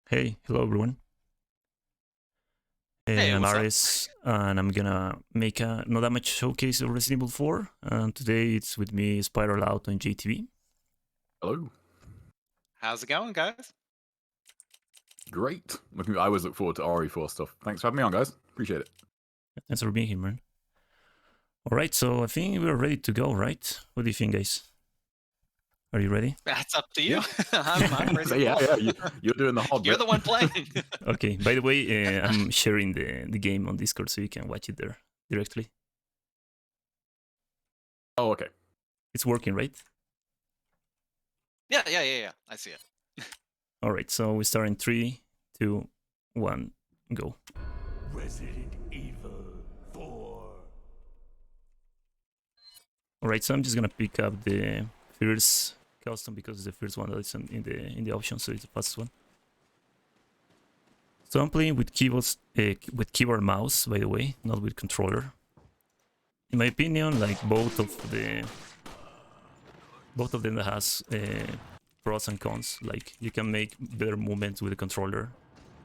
Hey, hello everyone. Hey, I'm what's up? Aris, and I'm gonna make a not that much showcase of Resident Evil 4. And today it's with me, Spiral Out on JTV. Hello. How's it going, guys? Great. I always look forward to RE4 stuff. Thanks for having me on, guys. Appreciate it. Thanks for being here, man. All right, so I think we're ready to go, right? What do you think, guys? Are you ready? That's up to you. Yeah. I'm ready. So, yeah. You're doing the hard You're bit. the one playing. Okay. By the way, I'm sharing the game on Discord, so you can watch it there directly. Oh, okay. It's working, right? Yeah. I see it. All right. So we start in 3, 2, 1, go. Resident Evil 4. Alright, so I'm just gonna pick up the first custom because it's the first one that's in the option, so it's the fastest one. So I'm playing with keyboard and mouse, by the way, not with controller. In my opinion, like both of them that has pros and cons. Like you can make better movements with the controller,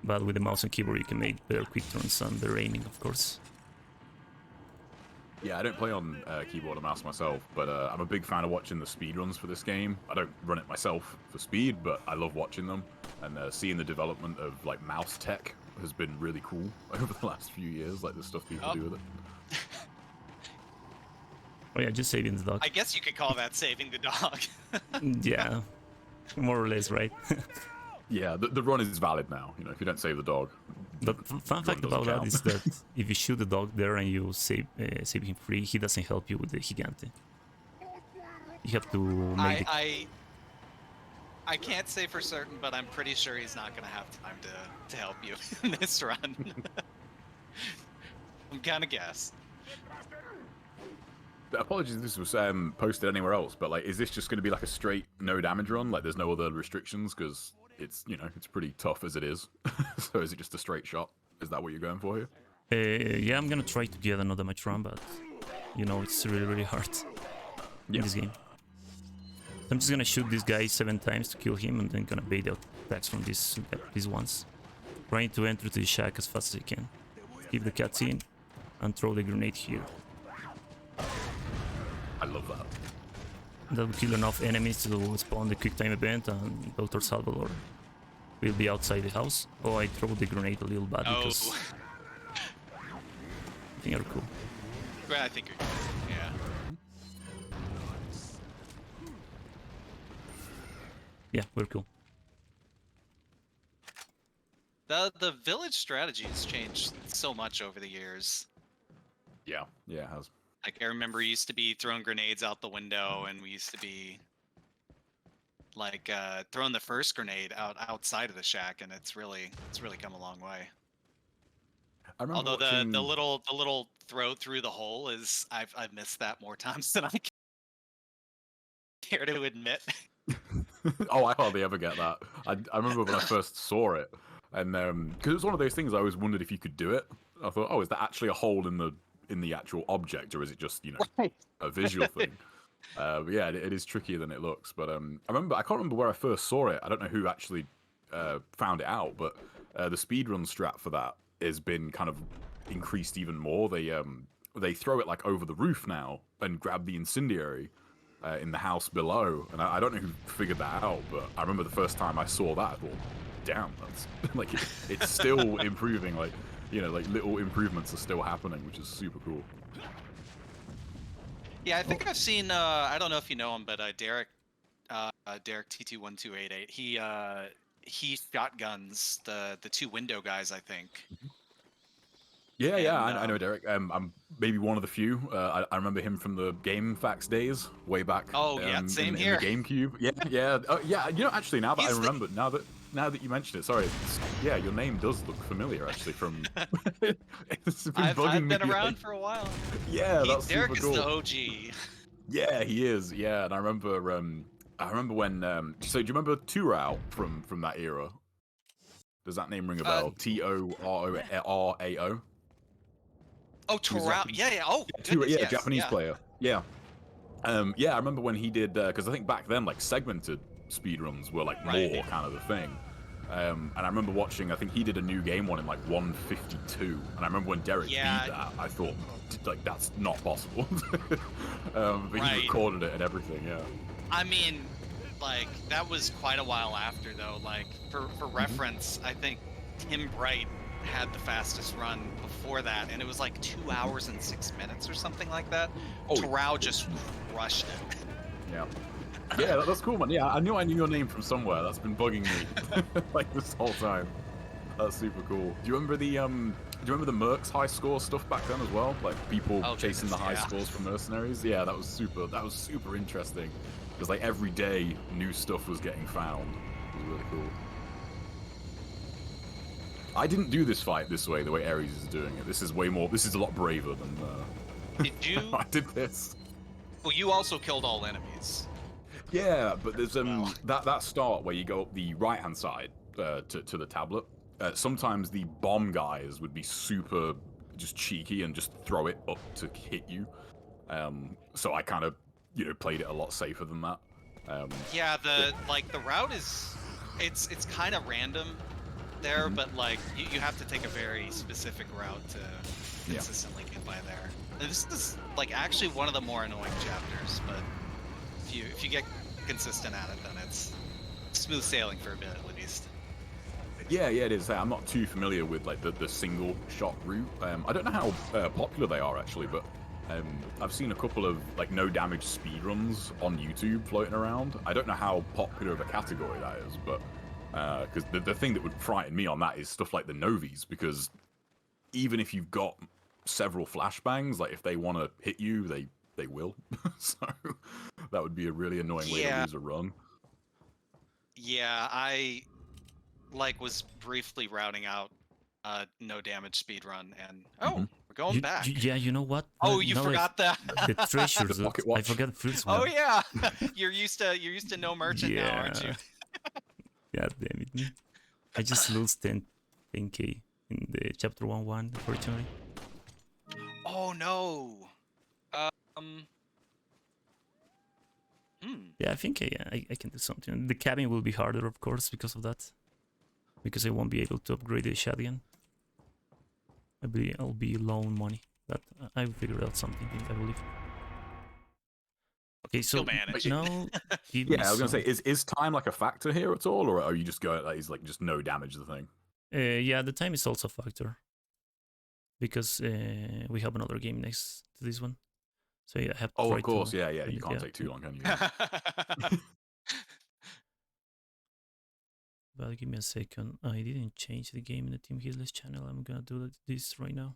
but with the mouse and keyboard you can make better quick turns and better aiming, of course. Yeah, I don't play on keyboard and mouse myself, but I'm a big fan of watching the speedruns for this game. I don't run it myself for speed, but I love watching them. And seeing the development of like mouse tech has been really cool over the last few years, like the stuff people do with it. Oh yeah, just saving the dog. I guess you could call that saving the dog. Yeah, more or less, right? Yeah, the run is valid now. You know, if you don't save the dog. The fun fact about that is that if you shoot the dog there and you save him free, he doesn't help you with the Gigante. You have to make I can't say for certain, but I'm pretty sure he's not going to have time to help you in this run. I'm gonna guess. Apologies if this was posted anywhere else, but like, is this just going to be like a straight no damage run? Like, there's no other restrictions because it's, you know, it's pretty tough as it is. So is it just a straight shot? Is that what you're going for here? Yeah, I'm gonna try to get another match run, but you know it's really hard in this game. I'm just gonna shoot this guy 7 times to kill him, and then gonna bait out attacks from these ones. Trying to enter to the shack as fast as I can. Keep the cutscene and throw the grenade here. I love that. That will kill enough enemies to spawn the quick time event, and Dr. Salvador will be outside the house. Oh, I throw the grenade a little bad because I think they're cool. I think you're good. Yeah. Yeah, we're cool. The village strategy has changed so much over the years. Yeah, it has. Like, I remember it used to be throwing grenades out the window, and we used to be like throwing the first grenade outside of the shack, and it's really come a long way. I remember Although watching... the little throw through the hole is I've missed that more times than I care to admit. Oh, I hardly ever get that. I remember when I first saw it, and because it was one of those things I always wondered if you could do it. I thought, oh, is that actually a hole in the actual object, or is it just, you know, a visual thing? But yeah, it is trickier than it looks. But I can't remember where I first saw it. I don't know who actually found it out, but the speedrun strat for that has been kind of increased even more. They throw it like over the roof now and grab the incendiary in the house below, and I don't know who figured that out, but I remember the first time I saw that, I thought, damn, that's like it's still improving. Like, you know, like little improvements are still happening, which is super cool. Yeah, I think I've seen. I don't know if you know him, but Derek TT1288. He shotguns the 2 window guys, I think. Yeah, I know Derek. I'm maybe one of the few. I remember him from the Game Facts days, way back. Oh yeah, same in here. the GameCube. Yeah. Oh, yeah. You know, actually, now that I remember, now that you mention it, sorry. Yeah, your name does look familiar, actually. From it's been I've been me, around like... for a while. Yeah, that's Derek super cool. is the OG. Yeah, he is. Yeah, and I remember when. So do you remember Turao from that era? Does that name ring a bell? Torao. Oh, Turao. Yeah. Oh, Yeah, yes, Japanese player. Yeah. Yeah, I remember when he did, because I think back then, like, segmented speedruns were, like, more kind of the thing. And I remember watching, I think he did a new game one in like 152. And I remember when Derek beat that, I thought, like, that's not possible. But he recorded it and everything, yeah. I mean, like, that was quite a while after, though. Like, for reference, I think Tim Bright had the fastest run before that, and it was like 2 hours and 6 minutes or something like that. Oh, Terrell just crushed it. Yeah. Yeah, that's cool, man. Yeah, I knew your name from somewhere. That's been bugging me like this whole time. That's super cool. Do you remember the Mercs high score stuff back then as well? Like people chasing the high scores from mercenaries? Yeah, that was super interesting. Because like every day new stuff was getting found. It was really cool. I didn't do this fight this way, the way Ares is doing it. This is a lot braver than Did you? I did this. Well, you also killed all enemies. Yeah, but there's that start where you go up the right-hand side to the tablet. Sometimes the bomb guys would be super just cheeky and just throw it up to hit you. So I kind of played it a lot safer than that. Yeah, the route is it's kind of random there, but like you have to take a very specific route to consistently get by there. And this is like actually one of the more annoying chapters, but if you get consistent at it, then it's smooth sailing for a bit at least. Yeah, it is. I'm not too familiar with like the single shot route. I don't know how popular they are actually, but I've seen a couple of like no damage speedruns on YouTube floating around. I don't know how popular of a category that is, but because the thing that would frighten me on that is stuff like the Novies, because even if you've got several flashbangs, like if they want to hit you, they will. So that would be a really annoying way to lose a run. Yeah, I was briefly routing out no damage speedrun, and we're going back. Yeah, you know what? Oh, you forgot the treasures. I forgot the first one. Oh yeah, you're used to no merchant now, aren't you? Yeah, damn it. I just lost 10k in the chapter 1-1, unfortunately. Oh no. Yeah, I think I can do something. The cabin will be harder, of course, because of that. Because I won't be able to upgrade the shotgun. I'll be low on money. But I will figure out something, I believe. Okay, so now... I was gonna say, is time like a factor here at all, or are you just going like, is like just no damage the thing? Yeah, the time is also a factor. Because we have another game next to this one. So yeah, I have to of course, yeah, you can't take too long, can you? But give me a second. I didn't change the game in the Team Hitless channel. I'm gonna do this right now.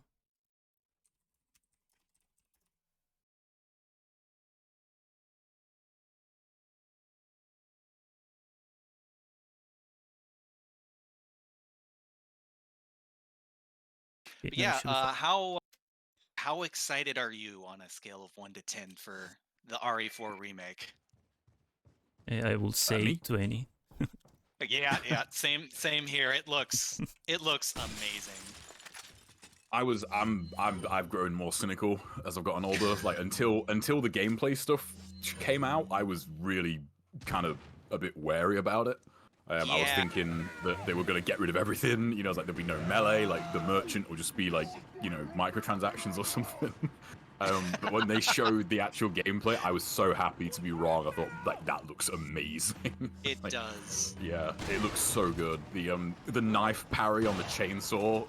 Yeah, how excited are you on a scale of 1 to 10 for the RE4 remake? I will say 20. Yeah, same here. It looks amazing. I've grown more cynical as I've gotten older. Like until the gameplay stuff came out, I was really kind of a bit wary about it. I was thinking that they were going to get rid of everything. It's like there'd be no melee. Like the merchant would just be like microtransactions or something. But when they showed the actual gameplay, I was so happy to be wrong. I thought like that looks amazing. It does. Yeah, it looks so good. The knife parry on the chainsaw.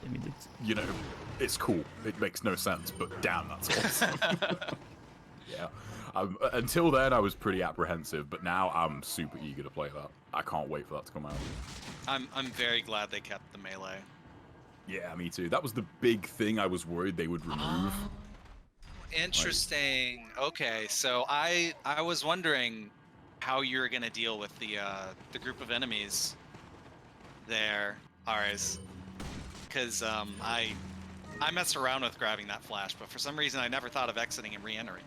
I mean, it's cool. It makes no sense, but damn, that's awesome. Yeah. Until then, I was pretty apprehensive, but now I'm super eager to play that. I can't wait for that to come out. I'm very glad they kept the melee. Yeah, me too. That was the big thing I was worried they would remove. Interesting. Okay, so I was wondering how you're gonna deal with the group of enemies there, Ares, because I messed around with grabbing that flash, but for some reason I never thought of exiting and re-entering.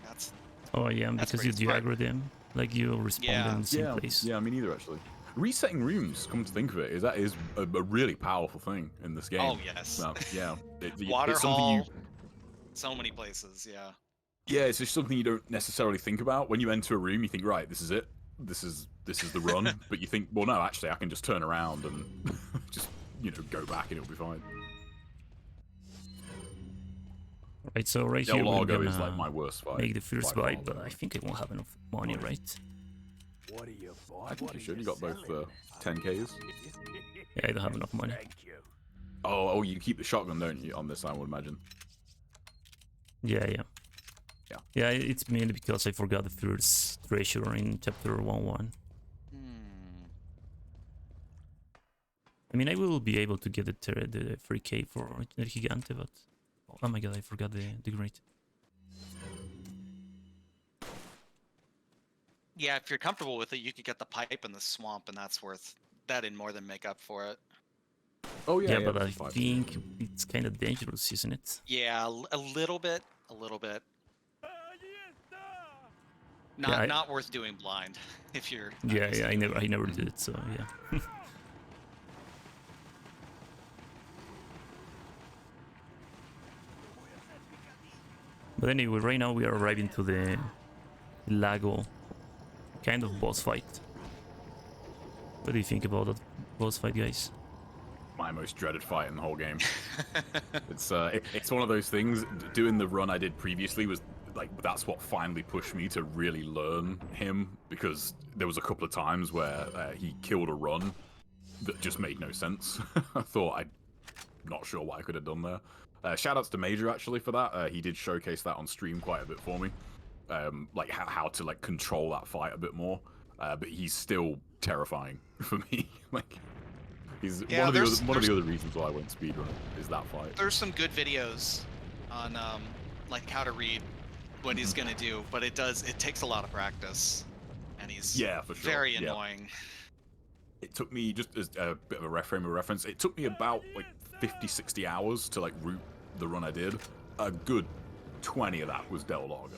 Oh yeah, because you deaggro them, like you respawn in the same place. Yeah, me neither actually. Resetting rooms, come to think of it, is a really powerful thing in this game. Oh yes. Yeah. Water hall. So many places. Yeah. Yeah, it's just something you don't necessarily think about when you enter a room. You think, right, this is it. this is the run, but you think, well, no, actually, I can just turn around and just go back and it'll be fine. Right, so right Del here we're Largo gonna is like my worst fight. make the first by far, bite, but I think I won't have enough money, right? What are you, boy? I think you should. You got both 10Ks. Yeah, I don't have enough money. Thank you. Oh, you keep the shotgun, don't you, on this, I would imagine. Yeah. Yeah. Yeah, it's mainly because I forgot the first treasure in chapter 1.1. I mean, I will be able to get the 3K for El Gigante, but... Oh my god, I forgot the great. Yeah, if you're comfortable with it, you could get the pipe in the swamp, and that's worth that and more than make up for it. Oh yeah, Yeah, but I that's fine. think it's kind of dangerous, isn't it? Yeah, a little bit. Yeah, Not worth doing blind if you're. Yeah, I never did it, so yeah. But anyway, right now we are arriving to the Lago kind of boss fight. What do you think about that boss fight, guys? My most dreaded fight in the whole game. It's one of those things. Doing the run I did previously was like, that's what finally pushed me to really learn him, because there was a couple of times where he killed a run that just made no sense. I thought, I'm not sure what I could have done there. Shoutouts to Major actually for that. He did showcase that on stream quite a bit for me, like how to like control that fight a bit more. But he's still terrifying for me. Like, he's one of the other reasons why I went speedrun is that fight. There's some good videos on like how to read what he's gonna do, but it takes a lot of practice, and he's for sure. very annoying. It took me, just as a bit of a frame of reference, it took me about like 50-60 hours to like root the run I did. A good 20 of that was Del Largo.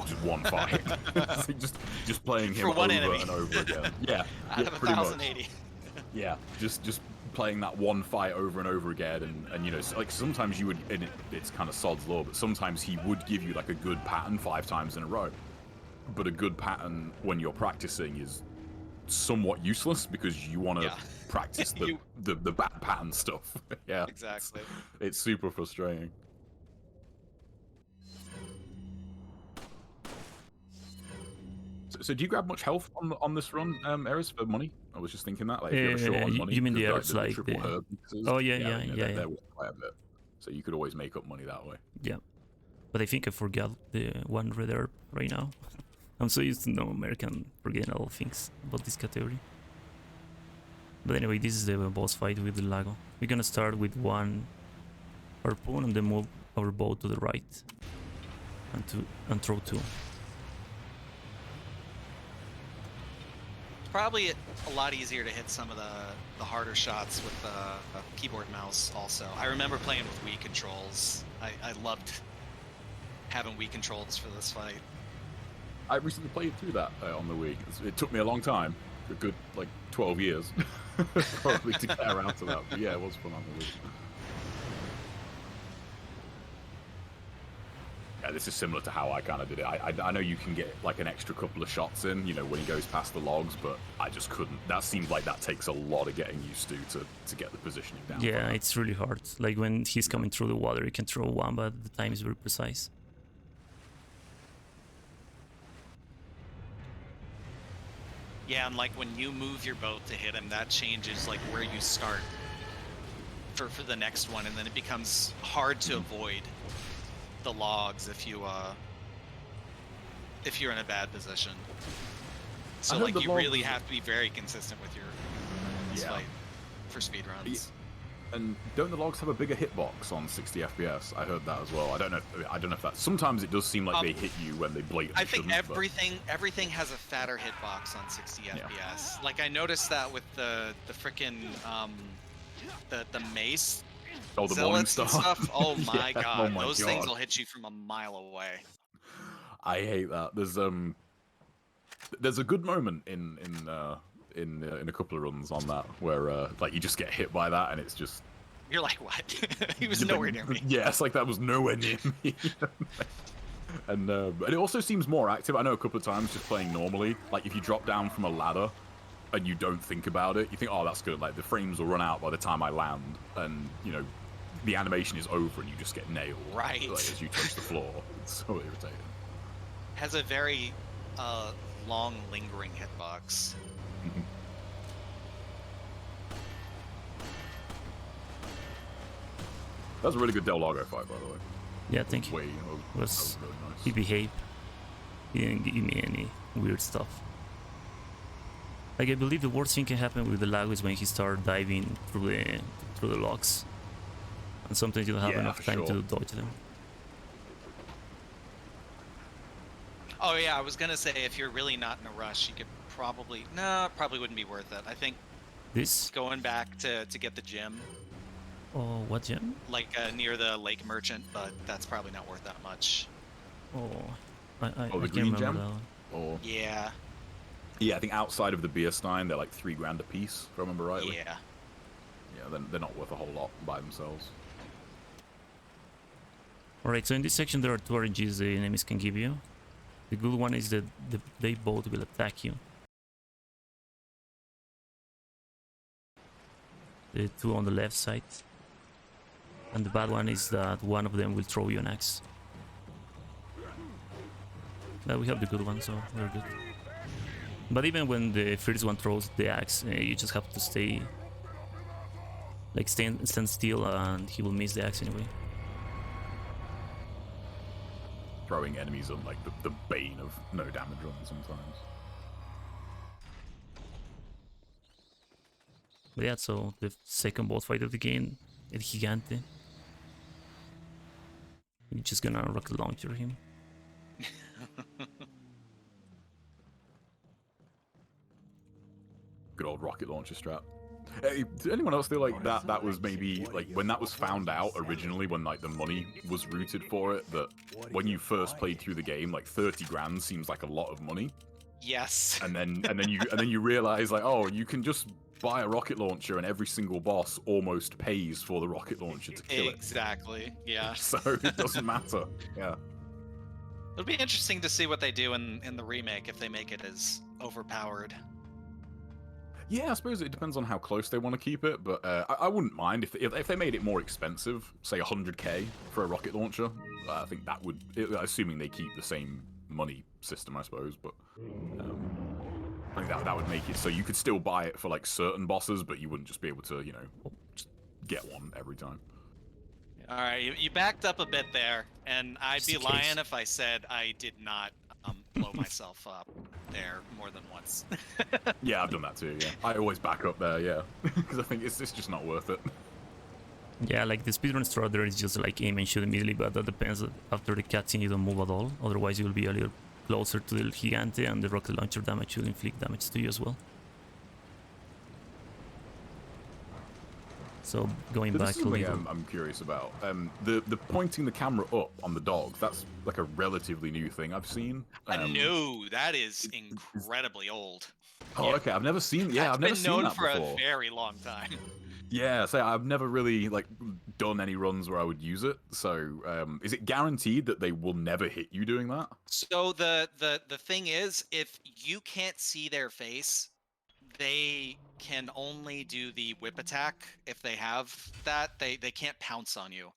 Just one fight. just playing him over and over again. Yeah, Out of pretty 1,080. much. Yeah, just playing that one fight over and over again, and you know, like sometimes you would, and it's kind of sod's law, but sometimes he would give you like a good pattern 5 times in a row. But a good pattern when you're practicing is somewhat useless because you want to practice the bad pattern stuff. Yeah, exactly. It's super frustrating. So do you grab much health on this run, Eris, for money? I was just thinking that. Like, if you're short on money, you mean the herbs the like triple the... herb mixes, Oh yeah. They're worth quite a bit. So you could always make up money that way. Yeah, but I think I forgot the one red herb right now. I'm so used to know American forgetting all things about this category. But anyway, this is the boss fight with the Lago. We're gonna start with one harpoon and then move our bow to the right and throw 2. Probably a lot easier to hit some of the harder shots with the keyboard mouse also. I remember playing with Wii controls. I loved having Wii controls for this fight. I recently played through that on the Wii. It took me a long time, a good like 12 years, probably to get around to that. But yeah, it was fun on the Wii. Yeah, this is similar to how I kind of did it. I know you can get like an extra couple of shots in, you know, when he goes past the logs, but I just couldn't. That seems like that takes a lot of getting used to get the positioning down. Yeah, it's really hard. Like when he's coming through the water, you can throw one, but the time is very precise. Yeah, and like when you move your boat to hit him, that changes like where you start for the next one, and then it becomes hard to avoid the logs if you're in a bad position. So like you really have to be very consistent with your fight for speedruns. And don't the logs have a bigger hitbox on 60 FPS? I heard that as well. I don't know if that. Sometimes it does seem like they hit you when they blatantly I think shouldn't, everything has a fatter hitbox on 60 FPS. Like I noticed that with the frickin' the mace. Oh, the Morning Star stuff. Oh my god, oh my those god. things will hit you from a mile away. I hate that. There's a good moment in a couple of runs on that where like you just get hit by that and it's just, you're like, what? He was nowhere near me. Yeah, it's like that was nowhere near me. And it also seems more active. I know a couple of times just playing normally, like if you drop down from a ladder and you don't think about it, you think, oh, that's good. Like the frames will run out by the time I land, and you know, the animation is over and you just get nailed. Right. Like, as you touch the floor. It's so irritating. Has a very long, lingering hitbox. That was a really good Del Lago fight, by the way. Yeah, thank you. Way, It was really nice. he behaved. He didn't give me any weird stuff. Like I believe the worst thing can happen with the Lago is when he started diving through the locks, and sometimes you don't have Yeah, enough for time sure. to dodge them. Oh yeah, I was gonna say if you're really not in a rush, you could probably probably wouldn't be worth it. I think This? going back to get the gym, Oh, what gem? like near the lake merchant, but that's probably not worth that much. Oh, I the can't green remember gem? that one. Or Yeah, yeah, I think outside of the beer stein, they're like $3 a piece, if I remember rightly. yeah. Yeah, they're not worth a whole lot by themselves. Alright, so in this section there are two RNGs the enemies can give you. The good one is that they both will attack you. The two on the left side. And the bad one is that one of them will throw you an axe. But we have the good one, so we're good. But even when the first one throws the axe, you just have to stay... Like stand still and he will miss the axe anyway. Throwing enemies on like the bane of no damage on them sometimes. But yeah, so the second boss fight of the game, El Gigante. You're just gonna rocket launcher him. Good old rocket launcher strat. Hey, did anyone else feel like that was maybe like when that was found out originally, when like the money was rooted for it, that when you first played through the game, like 30 grand seems like a lot of money, Yes. and then you realize like, oh, you can just buy a rocket launcher and every single boss almost pays for the rocket launcher to kill it. Exactly. Yeah. So it doesn't matter. Yeah. It'll be interesting to see what they do in the remake if they make it as overpowered. Yeah, I suppose it depends on how close they want to keep it, but I wouldn't mind if they made it more expensive, say 100k for a rocket launcher. I think that would, assuming they keep the same money system, I suppose. But I think that would make it so you could still buy it for like certain bosses, but you wouldn't just be able to, you know, just get one every time. All right, you backed up a bit there, and I'd Just be in case. lying if I said I did not blow myself up there more than once. Yeah, I've done that too. Yeah, I always back up there. Yeah, because I think it's just not worth it. Yeah, like the speedrun starter is just like aim and shoot immediately, but that depends. After the cutscene you don't move at all, otherwise you will be a little closer to the Gigante and the rocket launcher damage will inflict damage to you as well. So going But back this is a something little... I'm curious about. The pointing the camera up on the dogs, that's like a relatively new thing I've seen. No, that is incredibly old. Oh, okay. I've never seen. Yeah, That's I've never been seen known that for before. a very long time. Yeah, so I've never really like done any runs where I would use it. So, is it guaranteed that they will never hit you doing that? So the thing is, if you can't see their face, they can only do the whip attack if they have that. They can't pounce on you.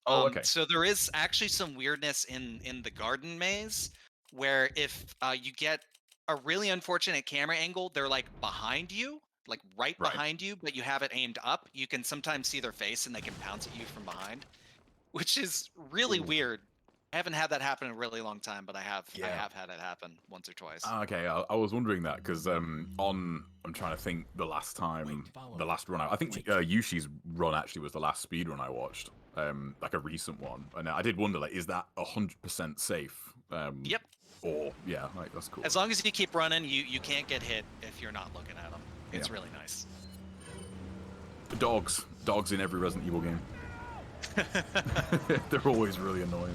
Oh, okay. So there is actually some weirdness in the garden maze where if you get a really unfortunate camera angle, they're like behind you, like right behind you, but you have it aimed up. You can sometimes see their face and they can pounce at you from behind, which is really weird. I haven't had that happen in a really long time, but I have had it happen once or twice. Okay, I was wondering that because I'm trying to think the last run I think Yushi's run actually was the last speed run I watched, like a recent one, and I did wonder like, is that 100% safe? Yep. Or yeah, like that's cool. As long as you keep running, you can't get hit if you're not looking at them. It's really nice. Dogs in every Resident Evil game. They're always really annoying.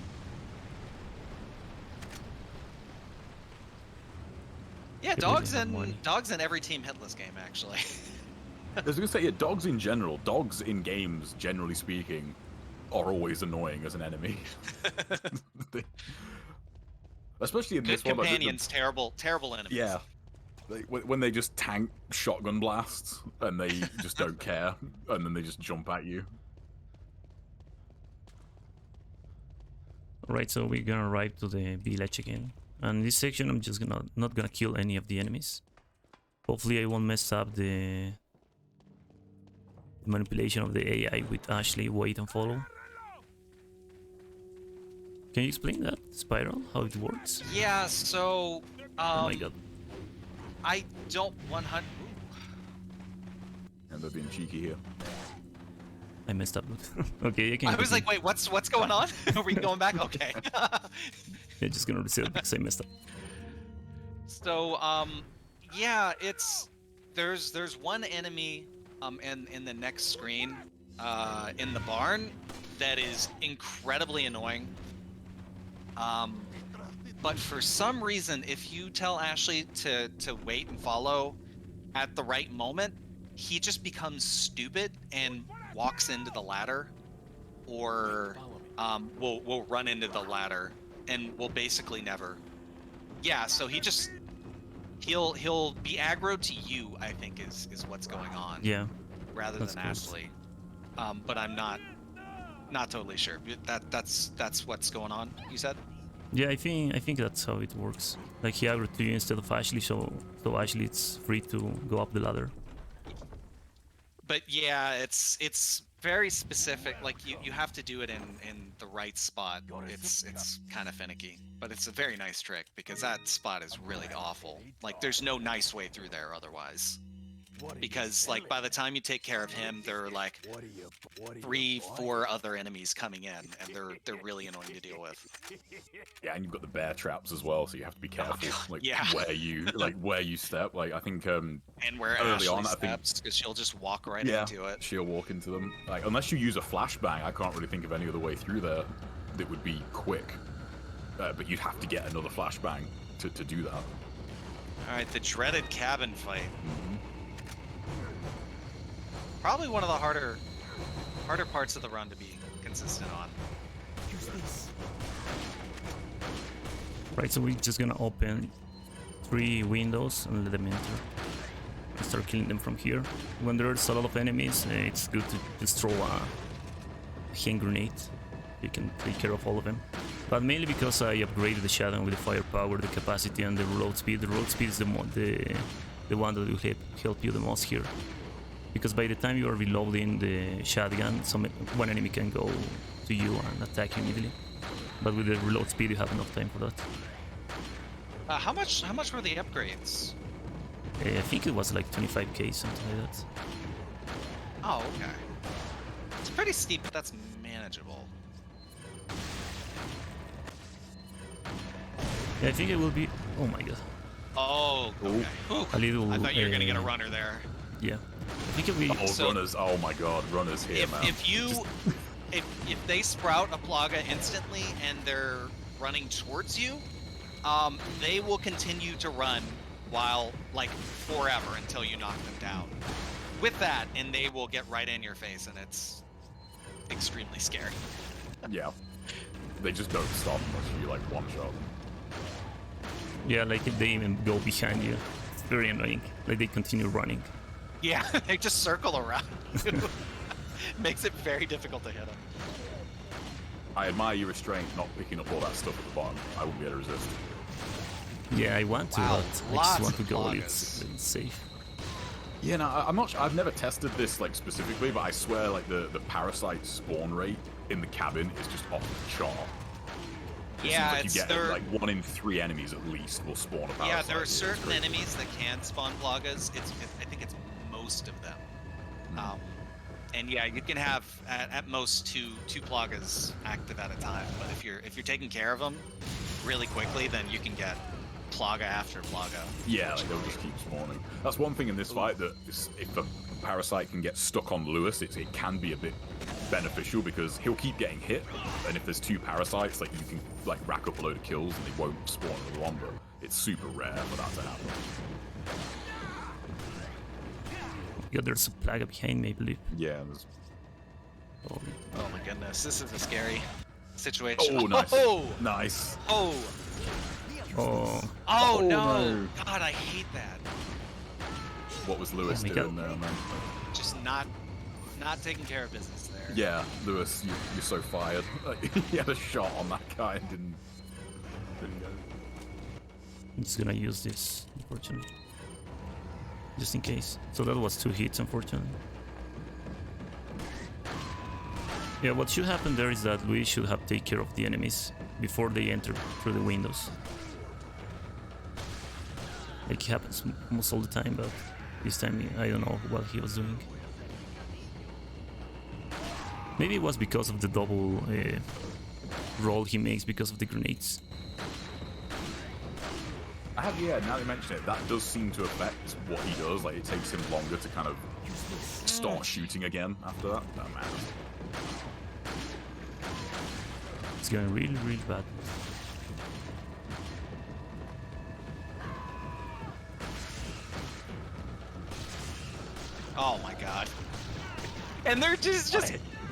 Yeah, Could really have money. dogs in every Team Hitless game actually. I was gonna say, yeah, dogs in general, dogs in games, generally speaking, are always annoying as an enemy. Especially in Good this one. Like, companions, terrible enemies. yeah. Like, when they just tank shotgun blasts and they just don't care, and then they just jump at you. Alright, so we're gonna arrive to the village again. And in this section, I'm just not gonna kill any of the enemies. Hopefully, I won't mess up the manipulation of the AI with Ashley wait and follow. Can you explain that, Spiral, how it works? Yeah, so Oh my god. I don't 100. And they're being cheeky here. I messed up. Okay, I can. I was like, wait, what's going on? Are we going back? Okay. Yeah, just gonna reset because I messed up. So yeah, there's one enemy in the next screen in the barn that is incredibly annoying. But for some reason, if you tell Ashley to wait and follow at the right moment, he just becomes stupid and walks into the ladder, or will run into the ladder and will basically never. Yeah, so he'll be aggro to you, I think is what's going on. Yeah. Rather than Ashley. But I'm not totally sure. That's what's going on, you said? Yeah, I think that's how it works. Like he aggroed to you instead of Ashley, so Ashley it's free to go up the ladder. But yeah, it's very specific. Like you have to do it in the right spot. It's kind of finicky, but it's a very nice trick because that spot is really awful. Like there's no nice way through there otherwise. Because like by the time you take care of him, there are like 3-4 other enemies coming in, and they're really annoying to deal with. Yeah, and you've got the bear traps as well, so you have to be careful. Like yeah. where you step. Like I think and where early Ashley on, steps, because she'll just walk right into it. She'll walk into them. Like unless you use a flashbang, I can't really think of any other way through there that would be quick. But you'd have to get another flashbang to do that. All right, the dreaded cabin fight. Mm-hmm. Probably one of the harder parts of the run to be consistent on. Right, so we're just gonna open 3 windows and let them enter. And start killing them from here. When there's a lot of enemies, it's good to just throw a hand grenade. You can take care of all of them. But mainly because I upgraded the shotgun with the firepower, the capacity, and the reload speed. The reload speed is the one that will help you the most here. Because by the time you are reloading the shotgun, one enemy can go to you and attack you immediately. But with the reload speed, you have enough time for that. How much were the upgrades? I think it was like 25k, something like that. Oh, okay. It's pretty steep, but that's manageable. Yeah, I think it will be. Oh my god. Oh, okay. A little. I thought you were gonna get a runner there. Yeah. I think it'll be. So, runners! Oh my god, runners here, man. If they sprout a Plaga instantly and they're running towards you, they will continue to run while like forever until you knock them down. With that, and they will get right in your face, and it's extremely scary. Yeah, they just don't stop unless you like one shot. Yeah, like if they even go behind you, it's very annoying. Like they continue running. Yeah, they just circle around. Makes it very difficult to hit them. I admire your restraint not picking up all that stuff at the bottom. I wouldn't be able to resist. Yeah, I want to, Wow, but I just want to go. lots of It's safe. Yeah, no, I'm not. I've never tested this like specifically, but I swear, like the parasite spawn rate in the cabin is just off the chart. It Yeah, seems like it's you get like 1 in 3 enemies at least will spawn a parasite. Yeah, there are It's certain crazy. enemies that can spawn Plagas. I think it's most of them. And yeah, you can have at most two Plagas active at a time. But if you're taking care of them really quickly, then you can get Plaga after Plaga. Yeah, like they'll just keep spawning. That's one thing in this fight that if a parasite can get stuck on Lewis, it can be a bit beneficial because he'll keep getting hit, and if there's 2 parasites, like you can like rack up a load of kills and they won't spawn another one. But it's super rare for that to happen. Yeah, there's a Plaga behind me, I believe. Yeah. There's... Oh, Oh my goodness, this is a scary situation. Oh, nice. Oh, Nice. oh. Oh, Oh, Oh, no. no. God, I hate that. What was Lewis Oh my doing God. there, man? Just not taking care of business there. Yeah, Lewis, you're so fired. He had a shot on that guy and didn't go. I'm just gonna use this, unfortunately. Just in case. So that was 2 hits, unfortunately. Yeah, what should happen there is that we should have take care of the enemies before they enter through the windows. Like it happens almost all the time, but this time I don't know what he was doing. Maybe it was because of the double roll he makes because of the grenades. Yeah, now you mention it, that does seem to affect what he does. Like, it takes him longer to kind of start shooting again after that. Oh, man. It's going really, really bad. Oh my god. And they're just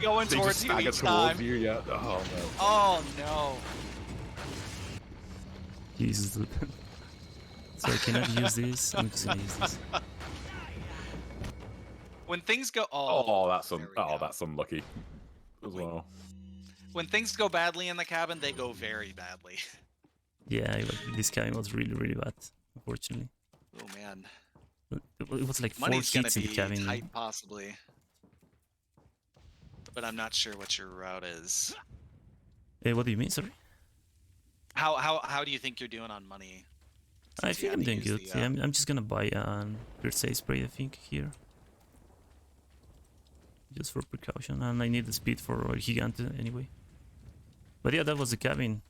going They towards just you stagger each towards time. you, yeah. Oh, no. Oh no. Jesus. So I cannot use this. I'm just gonna use this. When things go Oh, there we go. that's unlucky as well. When things go badly in the cabin, they go very badly. Yeah, this cabin was really, really bad, unfortunately. Oh man. It was like 4 Money's gonna hits in the be cabin. tight possibly. But I'm not sure what your route is. What do you mean, sorry? How do you think you're doing on money? I Since you think I'm had to doing use good. the, Yeah, I'm just gonna buy an first aid spray, I think, here. Just for precaution. And I need the speed for Gigante anyway. But yeah, that was the cabin.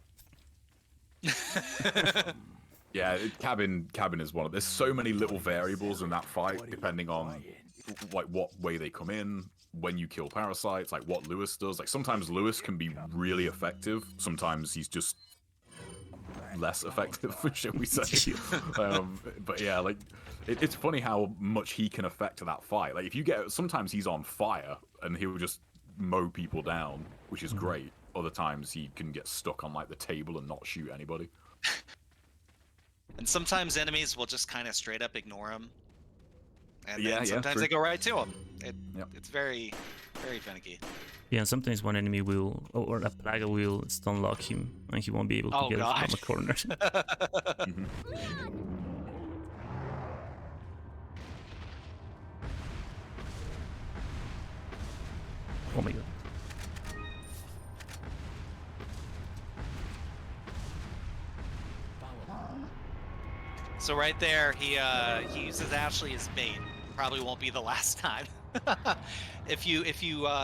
Yeah, cabin is one of. There's so many little variables in that fight, depending on like what way they come in, when you kill parasites, like what Lewis does. Like sometimes Lewis can be really effective. Sometimes he's just less effective, shall we say? But yeah, like it's funny how much he can affect that fight. Like if you get, sometimes he's on fire and he'll just mow people down, which is great. Other times he can get stuck on like the table and not shoot anybody. And sometimes enemies will just kind of straight up ignore him. And Yeah, then yeah, sometimes true. they go right to him. Yep. It's very, very finicky. Yeah, and sometimes one enemy will, or a plaga will stun lock him, and he won't be able to Oh, get God. it from a corner. Mhm. Oh my god. So right there, he uses Ashley as bait. Probably won't be the last time. if you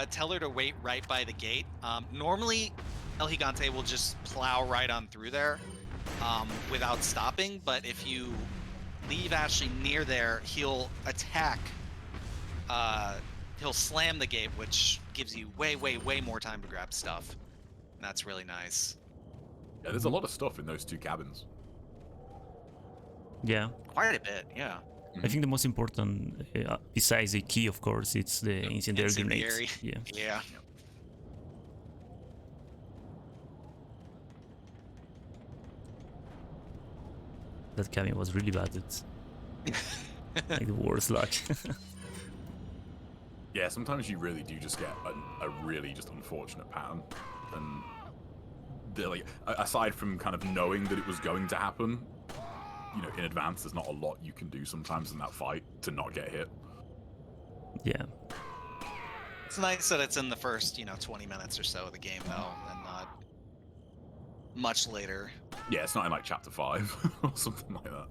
tell her to wait right by the gate, normally El Gigante will just plow right on through there without stopping. But if you leave Ashley near there, he'll attack. He'll slam the gate, which gives you way more time to grab stuff. And that's really nice. Yeah, there's a lot of stuff in those two cabins. Yeah. Quite a bit, yeah. I think the most important, besides the key, of course, it's the incendiary Incendiary. grenades. Yeah. Yeah. That cabin was really bad. It's like the worst luck. Yeah, sometimes you really do just get a really just unfortunate pattern. And like, aside from kind of knowing that it was going to happen, you know, in advance, there's not a lot you can do sometimes in that fight to not get hit. Yeah. It's nice that it's in the first, 20 minutes or so of the game, though, and not much later. Yeah, it's not in like chapter 5 or something like that.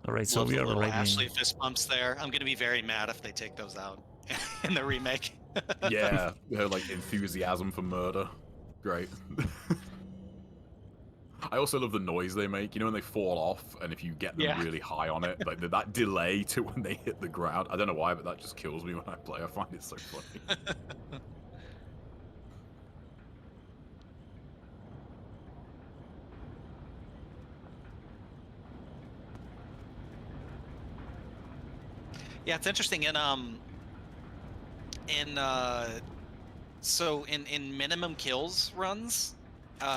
All right, so Love we the are little already. Ashley fist bumps there. I'm gonna be very mad if they take those out in the remake. Yeah, her like enthusiasm for murder. Great. I also love the noise they make. You know when they fall off, and if you get them really high on it, like that delay to when they hit the ground. I don't know why, but that just kills me when I play. I find it so funny. Yeah, it's interesting. In so in minimum kills runs,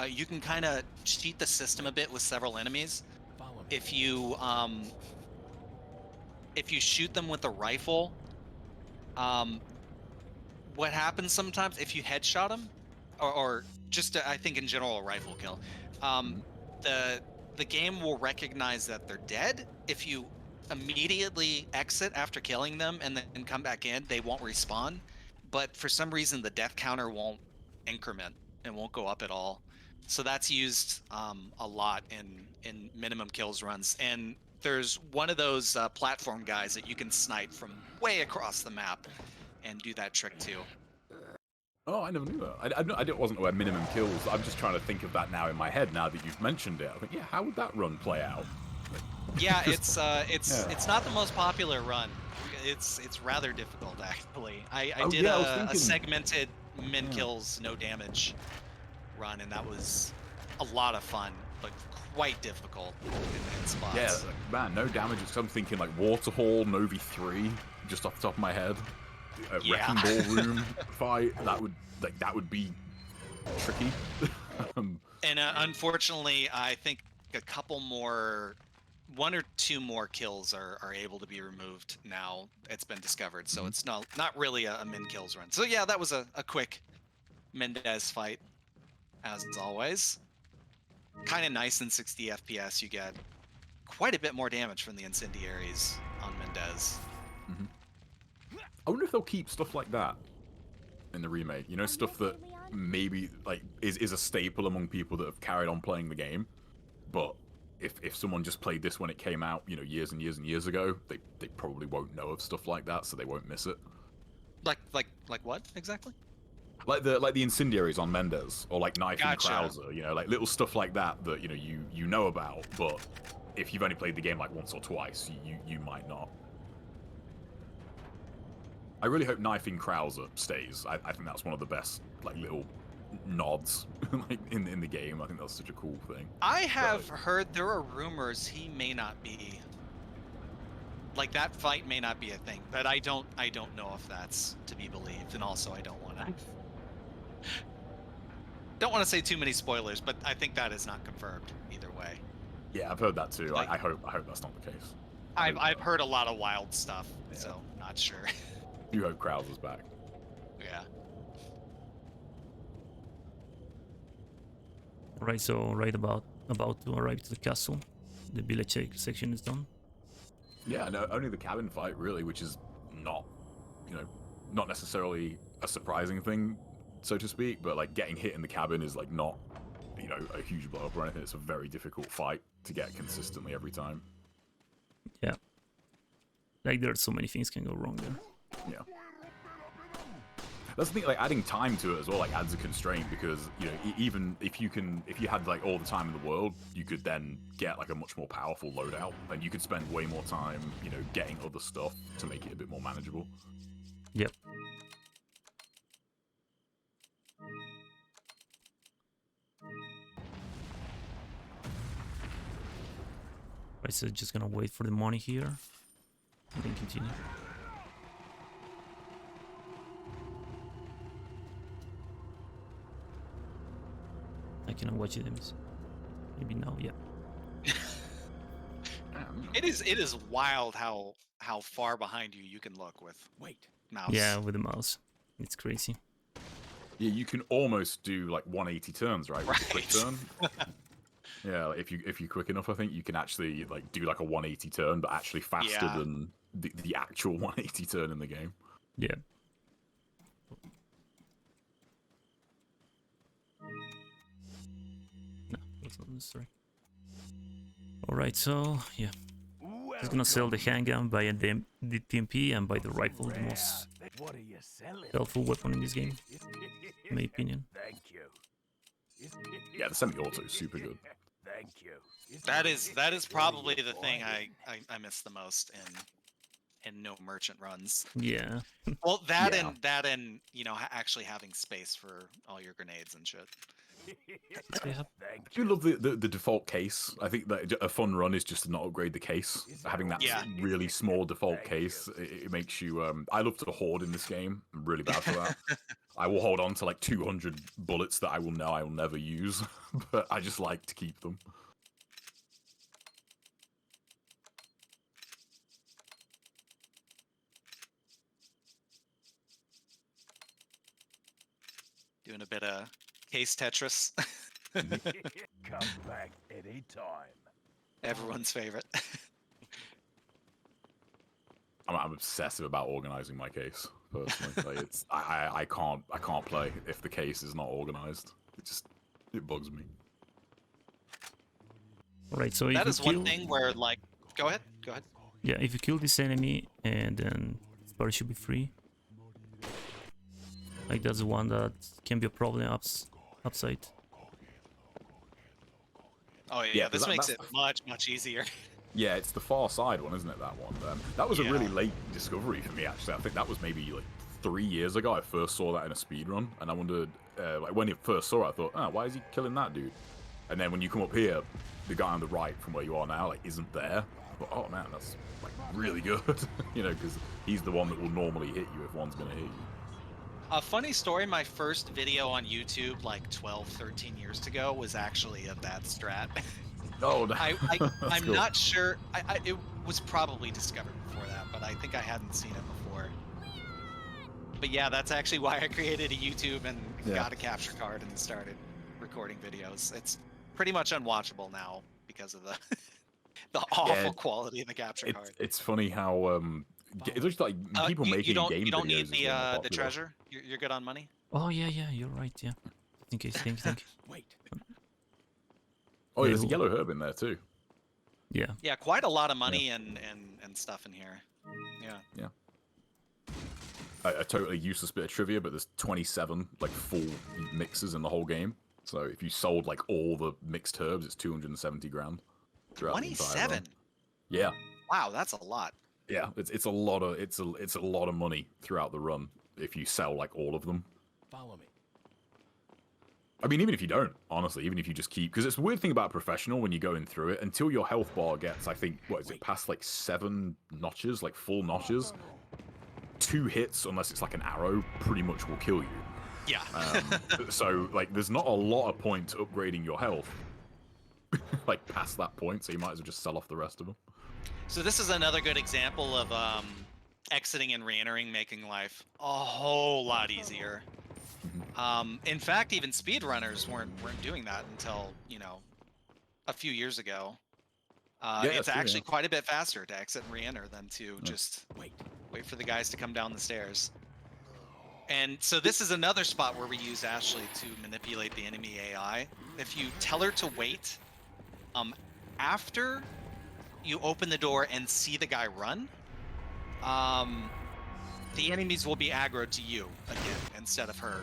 you can kind of cheat the system a bit with several enemies. Follow me. If you shoot them with a rifle, um, what happens sometimes if you headshot them, or just I think in general a rifle kill, um, Mhm. the the game will recognize that they're dead. If you immediately exit after killing them and then come back in, they won't respawn. But for some reason, the death counter won't increment and won't go up at all. So that's used a lot in minimum kills runs. And there's one of those platform guys that you can snipe from way across the map and do that trick too. Oh, I never knew that. I wasn't aware minimum kills. I'm just trying to think of that now in my head. Now that you've mentioned it, I think, yeah, how would that run play out? Yeah, Just- yeah. it's not the most popular run. It's rather difficult actually. I Oh, did yeah, I was a thinking. segmented min Yeah. kills no damage run, and that was a lot of fun, but quite difficult in spots. Yeah, like, man, no damage. So I'm thinking like Waterhall, Novi 3, just off the top of my head. A Yeah. Wrecking Ball room fight. That would be tricky. um, And unfortunately, I think a couple more, one or two more kills are able to be removed now. It's been discovered, so Mhm. it's not really a min kills run. So yeah, that was a quick Mendez fight, as always. Kind of nice in 60 FPS. You get quite a bit more damage from the incendiaries on Mendez. I wonder if they'll keep stuff like that in the remake. You know, stuff that maybe like is a staple among people that have carried on playing the game, but if someone just played this when it came out, you know, years and years and years ago, they probably won't know of stuff like that, so they won't miss it. Like what exactly? Like the incendiaries on Mendez, or like Knife and Gotcha. Krauser, you know, like little stuff like that that you know you know about, but if you've only played the game like once or twice, you might not. I really hope Knife in Krauser stays. I think that's one of the best like little nods like in the game. I think that's such a cool thing. I have heard there are rumors he may not be. Like that fight may not be a thing, but I don't know if that's to be believed, and also I don't want to say too many spoilers, but I think that is not confirmed either way. Yeah, I've heard that too. Like- I hope that's not the case. I've heard a lot of wild stuff, Yeah. so not sure. You hope Krauser's back. Yeah. Right, so about to arrive to the castle. The village section is done. Yeah, no, only the cabin fight really, which is not, you know, not necessarily a surprising thing, so to speak. But like getting hit in the cabin is like not, you know, a huge blow up or anything. It's a very difficult fight to get consistently every time. Yeah. Like there are so many things can go wrong there. Yeah. That's the thing, like adding time to it as well, like adds a constraint because, you know, even if you had like all the time in the world, you could then get like a much more powerful loadout and you could spend way more time, you know, getting other stuff to make it a bit more manageable. Yep. Right, so just gonna wait for the money here. And then continue. I cannot watch it. Maybe now, yeah. It is wild how far behind you can look with mouse. Yeah, with the mouse. It's crazy. Yeah, you can almost do like 180 turns, right? With a quick turn. Yeah, like if you're quick enough, I think you can actually like do like a 180 turn, but actually faster Yeah. than the actual 180 turn in the game. Yeah. No, that's not necessary. Alright, so yeah. Just gonna sell the handgun, buy the TMP, and buy the rifle, the most What are you selling? helpful weapon in this game, in my opinion. Thank you. Yeah, the semi-auto is super good. Thank you. That is probably the thing I miss the most in no merchant runs. Yeah. Well, that Yeah. and you know actually having space for all your grenades and shit. They have- I do love the default case. I think that a fun run is just to not upgrade the case. Having that Yeah. really small default case, it makes you. I love to hoard in this game. I'm really bad for that. I will hold on to like 200 bullets that I will know I will never use, but I just like to keep them. Doing a bit of case Tetris. Come back anytime. Everyone's favorite. I'm obsessive about organizing my case personally. Like it's I can't play if the case is not organized. It bugs me. Right, so if That you is kill, one thing where, like, go ahead. yeah, if you kill this enemy and then this party should be free. Like that's the one that can be a problem upside. Oh yeah, Yeah, this makes it that's- much easier. Yeah, it's the far side one, isn't it? That one. That was a Yeah. really late discovery for me, actually. I think that was maybe like 3 years ago. I first saw that in a speed run, and I wondered, like when you first saw it, I thought, oh, why is he killing that dude? And then when you come up here, the guy on the right from where you are now, like, isn't there. I thought, oh man, that's like really good, you know, because he's the one that will normally hit you if one's gonna hit you. A funny story, my first video on YouTube like 12, 13 years ago was actually of that strat. Oh, no. I'm cool. not sure. It was probably discovered before that, but I think I hadn't seen it before. But yeah, that's actually why I created a YouTube and got a capture card and started recording videos. It's pretty much unwatchable now because of the the awful quality of the capture card. It's funny how it's just like people making game you don't videos need is really not the popular. treasure. You're good on money. Oh yeah, you're right. Yeah, think. Wait. Oh, yeah, Yeah, there's a yellow herb in there too. Yeah, Yeah, quite a lot of money and stuff in here. Yeah. A totally useless bit of trivia, but there's 27 like full mixes in the whole game. So if you sold like all the mixed herbs, it's 270 grand. throughout the entire run. 27. Yeah, Wow, that's a lot. yeah, it's a lot of money throughout the run if you sell like all of them. Follow me. I mean, even if you don't, honestly, even if you just keep, because it's the weird thing about professional when you're going through it, until your health bar gets, I think, what is it, past like 7 notches, like full notches, 2 hits, unless it's like an arrow, pretty much will kill you. Yeah. So, like, there's not a lot of point to upgrading your health, like, past that point, so you might as well just sell off the rest of them. So this is another good example of exiting and re-entering, making life a whole lot easier. In fact, even speedrunners weren't doing that until, you know, a few years ago. It's actually quite a bit faster to exit and re-enter than to just wait for the guys to come down the stairs. And so this is another spot where we use Ashley to manipulate the enemy AI. If you tell her to wait, after you open the door and see the guy run, the enemies will be aggroed to you again instead of her.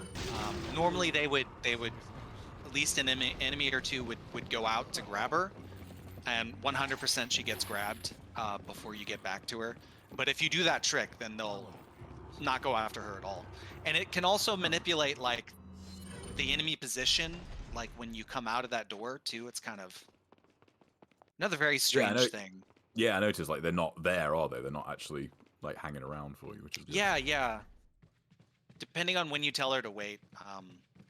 Normally they would at least an enemy or two would go out to grab her, and 100% she gets grabbed before you get back to her. But if you do that trick, then they'll not go after her at all. And it can also manipulate like the enemy position, like when you come out of that door too. It's kind of another very strange thing. Yeah, I noticed like they're not there, are they? They're not actually like hanging around for you, which is good. Yeah. Depending on when you tell her to wait,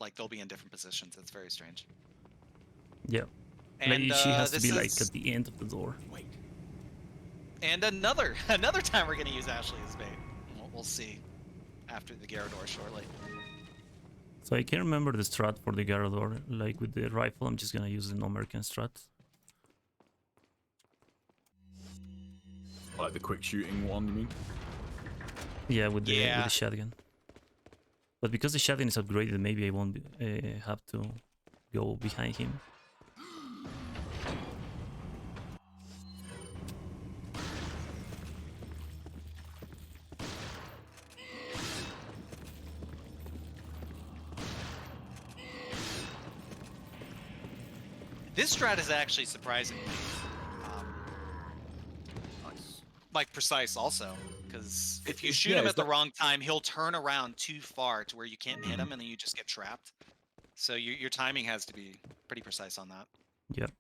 like they'll be in different positions. It's very strange. Yeah. And Maybe she has to this be like is- at the end of the door. And another time we're gonna use Ashley as bait. We'll see after the Gyarados shortly. So I can't remember the strat for the Gyarados. Like with the rifle, I'm just gonna use the no-American strat. Like the quick shooting one, you mean? Yeah, with the shotgun. But because the shotgun is upgraded, maybe I won't have to go behind him. This strat is actually surprisingly like precise also, because if you shoot him at the wrong time, he'll turn around too far to where you can't hit him, and then you just get trapped. So your timing has to be pretty precise on that. Yep.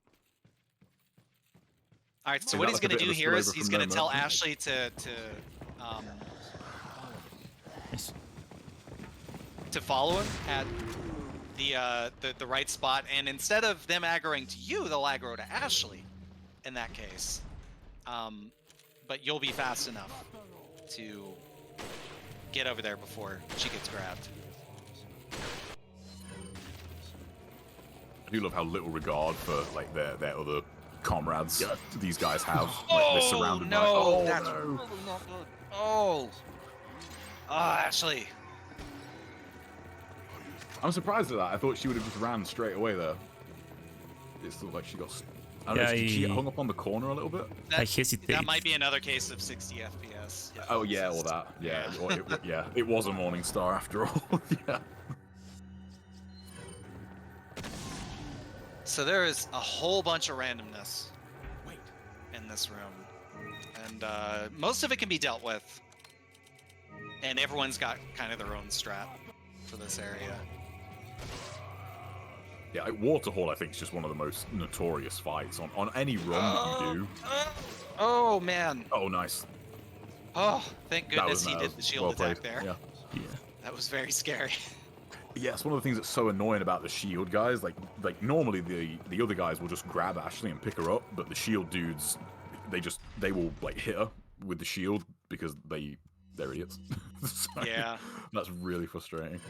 All right, so Is what that he's like a going to bit of do a here is spillover he's from going to them, tell then? Ashley um, Nice. to follow him at the right spot, and instead of them aggroing to you, they'll aggro to Ashley in that case. But you'll be fast enough to get over there before she gets grabbed. I do love how little regard for like their other comrades these guys have. Like, they're surrounded by. Oh that's no! really not good. Oh, Ashley. I'm surprised at that. I thought she would have just ran straight away there. It looked like she got. I don't know, did she get hung up on the corner a little bit? I hesitate. That might be another case of 60 FPS. Oh yeah, or that. Yeah, yeah. It was a morning star after all. Yeah. So there is a whole bunch of randomness in this room, and most of it can be dealt with. And everyone's got kind of their own strat for this area. Yeah, like Waterhall, I think, is just one of the most notorious fights on any run that you do. Oh man! Oh, nice. Oh, thank That goodness was he did nice. the shield Well attack played. there. Yeah. Yeah. That was very scary. Yeah, it's one of the things that's so annoying about the shield guys. Like normally the other guys will just grab Ashley and pick her up, but the shield dudes, they will like hit her with the shield because they're idiots. So, Yeah. That's really frustrating.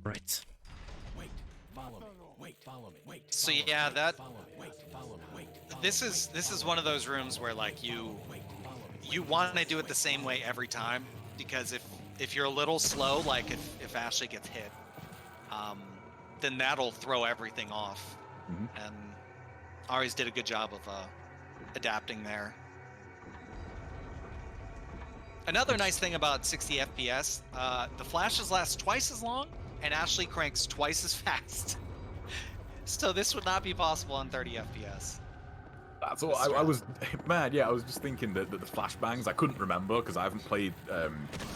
Right. Wait, follow me. Wait, follow me. Wait. So yeah, that Follow me. Wait, follow me. Wait. this is one of those rooms where like you want to do it the same way every time, because if you're a little slow, like if Ashley gets hit, then that'll throw everything off. Mhm. And Ari's did a good job of adapting there. Another nice thing about 60 FPS, the flashes last twice as long, and Ashley cranks twice as fast. So this would not be possible on 30 FPS. That's all. I was mad. Yeah, I was just thinking that the flashbangs. I couldn't remember because I haven't played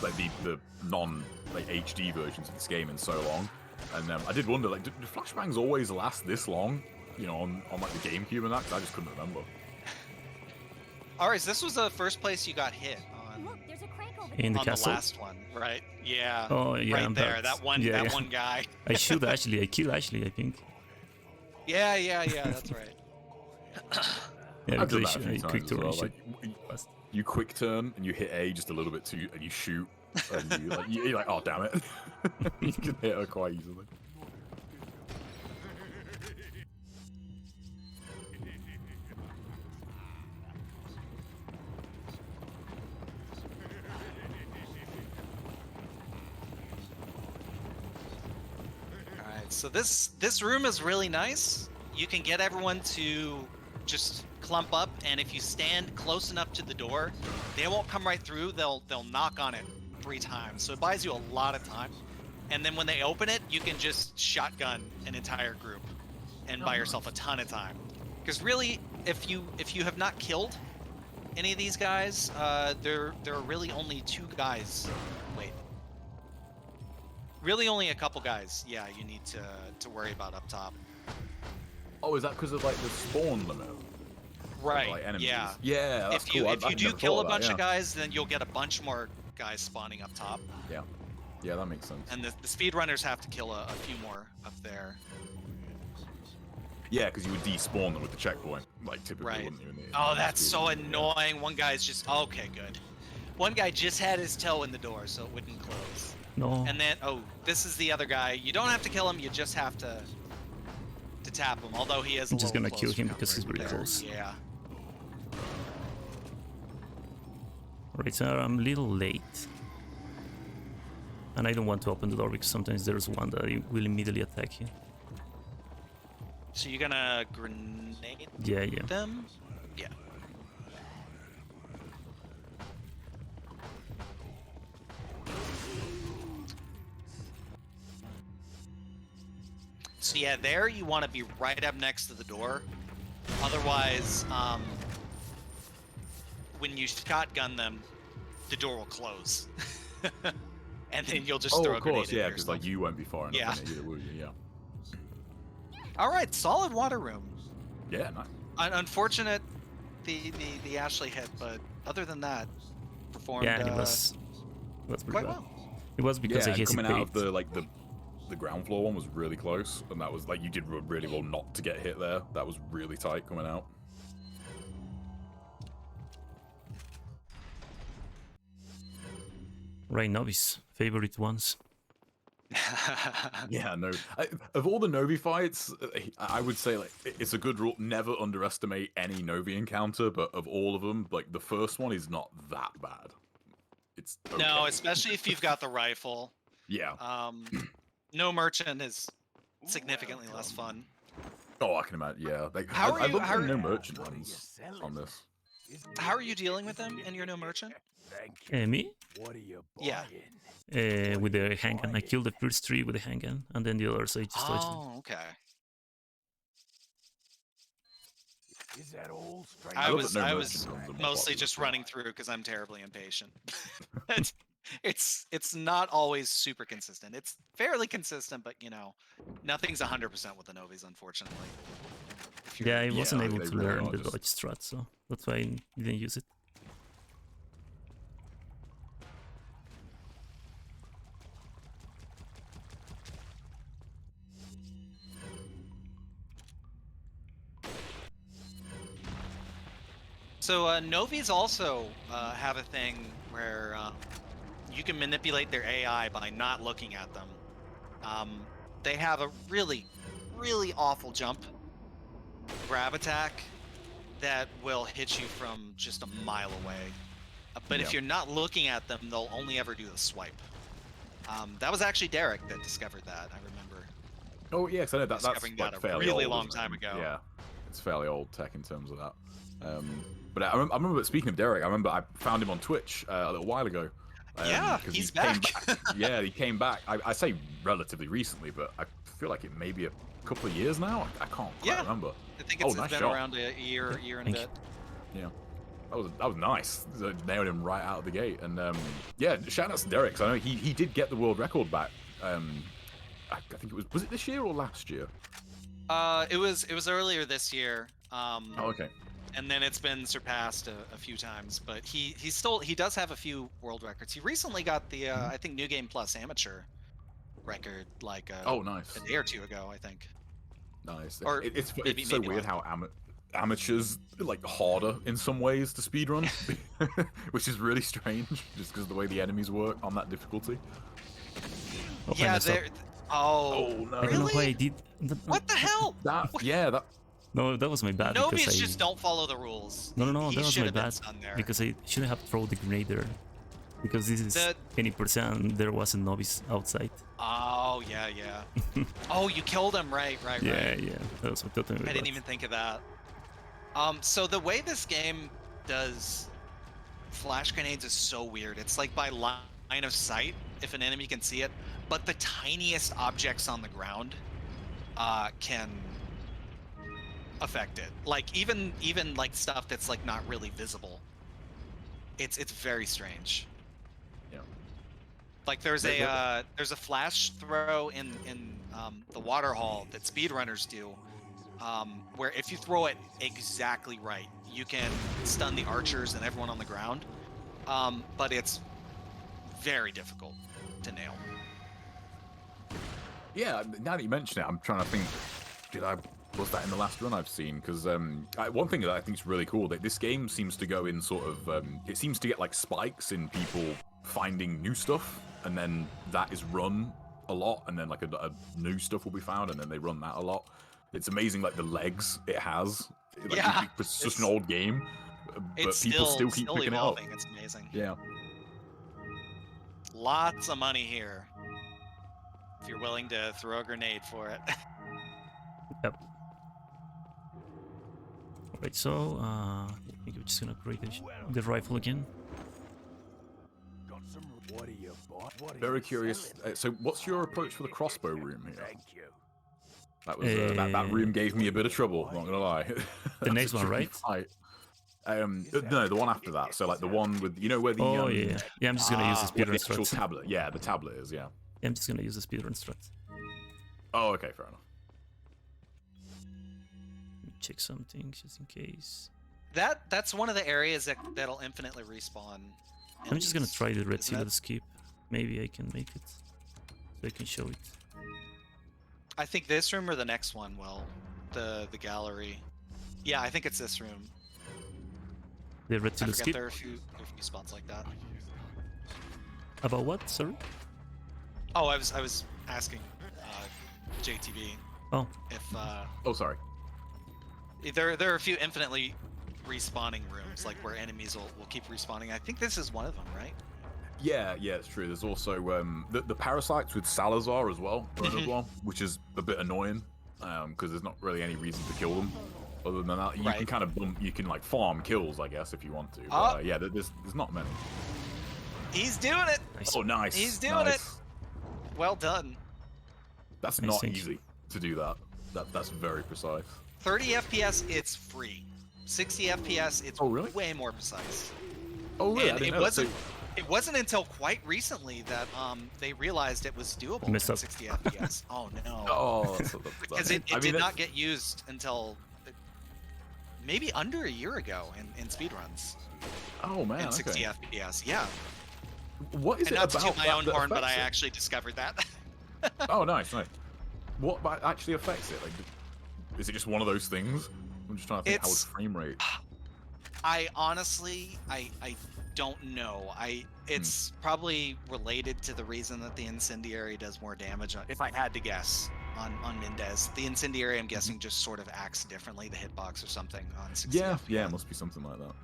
like the non like HD versions of this game in so long, and I did wonder like, do flashbangs always last this long? You know, on like the GameCube and that. 'Cause I just couldn't remember. Aris, this was the first place you got hit on. Look, there's a crank over In the On castle. the last one, right? Yeah. Oh yeah. right I'm there. back. That one. Yeah, that yeah. one guy. I should actually. I kill Ashley. I think. Yeah. That's right. Yeah, I've done because that a few I quick times as turn. well. I should Like fast. you quick turn and you hit A just a little bit too, and you shoot, and you're like, oh damn it, you can hit her quite easily. All right. So this room is really nice. You can get everyone to just clump up, and if you stand close enough to the door, they won't come right through. They'll knock on it 3 times. So it buys you a lot of time. And then when they open it, you can just shotgun an entire group and buy yourself a ton of time. Because really, if you have not killed any of these guys, there are really only 2 guys. Wait. Really only a couple guys, yeah, you need to worry about up top. Oh, is that because of like the spawn limit? Right, Like enemies? yeah. Yeah, that's If you cool. if you I've do never kill thought a of bunch that, of guys, then you'll get a bunch more guys spawning up top. Yeah, yeah, that makes sense. And the speedrunners have to kill a few more up there. Yeah, because you would despawn them with the checkpoint, like typically, Right. wouldn't you? in the- Oh, in the that's so speed run? annoying. One guy's just okay, good. One guy just had his toe in the door, so it wouldn't close. No. And then, oh, this is the other guy. You don't have to kill him. You just have to tap him. Although he is. I'm just little gonna kill close him for because he's comfort really there. close. Yeah. Right, so I'm a little late. And I don't want to open the door because sometimes there's one that will immediately attack you. So you're gonna grenade Yeah, yeah. them? Yeah. So yeah, there you want to be right up next to the door. Otherwise, when you shotgun them, the door will close. and then you'll just Oh, throw of a grenade course, in yeah, it because yourself. like you won't be far enough Yeah. in it either, will you? Yeah. All right, solid water room. Yeah, nice. Unfortunate the Ashley hit, but other than that, performed Yeah, and it was pretty quite bad. well. It was because I Yeah, and coming out hesitated. of the ground floor one was really close, and that was like you did really well not to get hit there. That was really tight coming out. Right, novice favorite ones. Yeah, no. Of all the Novi fights, I would say like it's a good rule. Never underestimate any Novi encounter, but of all of them, like the first one is not that bad. It's okay. No, especially if you've got the rifle. Yeah. No merchant is significantly less fun. Oh, I can imagine. Yeah. Like, How are I you- love how the are- no merchant ones on this. How are you dealing with him and your no merchant? Me? What are you Yeah. With the handgun. I killed the first three with the handgun, and then the others I just dodged them. Oh, okay. Is that all straight? I love was that no I merchant was runs are more mostly popular. just running through because I'm terribly impatient. It's not always super consistent. It's fairly consistent, but you know, nothing's 100% with the Novis, unfortunately. If you're- Yeah, I wasn't able they to really learn are the just- dodge strat, so that's why I didn't use it. So Novis also have a thing where you can manipulate their AI by not looking at them. They have a really, really awful jump grab attack that will hit you from just a mile away. But if Yeah. you're not looking at them, they'll only ever do the swipe. That was actually Derek that discovered that, I remember. Oh yeah, because I know that's Discovering like that a fairly really old, long isn't time it? ago. Yeah, it's fairly old tech in terms of that. But I remember, speaking of Derek, I remember I found him on Twitch a little while ago. Yeah, 'cause he's he came back. Yeah, he came back. I say relatively recently, but I feel like it may be a couple of years now. I can't quite Yeah. remember. I think Oh, it's nice been shot. around a year and a Thank bit. Yeah, that was nice. Nailed him right out of the gate. And yeah, shout out to Derek. 'Cause I know he did get the world record back. I think was it this year or last year? It was earlier this year. Oh, okay. And then it's been surpassed a few times. But he does have a few world records. He recently got the I think New Game Plus amateur record like Oh, nice. a day or two ago, I think. Nice. Or It's maybe so weird last how amateurs like harder in some ways to speedrun, which is really strange, just because of the way the enemies work on that difficulty. Oh, I Yeah, messed up. they're. Oh, Oh, no. I don't know why I really? did. What the hell? That No, that was my bad. Novies because I... just don't follow the rules. No, He that was should my have been bad. stunned there. Because I shouldn't have thrown the grenade there. Because this is The- 20%, there was a novice outside. Oh yeah. Oh, you killed him, right. Yeah, that was totally I didn't even think of that. So the way this game does flash grenades is so weird. It's like by line of sight, if an enemy can see it, but the tiniest objects on the ground can affect it. Like even like stuff that's like not really visible. It's very strange. Yeah. Like there's a flash throw in the water hall that speedrunners do, where if you throw it exactly right, you can stun the archers and everyone on the ground. But it's very difficult to nail. Yeah, now that you mention it, I'm trying to think. Was that in the last run I've seen? Because one thing that I think is really cool that this game seems to go in sort of it seems to get like spikes in people finding new stuff, and then that is run a lot, and then like a new stuff will be found, and then they run that a lot. It's amazing, like the legs it has. Like, Yeah, it's such an old game, but It's people still keep picking evolving. it up. It's amazing. Yeah. Lots of money here. If you're willing to throw a grenade for it. Yep. Alright, so I think we're just gonna upgrade the rifle again. Got some. What are you bought? What are Very you curious. selling? So, what's your approach for the crossbow room here? Thank you. That was that room gave me a bit of trouble. Not gonna lie. The next one, right? No, the one after that. So like the one with where the Oh yeah, yeah. I'm just gonna use the where the speedrun actual strat. tablet. Yeah, the tablet is. Yeah. Yeah, I'm just gonna use the speedrun strat. Oh, okay, fair enough. Let me check something just in case. That's one of the areas that'll infinitely respawn. I'm just gonna enemies, try the red isn't seal it? skip. Maybe I can make it, so I can show it. I think this room or the next one. Well, the gallery. Yeah, I think it's this room. The red I seal forget skip. there are a few spots like that. About what? Sorry. Oh, I was asking JTB Oh, if Oh, sorry. there are a few infinitely respawning rooms, like where enemies will keep respawning. I think this is one of them, right? Yeah, it's true. There's also the parasites with Salazar as well, which is a bit annoying because there's not really any reason to kill them. Other than that, you Right. can kind of you can like farm kills, I guess, if you want to. Oh. But, yeah, there's not many. He's doing it. nice. Oh, nice. He's doing nice. it. Well done. That's Nice, not thank you. easy to do that. That's very precise. 30 FPS, it's free. 60 FPS, it's Oh, really? way more precise. Oh, really? I And didn't it know that. wasn't. It wasn't until quite recently that they realized it was doable Messed at up. 60 FPS. Oh no! Oh, that's Because it did not get used until maybe under a year ago in speedruns Oh man. in 60 Okay. FPS. Yeah, What is and it not to about toot my that own that horn, but I affects it? actually discovered that. Oh, nice. What actually affects it? Like, is it just one of those things? I'm just trying to think how It's- it's frame rate. I honestly, I don't know. It's probably related to the reason that the incendiary does more damage. If I had to guess on Mendez, the incendiary, I'm guessing, just sort of acts differently, the hitbox or something on 60 Yeah, FPS. it must be something like that.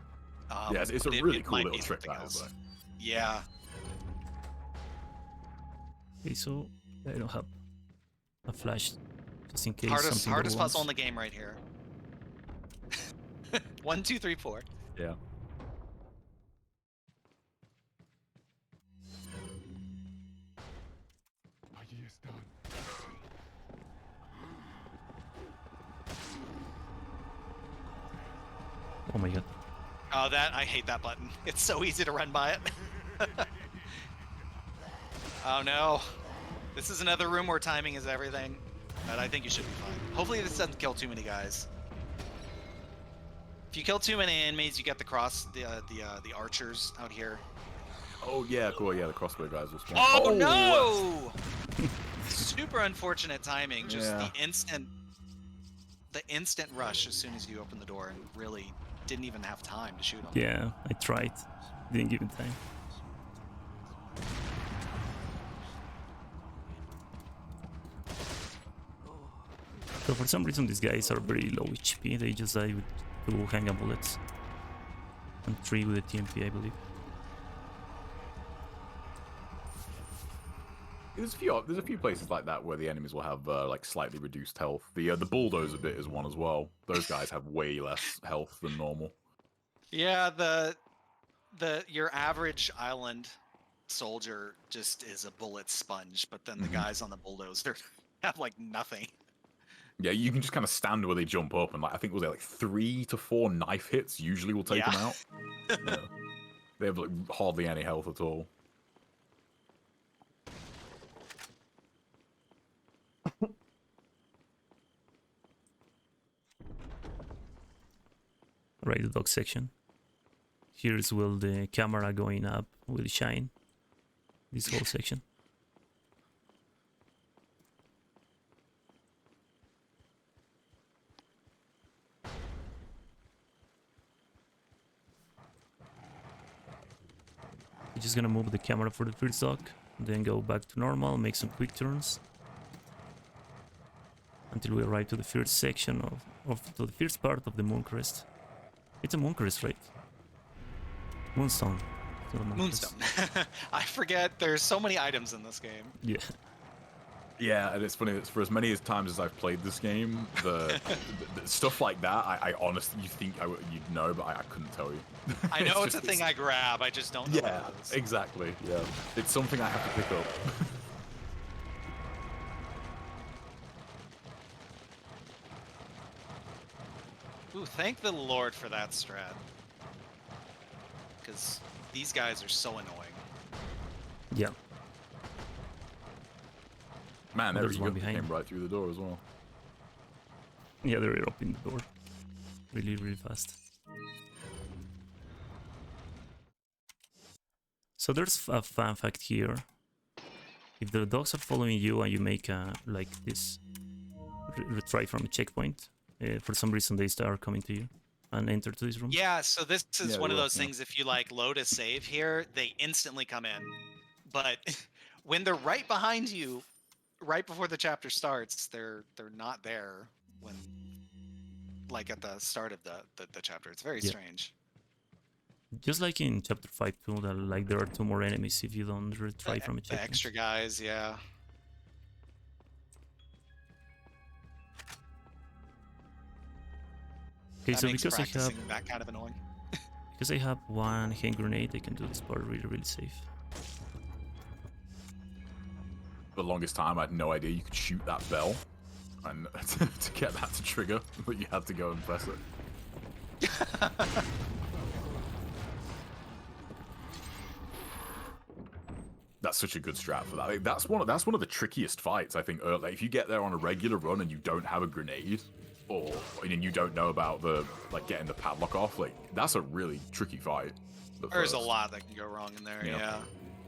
Yeah, it's a but really it cool might little be trick something that is, else. though. Yeah. Okay, so I don't have a flash just in case Hardest something goes puzzle in once. the game right here. 1, 2, 3, 4. Yeah. Oh my god. Oh, I hate that button. It's so easy to run by it. Oh no. This is another room where timing is everything. But I think you should be fine. Hopefully this doesn't kill too many guys. If you kill too many enemies, you get the archers out here. Oh yeah, cool. Yeah, the crossbow guys will spawn. Oh, no! Super unfortunate timing. Just Yeah. the instant rush as soon as you open the door, and really didn't even have time to shoot them. Yeah, I tried. Didn't give it time. So for some reason these guys are very low HP. They just die with 2 handgun bullets. And 3 with a TMP, I believe. There's a few places like that where the enemies will have like slightly reduced health. The bulldozer bit is one as well. Those guys have way less health than normal. Yeah, your average island soldier just is a bullet sponge, but then the guys on the bulldozer have like nothing. Yeah, you can just kind of stand where they jump up, and like I think was it like 3 to 4 knife hits usually will take Yeah. them out. Yeah. They have like hardly any health at all. Right, the dog section. Here's where the camera going up will shine. This whole section. We're just gonna move the camera for the first dog, then go back to normal, make some quick turns until we arrive to the first section to the first part of the Mooncrest. It's a Mooncrest, right? Moonstone. It's not a Mooncrest. Moonstone. I forget. There's so many items in this game. Yeah. Yeah, and it's funny. It's for as many times as I've played this game, the stuff like that, I honestly, you think you'd know, but I couldn't tell you. I know it's a thing I grab. I just don't know Yeah, what it is. exactly. Yeah, it's something I have to pick up. Ooh, thank the Lord for that strat. because these guys are so annoying. Yeah. Man, there There's you one go. behind. Came right through the door as well. Yeah, they're opening the door. Really, really fast. So there's a fun fact here. If the dogs are following you and you make like this retry from a checkpoint, for some reason they start coming to you and enter to this room. Yeah, so this is Yeah, one of they will, those yeah. things, if you like load a save here, they instantly come in. But when they're right behind you, right before the chapter starts, they're not there when like at the start of the chapter. It's very strange. Just like in chapter 5 too, that like there are 2 more enemies if you don't retry from a The checkpoint. extra guys, yeah. Okay, That so makes because I have practicing that kind of annoying. because I have 1 hand grenade, I can do this part really, really safe. For the longest time, I had no idea you could shoot that bell, and to get that to trigger, but you had to go and press it. That's such a good strat for that. Like, that's one of the trickiest fights, I think. Like, if you get there on a regular run and you don't have a grenade, or and you don't know about the like getting the padlock off, like that's a really tricky fight. There's a lot that can go wrong in there. Yeah.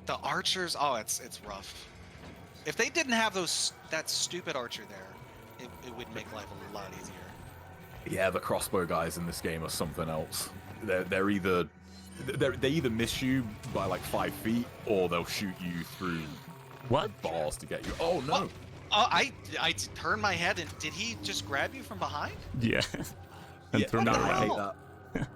The archers, oh, it's rough. If they didn't have that stupid archer there, it would make life a lot easier. Yeah, the crossbow guys in this game are something else. They either miss you by like 5 feet, or they'll shoot you through bars to get you. Oh no! Oh, I turned my head and did he just grab you from behind? Yeah. And turn no, around. I hate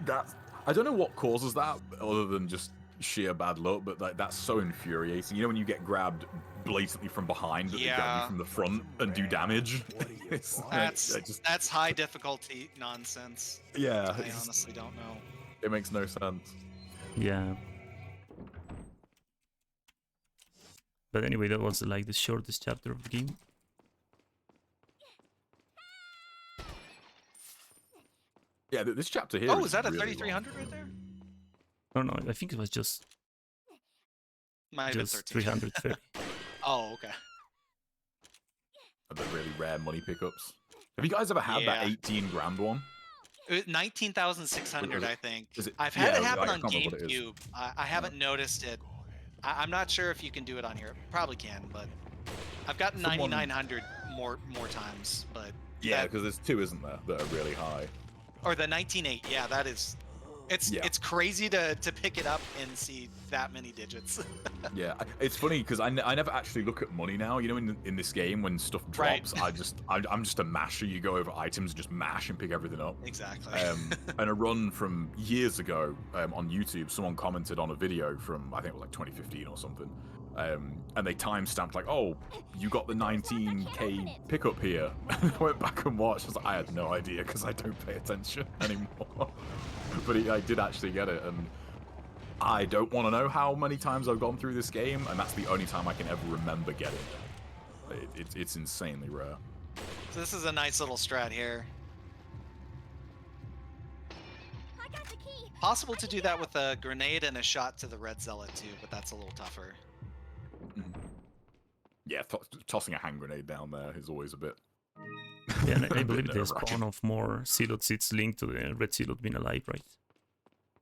that. I don't know what causes that, other than just sheer bad luck. But like that's so infuriating. You know when you get grabbed blatantly from behind, but they grab you from the front and do damage. That's high difficulty nonsense. Yeah, I honestly don't know. It makes no sense. Yeah. But anyway, that was like the shortest chapter of the game. Yeah, this chapter here. Oh, is that a really 3300 right there? Oh no, I think it was just Might have been 13. 330. Oh, okay. The really rare money pickups. Have you guys ever had that 18 grand one? 19,600, I think. Is it, I've had it I happen can't on remember what it is. GameCube. I haven't noticed it. I'm not sure if you can do it on here. Probably can, but I've gotten 9,900 more times. But yeah, because there's 2, isn't there, that are really high. Or the 19.8. Yeah, that is. It's crazy to pick it up and see that many digits. Yeah, it's funny because I never actually look at money now. You know, in this game when stuff drops, I'm just a masher. You go over items, just mash and pick everything up. Exactly. And a run from years ago on YouTube, someone commented on a video from I think it was like 2015 or something, and they timestamped like, "Oh, you got the 19k pickup here." And I went back and watched. I had no idea because I don't pay attention anymore. But I did actually get it, and I don't want to know how many times I've gone through this game, and that's the only time I can ever remember getting it. It's insanely rare. So this is a nice little strat here. I got the key. Possible to do that with a grenade and a shot to the red zealot too, but that's a little tougher. Yeah, tossing a hand grenade down there is always a bit. Yeah, and I believe the spawn of more zealots it's linked to the red zealot being alive, right?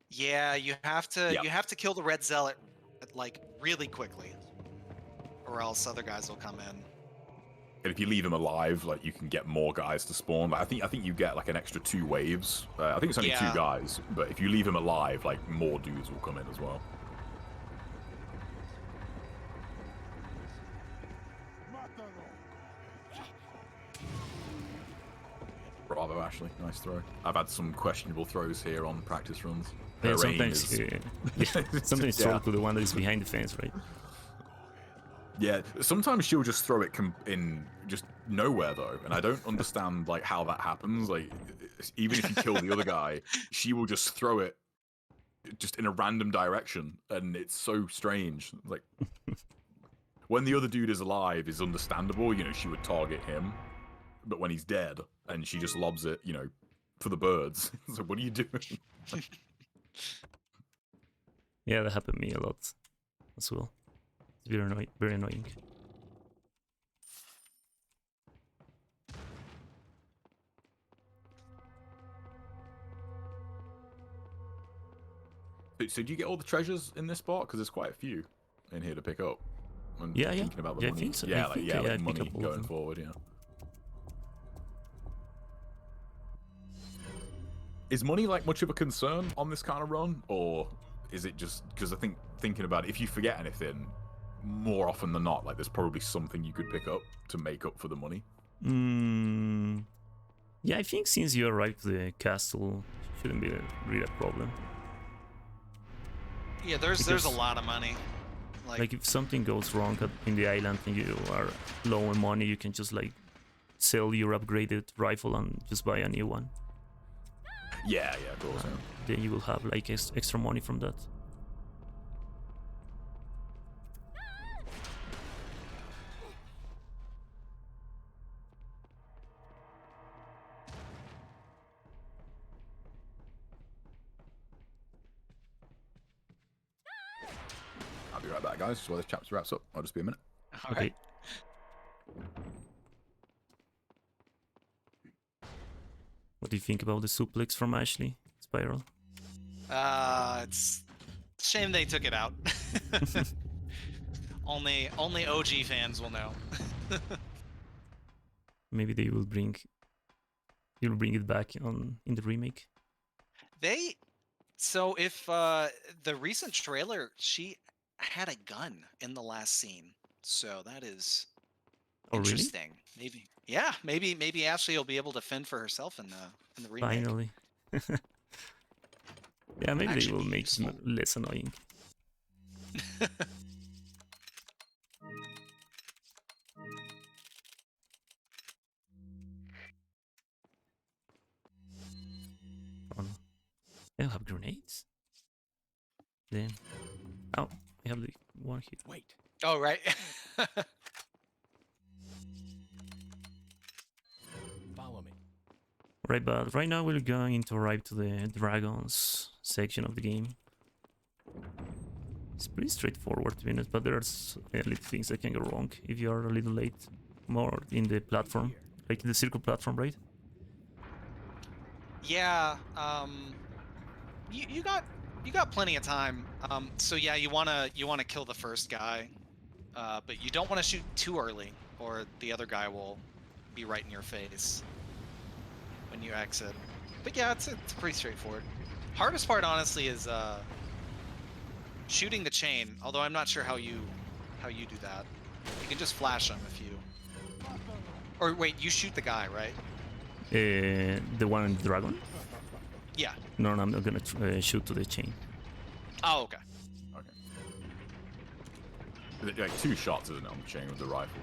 Yeah, you have to kill the red zealot like really quickly, or else other guys will come in. And if you leave him alive, like you can get more guys to spawn. Like, I think you get like an extra 2 waves. I think it's only 2 guys, but if you leave him alive, like more dudes will come in as well. Bravo, Ashley. Nice throw. I've had some questionable throws here on practice runs. Yeah, sometimes throw to the one that is behind the fence, right? Yeah, sometimes she'll just throw it in just nowhere though, and I don't understand like how that happens. Like, even if you kill the other guy, she will just throw it just in a random direction, and it's so strange. Like, when the other dude is alive, is understandable. You know, she would target him. But when he's dead, and she just lobs it, you know, for the birds. So what are you doing? Yeah, that happened to me a lot as well. It's very annoying. Very annoying. So do you get all the treasures in this spot? Because there's quite a few in here to pick up. When Yeah, yeah. thinking about the Yeah, I money. think so. Yeah, I like, think, yeah, yeah, I like pick money up all of going them. forward, yeah. Is money like much of a concern on this kind of run, or is it just because I think thinking about it, if you forget anything, more often than not, like there's probably something you could pick up to make up for the money. Yeah, I think since you arrived to the castle, shouldn't be really a problem. Yeah, there's a Because- lot of money. Like if something goes wrong in the island and you are low on money, you can just like sell your upgraded rifle and just buy a new one. Yeah, of course. Yeah. Then you will have like extra money from that. I'll be right back, guys. Just while this chapter wraps up, I'll just be a minute. All Okay. right. What do you think about the suplex from Ashley? Spiral? It's a shame they took it out. only OG fans will know. Maybe they will bring it back in the remake. So if the recent trailer, she had a gun in the last scene, so that is Oh, really? interesting. Maybe, yeah, maybe Ashley will be able to fend for herself in the remake. Finally. Yeah, maybe they Actually will be make it useful. less annoying. Oh no. They don't have grenades? Damn. Oh, I have the one here. Wait. Oh right. Follow me. Right, but right now we're going to arrive to the dragons section of the game. It's pretty straightforward to be honest, but there's little things that can go wrong if you are a little late. More in the platform, like in the circle platform, right? Yeah. You got plenty of time. So yeah, you wanna kill the first guy, but you don't want to shoot too early, or the other guy will be right in your face when you exit. But yeah, it's pretty straightforward. Hardest part, honestly, is shooting the chain. Although I'm not sure how you do that. You can just flash them if you. Or wait, you shoot the guy, right? The one in the dragon? Yeah. No, I'm not gonna shoot to the chain. Oh, okay. Okay. Is it like 2 shots, isn't it, on the chain with the rifle?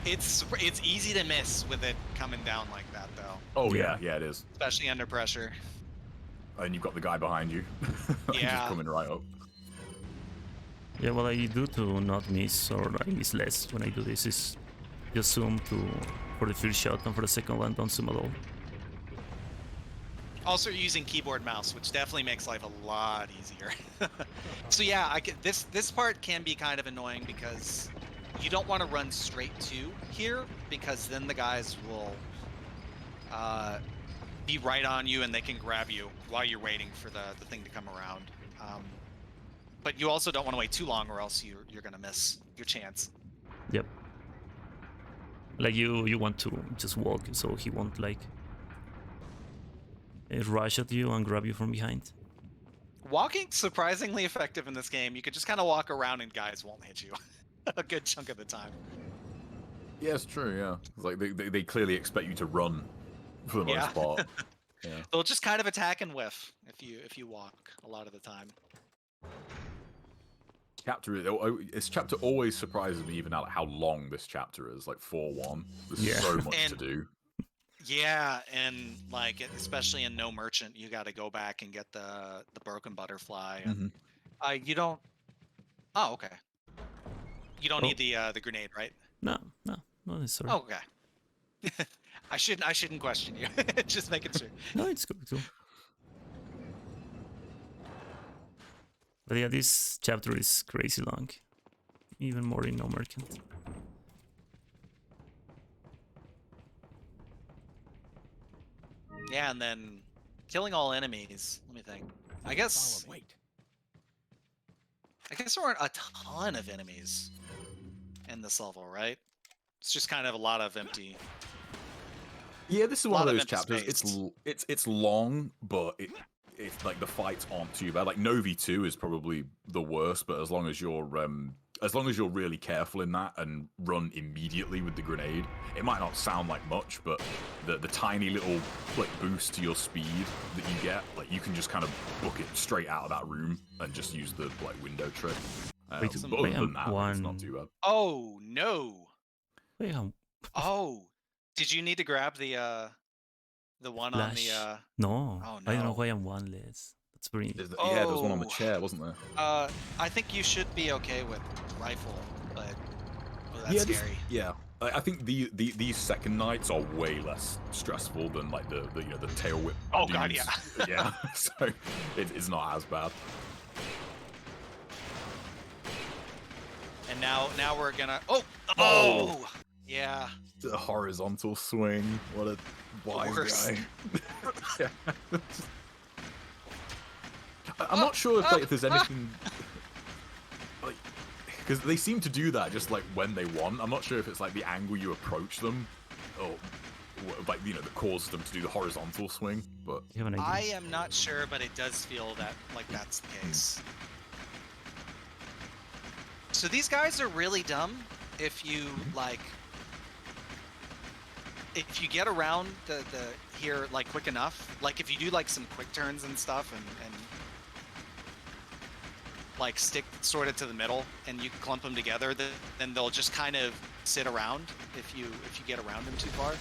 It's easy to miss with it coming down like that, though. Oh Yeah. yeah, it is. Especially under pressure. And you've got the guy behind you. Just Yeah. coming right up. Yeah, what I do to not miss, or I miss less when I do this, is just zoom for the first shot, and for the second one, don't zoom at all. Also, you're using keyboard mouse, which definitely makes life a lot easier. So yeah, this part can be kind of annoying because you don't want to run straight to here, because then the guys will be right on you and they can grab you while you're waiting for the thing to come around. But you also don't want to wait too long, or else you're gonna miss your chance. Yep. Like you want to just walk, so he won't like rush at you and grab you from behind. Walking's surprisingly effective in this game. You could just kind of walk around and guys won't hit you a good chunk of the time. Yeah, it's true. Yeah, it's like they clearly expect you to run for the Yeah. most part. Yeah. They'll just kind of attack and whiff if you walk a lot of the time. This chapter always surprises me, even at how long this chapter is. Like 4-1. There's Yeah. so much to And- do. Yeah, and like especially in No Merchant, you got to go back and get the broken butterfly. And, you don't. Oh, okay. You don't Oh. need the grenade, right? No, not necessarily. Oh, okay. I shouldn't question you. Just making sure. No, it's good too. But yeah, this chapter is crazy long. Even more in No Merchant. Yeah, and then killing all enemies. Let me think. I guess Wait. there aren't a ton of enemies in this level, right? It's just kind of a lot of empty. Yeah, this is A one of lot of those empty chapters. space. It's long, but it's like the fights aren't too bad. Like Novi 2 is probably the worst, but as long as you're really careful in that and run immediately with the grenade, it might not sound like much, but the tiny little like boost to your speed that you get, like you can just kind of book it straight out of that room and just use the like window trick. Wait, But other than that, one... it's not too bad. Oh no! Wait, Oh, did you need to grab the one on Flash. the No, Oh, I don't know no. why I'm one less. That's pretty... Yeah, there was one on the Oh. chair, wasn't there? I think you should be okay with rifle, but that's Yeah, scary. I think these second nights are way less stressful than like the tail whip. Oh, God, dudes. yeah. Yeah. So it's not as bad. And now we're gonna Oh. Yeah. The horizontal swing. What a wise Worst. guy. Yeah. I'm not sure if there's anything like because they seem to do that just like when they want. I'm not sure if it's like the angle you approach them or like that causes them to do the horizontal swing. But You have an idea? I am not sure, but it does feel that like that's the case. So these guys are really dumb if you like if you get around the here like quick enough. Like if you do like some quick turns and stuff and like stick sort of to the middle and you clump them together, then they'll just kind of sit around if you get around them too far.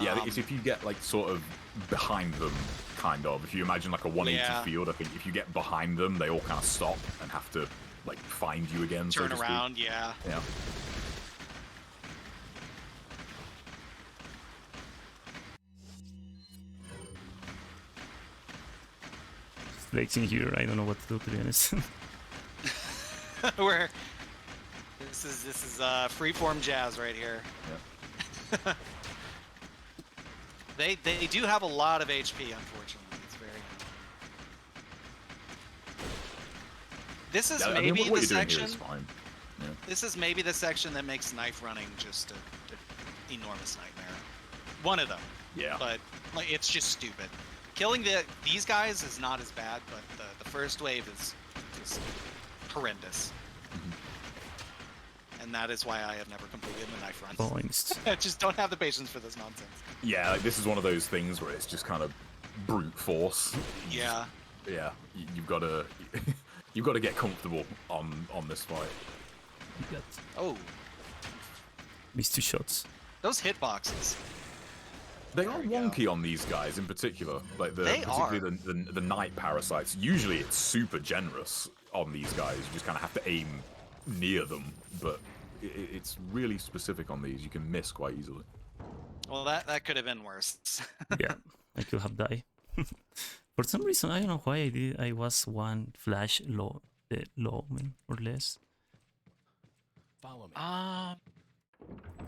yeah, it's if you get like sort of behind them, kind of. If you imagine like a 180 field, I think if you get behind them, they all kind of stop and have to like find you again. Turn so to around, speak. yeah. Yeah. Flexing here, I don't know what to do, to be honest. Where this is freeform jazz right here. Yeah. They do have a lot of HP, unfortunately. It's very. This is Yeah, I mean, maybe what the you're doing here section. is fine. Yeah. This is maybe the section that makes knife running just an enormous nightmare. One of them. Yeah. But like, it's just stupid. Killing these guys is not as bad, but the first wave is just horrendous. And that is why I have never completed the knife runs. Points. I just don't have the patience for this nonsense. Yeah, like, this is one of those things where it's just kind of brute force. Yeah. Yeah, you've got to get comfortable on this fight. You got Oh, missed 2 shots. those hitboxes. They There are we go. wonky on these guys in particular, like particularly the night parasites. Usually it's super generous on these guys. You just kind of have to aim near them, but it's really specific on these. You can miss quite easily. Well, that could have been worse. Yeah, I could have died. For some reason, I don't know why I was one flash low, or less. Follow me.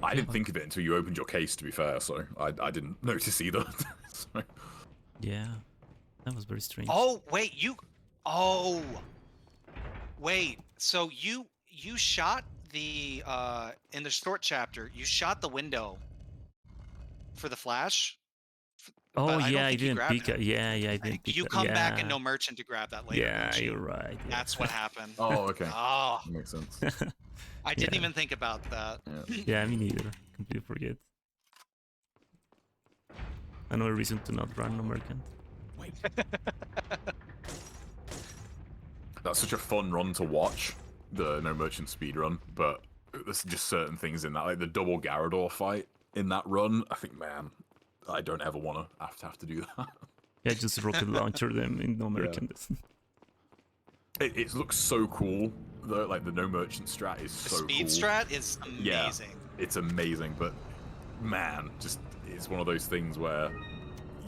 I didn't think of it until you opened your case, to be fair, so I didn't notice either. So, Yeah, that was very strange. Oh, wait, Oh! Wait, so you shot the, in the short chapter, you shot the window for the flash? Oh but I don't yeah, I think you didn't grabbed pick it. it. Yeah, I didn't pick You that. come back Yeah. and no merchant to grab that later. Yeah, don't you? you're right. Yeah. That's what happened. oh, okay, Oh, makes sense. I didn't Yeah. even think about that. Yeah. Yeah, me neither. Completely forget. Another reason to not run no merchant. Wait. That's such a fun run to watch, the No Merchant speedrun, but there's just certain things in that, like the double Garador fight in that run. I think, man, I don't ever want to have to do that. Yeah, just rocket launcher them in no merchant. It looks so cool. Like the No Merchant strat is The so speed cool. strat is Yeah. amazing. It's amazing, but man, just it's one of those things where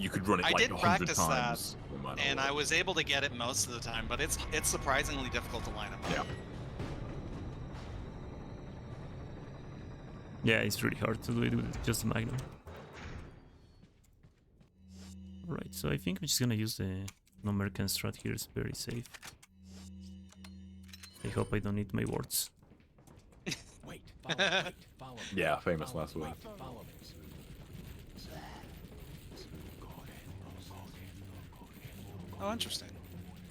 you could run it I like did 100 practice times. that, and I was able to get it most of the time, but it's surprisingly difficult to line them up. Yeah. Yeah, it's really hard to do it with just the Magnum. Alright, so I think I'm just gonna use the American strat here, it's very safe. I hope I don't need my wards. Wait, follow me. Yeah, famous last week. Follow me. Oh, interesting.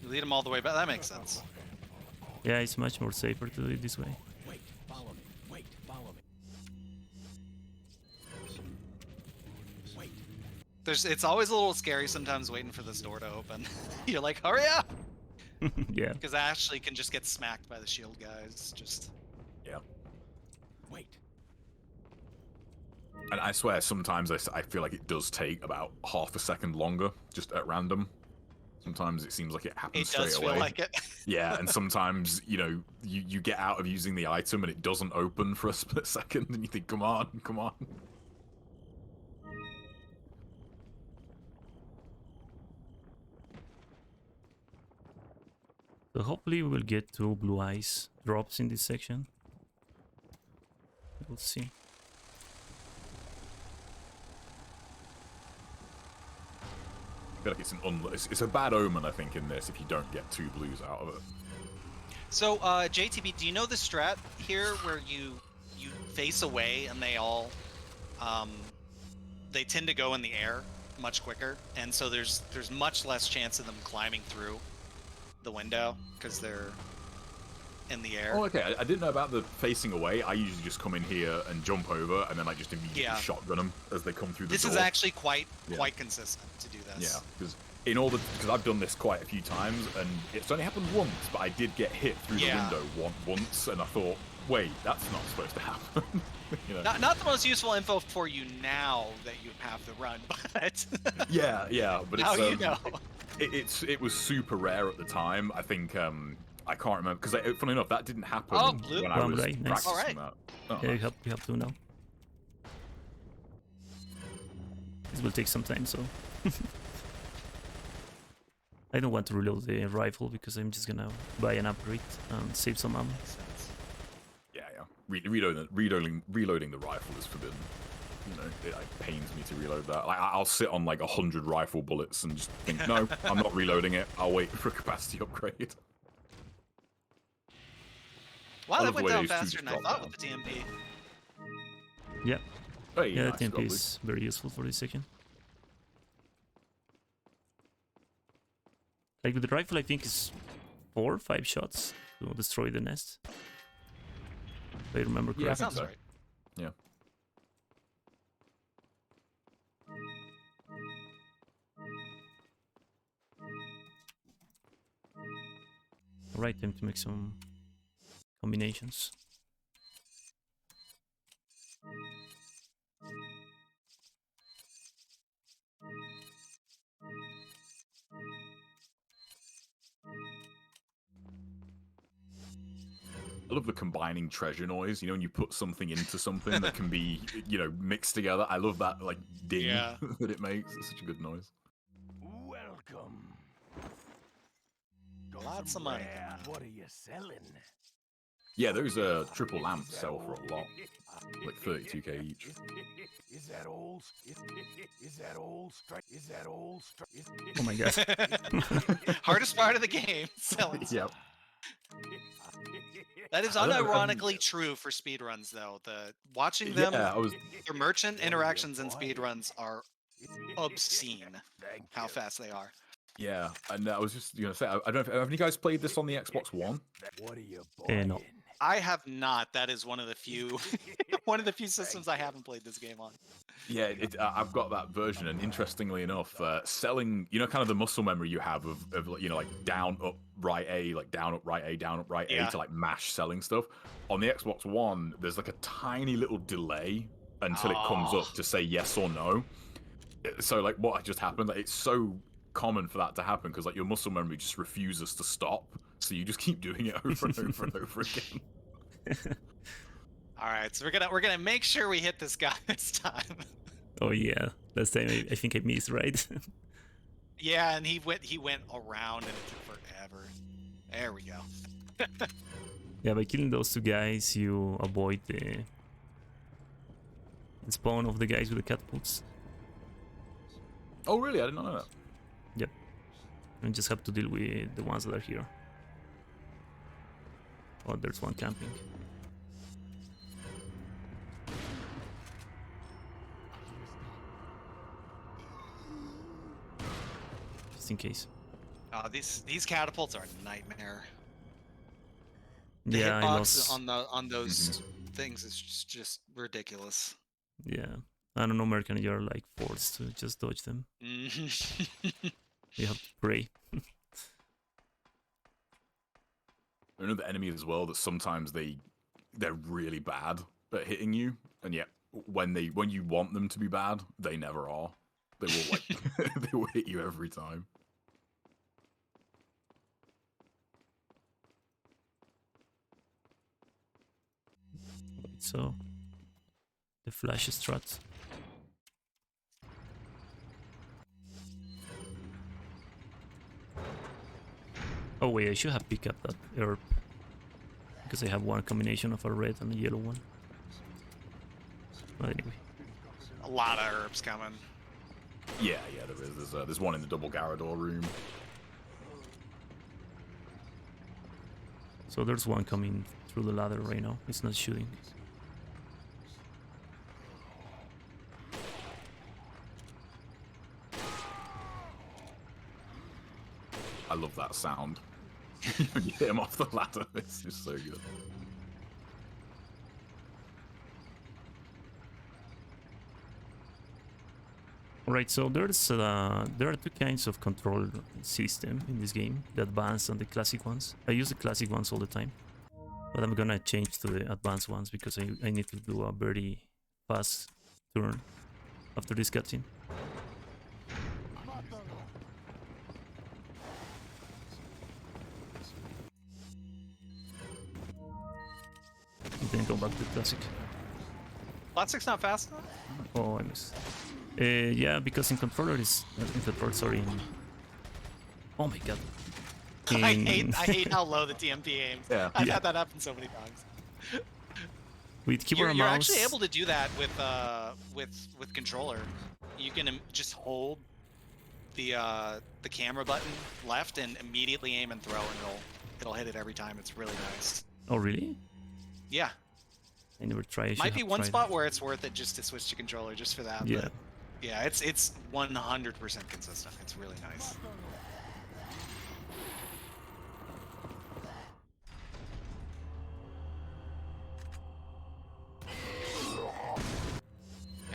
You lead them all the way back. That makes sense. Yeah, it's much more safer to do it this way. Wait, follow me. Wait, follow me. Wait. It's always a little scary sometimes waiting for this door to open. You're like, hurry up! Yeah. Because Ashley can just get smacked by the shield guys. Just. Yeah. Wait. And I swear, sometimes I feel like it does take about half a second longer, just at random. Sometimes it seems like it happens It straight does away. feel like it. Yeah, and sometimes, you know, you get out of using the item and it doesn't open for a split second, and you think, come on, come on. So hopefully we will get 2 blue eyes drops in this section. We'll see. I feel like it's a bad omen, I think, in this if you don't get 2 blues out of it. So, JTB, do you know the strat here where you face away and they all, they tend to go in the air much quicker, and so there's much less chance of them climbing through the window because they're in the air. Oh, okay. I didn't know about the facing away. I usually just come in here and jump over, and then I just immediately shotgun them as they come through the door. This is actually quite consistent to do this. Yeah, because I've done this quite a few times, and it's only happened once, but I did get hit through the window once, and I thought, wait, that's not supposed to happen. You know? Not the most useful info for you now that you have the run, but yeah, but now it's you know. It was super rare at the time. I think I can't remember because funny enough that didn't happen when I was right, nice. practicing that. Oh, Yeah, nice. you have to now. This will take some time, so I don't want to reload the rifle because I'm just gonna buy an upgrade and save some ammo. Yeah. Reloading the rifle is forbidden. You know, it like, pains me to reload that. Like, I'll sit on like 100 rifle bullets and just think, no, I'm not reloading it. I'll wait for a capacity upgrade. Wow, that went down these two faster just than I drop thought down. with the TMP. Yeah, Hey, yeah, nice, the TMP got is very useful for this section. Like with the rifle, I think is 4 or 5 shots to destroy the nest. If I remember correctly. Yeah, Sounds so. right. Yeah. Alright, time to make some combinations. I love the combining treasure noise. You know, when you put something into something that can be, you know, mixed together. I love that, like, ding that it makes. It's such a good noise. Welcome. Got Lots some of money rare. coming in. What are you selling? Yeah, those triple lamps sell for a lot. Like 32k each. Is that all? Is that all straight? Is that all straight? Oh my god. Hardest part of the game, selling. Yep. That is I don't know, unironically true for speedruns, though. Watching them, Yeah, their merchant interactions in speedruns are obscene. How fast they are. Yeah, and I was just gonna say, I don't know if have you guys played this on the Xbox One? What are you No. buying? I have not. That is one of the few, systems I haven't played this game on. Yeah, I've got that version, and interestingly enough, selling, you know, kind of the muscle memory you have of you know, like down, up, right A, like down, up, right A, down, up, right A to like mash selling stuff. On the Xbox One, there's like a tiny little delay until it comes up to say yes or no. So like what just happened, like, it's so common for that to happen because like your muscle memory just refuses to stop, so you just keep doing it over and over and over again. All right, so we're gonna make sure we hit this guy this time. Oh yeah, last time I think I missed, right? Yeah, and he went around and it took forever. There we go. Yeah, by killing those two guys, you avoid the spawn of the guys with the catapults. Oh, really? I didn't know that. Yep. And just have to deal with the ones that are here. Oh, there's one camping. Just in case. These catapults are a nightmare. The Yeah, I hitbox lost. on those things is just ridiculous. Yeah, I don't know, American. You're like forced to just dodge them. You have to pray. Another enemy as well that sometimes they're really bad at hitting you, and yet when you want them to be bad, they never are. They will like they will hit you every time. So, the flash strut. Oh wait, I should have picked up that herb. Because I have one combination of a red and a yellow one. But anyway. A lot of herbs coming. Yeah, there is. There's one in the double Garador room. So there's one coming through the ladder right now. It's not shooting. I love that sound. When you hit him off the ladder, it's just so good. Right, so there are two kinds of control system in this game, the advanced and the classic ones. I use the classic ones all the time, but I'm gonna change to the advanced ones because I need to do a very fast turn after this cutscene. And then go back to classic. Classic's not fast enough? Oh, I missed. Yeah, because in controller is sorry. Oh my god. I hate how low the TMP aims. Yeah. I've had that happen so many times. With keyboard and You're mouse. actually able to do that with controller. You can just hold the camera button left and immediately aim and throw, and it'll hit it every time. It's really nice. Oh really? Yeah. I never tried. Might be one spot where it's worth it just to switch to controller just for that. Yeah. But yeah, it's 100% consistent. It's really nice.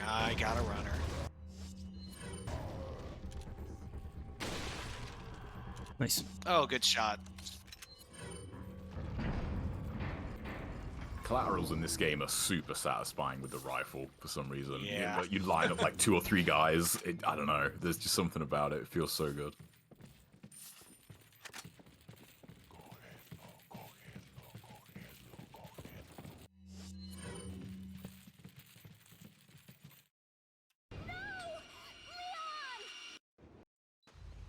I got a runner. Nice. Oh, good shot. Collaterals in this game are super satisfying with the rifle for some reason. Yeah. You line up like 2 or 3 guys. I don't know. There's just something about it. It feels so good.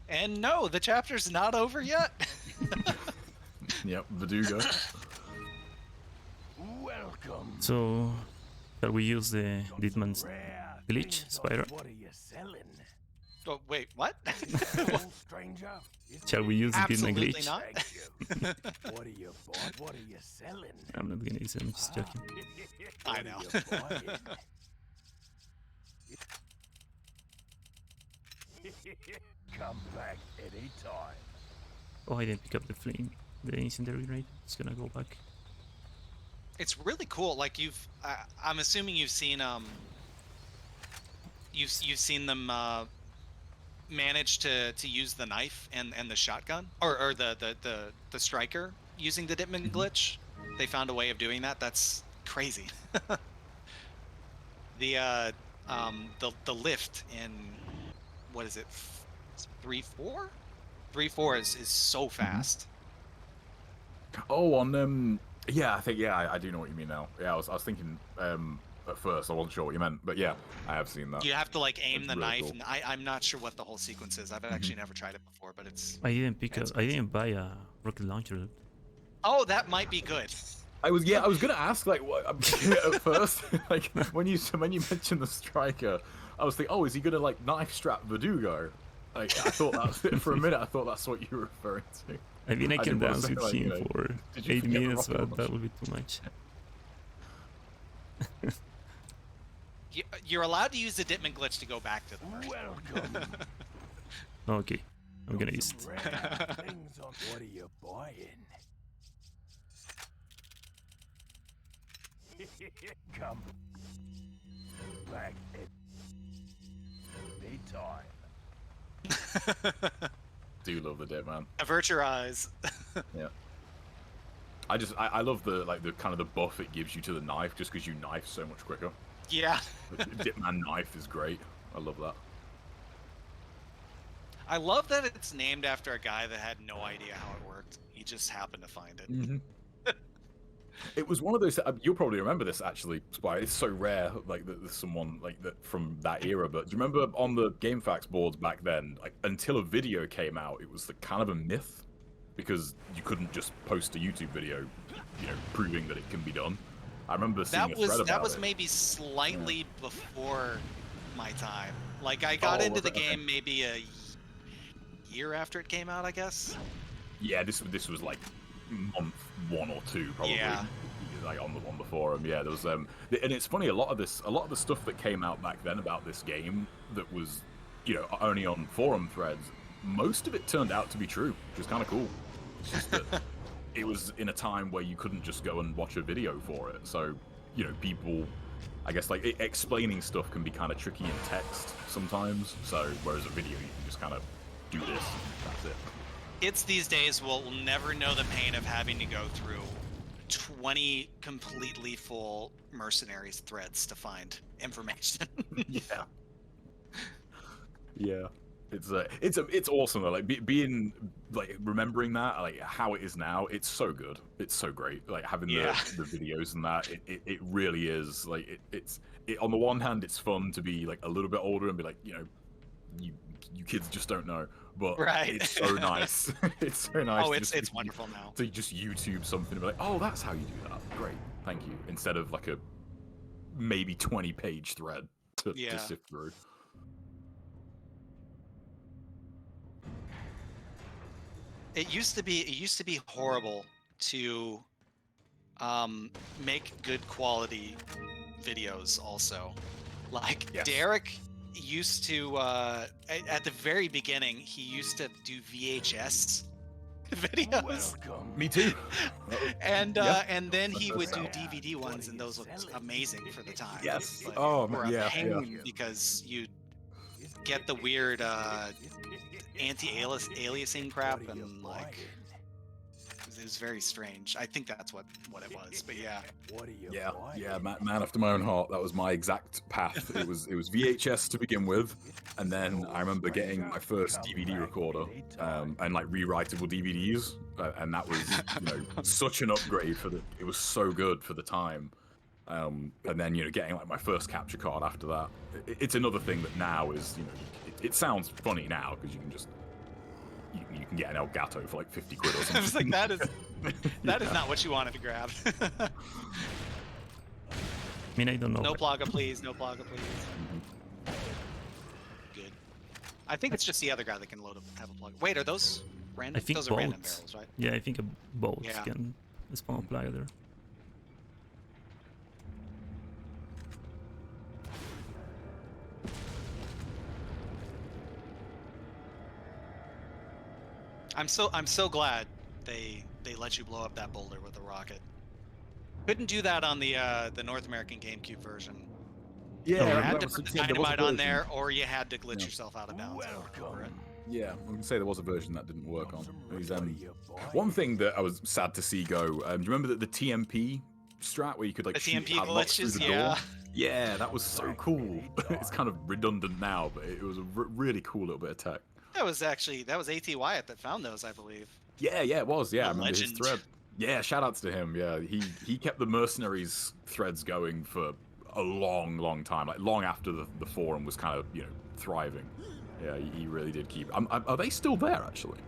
And no, the chapter's not over yet. Yep, Verdugo. Welcome. So, shall we use the Ditman's Rare glitch, things. Spider? What are you selling? Oh, wait, what? Old stranger? Shall we use the Ditman Absolutely glitch? not. Thank you. What are you bought? What are you selling? I'm not gonna use it, I'm just joking. I What know. are you buying? Come back anytime. Oh, I didn't pick up the flame, the incendiary right? It's gonna go back. It's really cool. Like I'm assuming you've seen you've seen them manage to use the knife and the shotgun or the striker using the Ditman glitch. They found a way of doing that. That's crazy. The lift in what is it? 3-4? 3-4 is so fast. Oh, on yeah, I think I do know what you mean now. Yeah, I was thinking at first. I wasn't sure what you meant, but yeah, I have seen that. You have to like aim It's the really knife. cool. And I'm not sure what the whole sequence is. I've actually never tried it before, but it's. I didn't pick That's up. I didn't buy a rocket launcher. Oh, that might be good. I was gonna ask like what at first, like when you mentioned the striker, I was thinking, oh, is he gonna like knife strap Verdugo? Like I thought that's for a minute. I thought that's what you were referring to. I mean, I can didn't wanna dance say, with like, you him know, for did you 8 forget the minutes, rocket but that launcher? would be too much. You're allowed to use the Ditman glitch to go back to the first. Welcome. Okay, I'm gonna use it. Some rare things on. What are you buying? Come back. Be time. Do love the dead man. Avert your eyes. Yeah. I love the the kind of the buff it gives you to the knife just because you knife so much quicker. Yeah. The Dipman knife is great. I love that. I love that it's named after a guy that had no idea how it worked. He just happened to find it. It was one of those. You'll probably remember this actually, Spy. It's so rare, like that there's someone like that from that era. But do you remember on the GameFAQs boards back then, like until a video came out, it was the kind of a myth because you couldn't just post a YouTube video, you know, proving that it can be done. I remember seeing a thread about That was it. maybe slightly before my time. Like I got Oh, into was the it? Okay. game maybe a year after it came out, I guess. Yeah, this was like month 1 or 2 probably. Yeah. Like on the forum. Yeah, there was and it's funny, a lot of the stuff that came out back then about this game that was, you know, only on forum threads, most of it turned out to be true, which is kind of cool. It's just that it was in a time where you couldn't just go and watch a video for it. So, you know, people, I guess, like explaining stuff can be kind of tricky in text sometimes. So, whereas a video, you can just kind of do this. That's it. Kids these days will never know the pain of having to go through 20 completely full mercenaries threads to find information. Yeah. Yeah. It's awesome though. Like being like remembering that, like how it is now, it's so good. It's so great. Like having the videos and that, it really is. Like it's on the one hand, it's fun to be like a little bit older and be like, you know, you kids just don't know. But Right. it's so nice. It's so nice. Oh, to it's just wonderful now. to just YouTube something and be like, oh, that's how you do that. Great, thank you. Instead of like a maybe 20-page thread to sift through. It used to be horrible to make good quality videos also. Like Yes. Derek used to at the very beginning he used to do VHS videos. Welcome. Me too. And Yeah. and then he would do Yeah. DVD ones, and those looked amazing for the time. Yes. But Oh, were a yeah, pain because you get the weird anti-aliasing crap, and like it was very strange. I think that's what it was. But yeah, What are you Yeah, buying? yeah, man after my own heart. That was my exact path. It was VHS to begin with, and then I remember getting my first DVD recorder and like rewritable DVDs, and that was, you know, such an upgrade for the. It was so good for the time, and then, you know, getting like my first capture card after that. It's another thing that now is, you know, it sounds funny now because you can just. You can get an Elgato for like 50 quid or something. I was like, that is not what you wanted to grab. I mean, I don't know. No plaga, please. No plaga, please. Good. I think it's just the other guy that can have a plug. Wait, are those random? I think those are random both. barrels, right? Yeah, I think both Yeah. can spawn a player there. I'm so glad they let you blow up that boulder with a rocket. Couldn't do that on the North American GameCube version. Yeah, You that had to was- put the yeah, there was a dynamite on version. there, or you had to glitch Yeah. yourself out of bounds. over it. Yeah, I can say there was a version that didn't work on. It was, What are you buying? one thing that I was sad to see go. Do you remember the TMP strat where you could like The shoot TMP padlocks through glitches, the door? yeah. Yeah, that was so cool. It's kind of redundant now, but it was a really cool little bit of tech. That was AT Wyatt that found those, I believe. Yeah, it was. Yeah, A I remember his legend. thread. Yeah, shout outs to him. Yeah, he kept the mercenaries threads going for a long time, like long after the forum was kind of, you know, thriving. Yeah, he really did keep. Are they still there actually?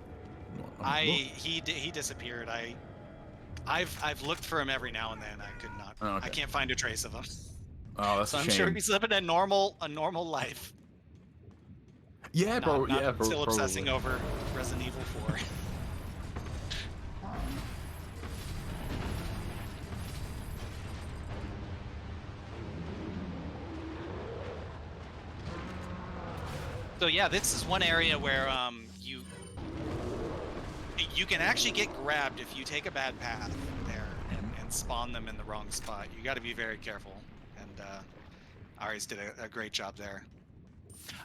He disappeared. I've looked for him every now and then. I could not. Oh, okay. I can't find a trace of him. Oh, that's So a I'm shame. sure he's living a normal life. Yeah, bro. Yeah, still probably. obsessing over Resident Evil 4. So yeah, this is one area where you can actually get grabbed if you take a bad path there and spawn them in the wrong spot. You got to be very careful, and Ari's did a great job there.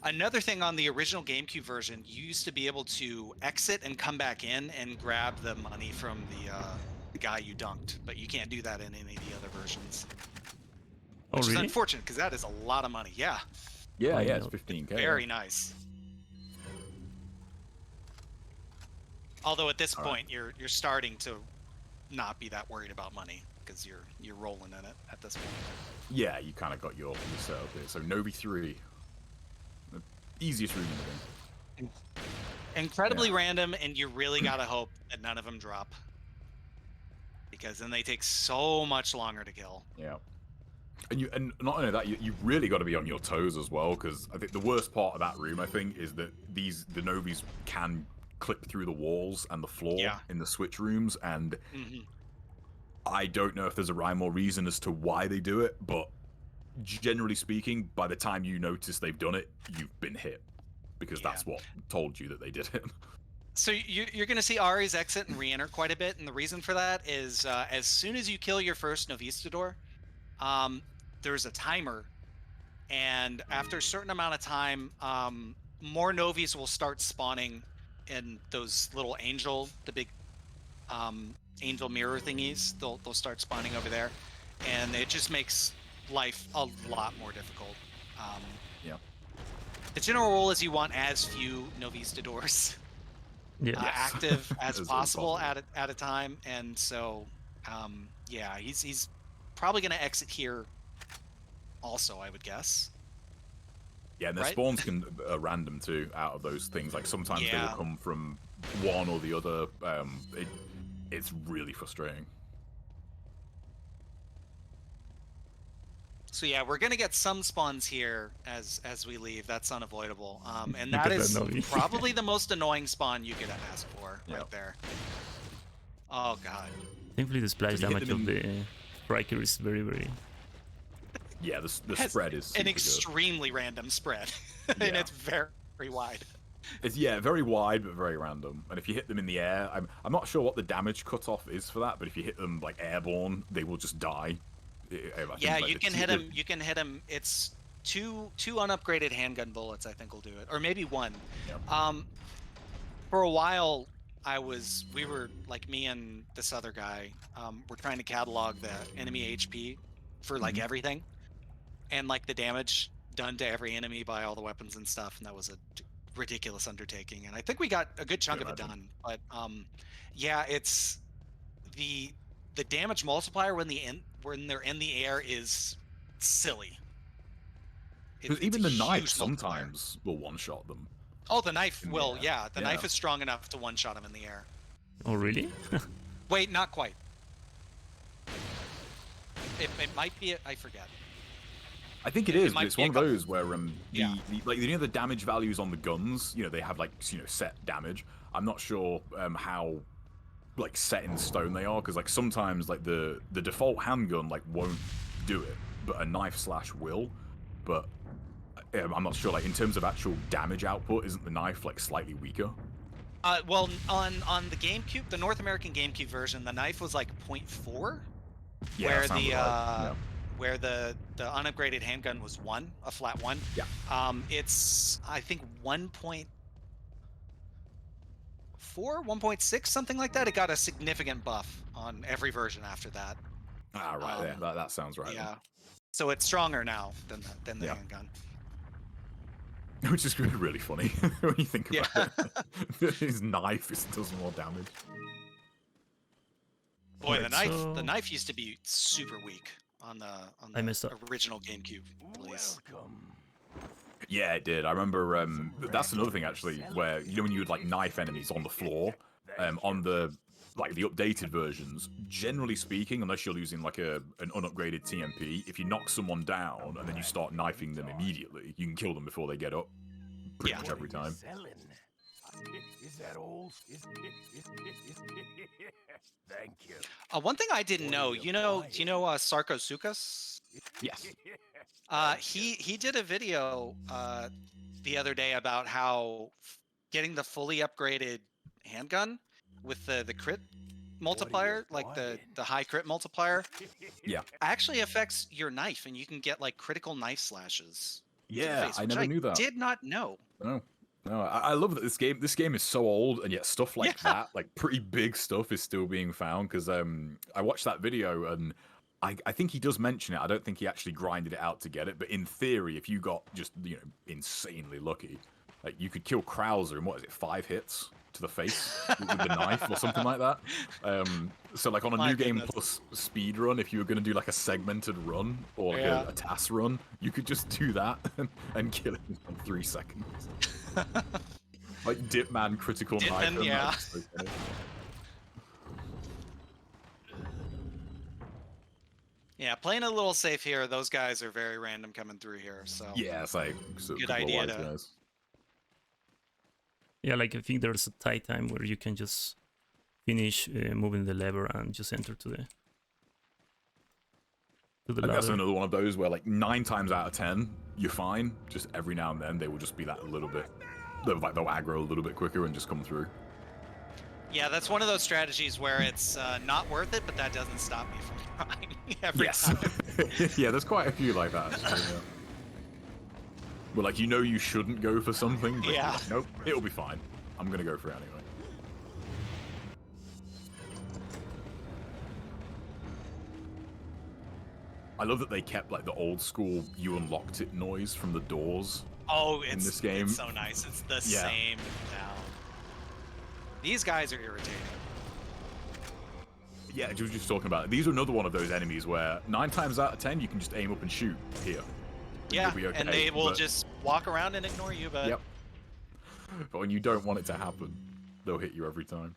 Another thing on the original GameCube version, you used to be able to exit and come back in and grab the money from the guy you dunked, but you can't do that in any of the other versions. Oh, Which is really? unfortunate, because that is a lot of money. Yeah, Yeah, Why yeah, it's not? 15k. very nice. Although at this All point, you're starting to not be that worried about money because you're rolling in it at this point. Yeah, you kind of got your setup here. So Novi 3, the easiest room in the game. Incredibly Yeah. random, and you really gotta hope that none of them drop, because then they take so much longer to kill. Yeah. And not only that, you really got to be on your toes as well, because I think the worst part of that room, I think, is that the Novis can clip through the walls and the floor in the switch rooms, and I don't know if there's a rhyme or reason as to why they do it, but generally speaking, by the time you notice they've done it, you've been hit, because that's what told you that they did it. So you're going to see Ari's exit and re-enter quite a bit, and the reason for that is as soon as you kill your first Novistador, there's a timer, and after a certain amount of time, more Novis will start spawning in those little the big angel mirror thingies. They'll start spawning over there, and it just makes life a lot more difficult. Yeah. The general rule is you want as few Novistadors active as possible at a time, and so yeah, he's probably going to exit here also, I would guess. Yeah, and their spawns can random too out of those things. Like sometimes they will come from one or the other. It's really frustrating. So yeah, we're gonna get some spawns here as we leave. That's unavoidable. And that is probably the most annoying spawn you could ask for right there. Oh god. Thankfully, the splash damage of the striker is very. Yeah, the spread is an extremely random spread, and it's very wide. It's very wide but very random. And if you hit them in the air, I'm not sure what the damage cutoff is for that, but if you hit them like airborne, they will just die. Yeah, you can hit him. You can hit him. It's two unupgraded handgun bullets, I think, will do it, or maybe one. Yep. For a while, we were like, me and this other guy, we're trying to catalog the enemy HP for like everything, and like the damage done to every enemy by all the weapons and stuff, and that was a ridiculous undertaking. And I think we got a good chunk of it done. But yeah, it's the damage multiplier when they're in the air is silly. Because even the knife sometimes will one-shot them. Oh, the knife will, yeah. The knife is strong enough to one-shot them in the air. Oh, really? Wait, not quite. It might be, I forget. I think it is, but it's one of those where the damage values on the guns, they have like set damage. I'm not sure how like set in stone they are, because like sometimes like the default handgun like won't do it, but a knife slash will. But I'm not sure, like in terms of actual damage output, isn't the knife like slightly weaker? Well, on the GameCube, the North American GameCube version, the knife was like 0.4, where the unupgraded handgun was a flat 1. Yeah. It's I think 1.4, 1.6, something like that. It got a significant buff on every version after that. Ah, right. That sounds right. Yeah. So it's stronger now than the handgun. Which is really funny when you think about it. His knife does more damage. Boy, the knife used to be super weak. on the I messed up. original GameCube release. Welcome. Yeah, it did. I remember. That's another thing actually, where you know when you would like knife enemies on the floor, on the the updated versions. Generally speaking, unless you're using like an unupgraded TMP, if you knock someone down and then you start knifing them immediately, you can kill them before they get up. Pretty much every time. Selling. Is that old? Thank you. One thing I didn't know, do you know Sarkosukas? Yes. He did a video the other day about how getting the fully upgraded handgun with the crit multiplier, like the high crit multiplier, Yeah. actually affects your knife, and you can get like critical knife slashes. to the Yeah, face, I which never knew that. Did not know. No. No, I love that this game is so old, and yet stuff like that, like pretty big stuff, is still being found. Because I watched that video, and I think he does mention it. I don't think he actually grinded it out to get it, but in theory, if you got just insanely lucky, like you could kill Krauser in 5 hits to the face with the knife or something like that. So like on a New Game Plus speed run, if you were going to do like a segmented run or like a task run, you could just do that and kill him in 3 seconds. Like Dipman critical knife. Yeah. So funny. Yeah, playing a little safe here. Those guys are very random coming through here. So Yeah, it's like good idea to. guys. Yeah, like I think there's a tight time where you can just finish moving the lever and just enter to the And that's another one of those where like 9 times out of 10 you're fine. Just every now and then they will just be that little bit. They'll aggro a little bit quicker and just come through. Yeah, that's one of those strategies where it's not worth it, but that doesn't stop me from trying every time. Yeah, there's quite a few like that. Actually, yeah. But like you shouldn't go for something, but you're like, nope, it'll be fine. I'm gonna go for it anyway. I love that they kept like the old school "you unlocked it" noise from the doors. Oh, in this game. It's so nice. It's the same now. These guys are irritating. Yeah, you were just talking about it. These are another one of those enemies where 9 times out of 10 you can just aim up and shoot here. Yeah, You'll be okay, and they will just walk around and ignore you, but... Yep. But when you don't want it to happen, they'll hit you every time.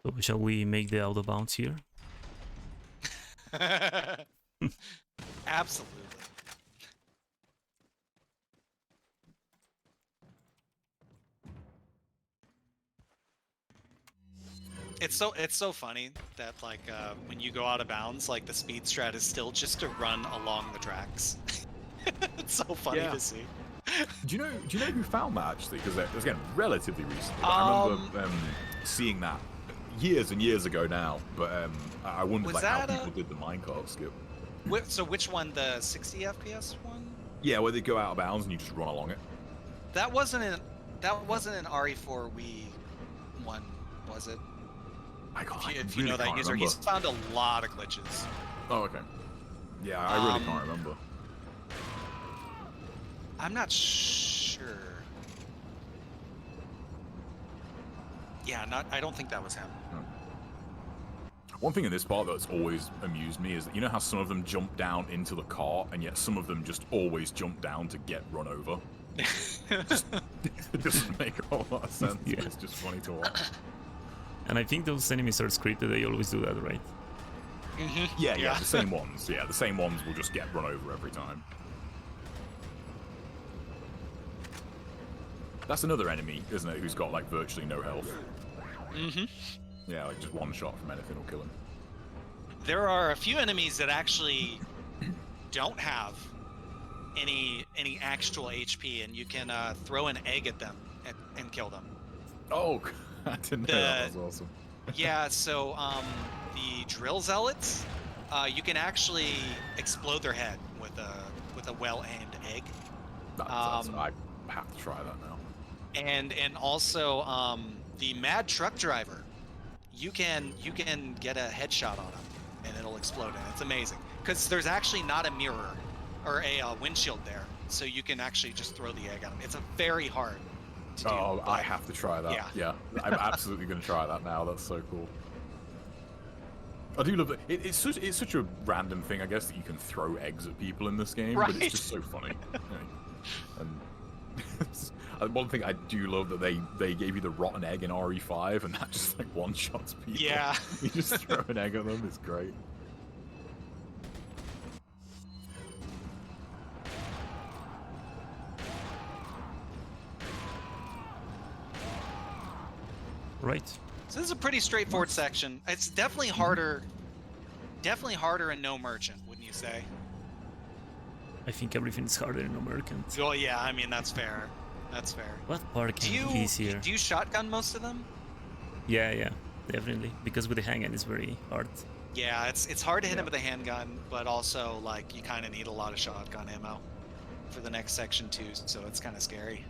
So shall we make the out of bounds here? Absolutely. It's so funny that like when you go out of bounds, like the speed strat is still just to run along the tracks. It's so funny to see. Do you know who found that actually? Because it was again relatively recent. I remember seeing that years and years ago now. But I wondered like how people did the minecart skip. So which one? The 60 FPS one? Yeah, where they go out of bounds and you just run along it. That wasn't an RE4 Wii one, was it? If you know that user, he's found a lot of glitches. Oh, okay. Yeah, I really can't remember. I'm not sure. Yeah, I don't think that was him. No. One thing in this part that's always amused me is that you know how some of them jump down into the cart, and yet some of them just always jump down to get run over. It doesn't make a whole lot of sense. Yeah. It's just funny to watch. And I think those enemies are scripted. They always do that, right? Mm-hmm. Yeah, the same ones. Yeah, the same ones will just get run over every time. That's another enemy, isn't it, who's got like virtually no health. Mm-hmm. Yeah, like just one shot from anything will kill him. There are a few enemies that actually don't have any actual HP, and you can throw an egg at them and kill them. Oh, I didn't know that was awesome. Yeah, so the drill zealots, you can actually explode their head with a well-aimed egg. I have to try that now. And also the mad truck driver, you can get a headshot on him and it'll explode, and it's amazing because there's actually not a mirror or a windshield there, so you can actually just throw the egg at him. It's very hard to do. I have to try that. Yeah, I'm absolutely going to try that now. That's so cool. I do love it. It's such a random thing, I guess, that you can throw eggs at people in this game, but Right. it's just so funny. And one thing I do love that they gave you the rotten egg in RE5, and that just like one shots people. Yeah. You just throw an egg at them. It's great. Right. So this is a pretty straightforward section. It's definitely harder. Definitely harder in No Merchant, wouldn't you say? I think everything is harder in American. Well, yeah. I mean, that's fair. That's fair. What part Do can you be easier? do you shotgun most of them? Yeah, definitely. Because with the handgun, it's very hard. Yeah, it's hard to hit him with a handgun, but also like you kind of need a lot of shotgun ammo for the next section too. So it's kind of scary.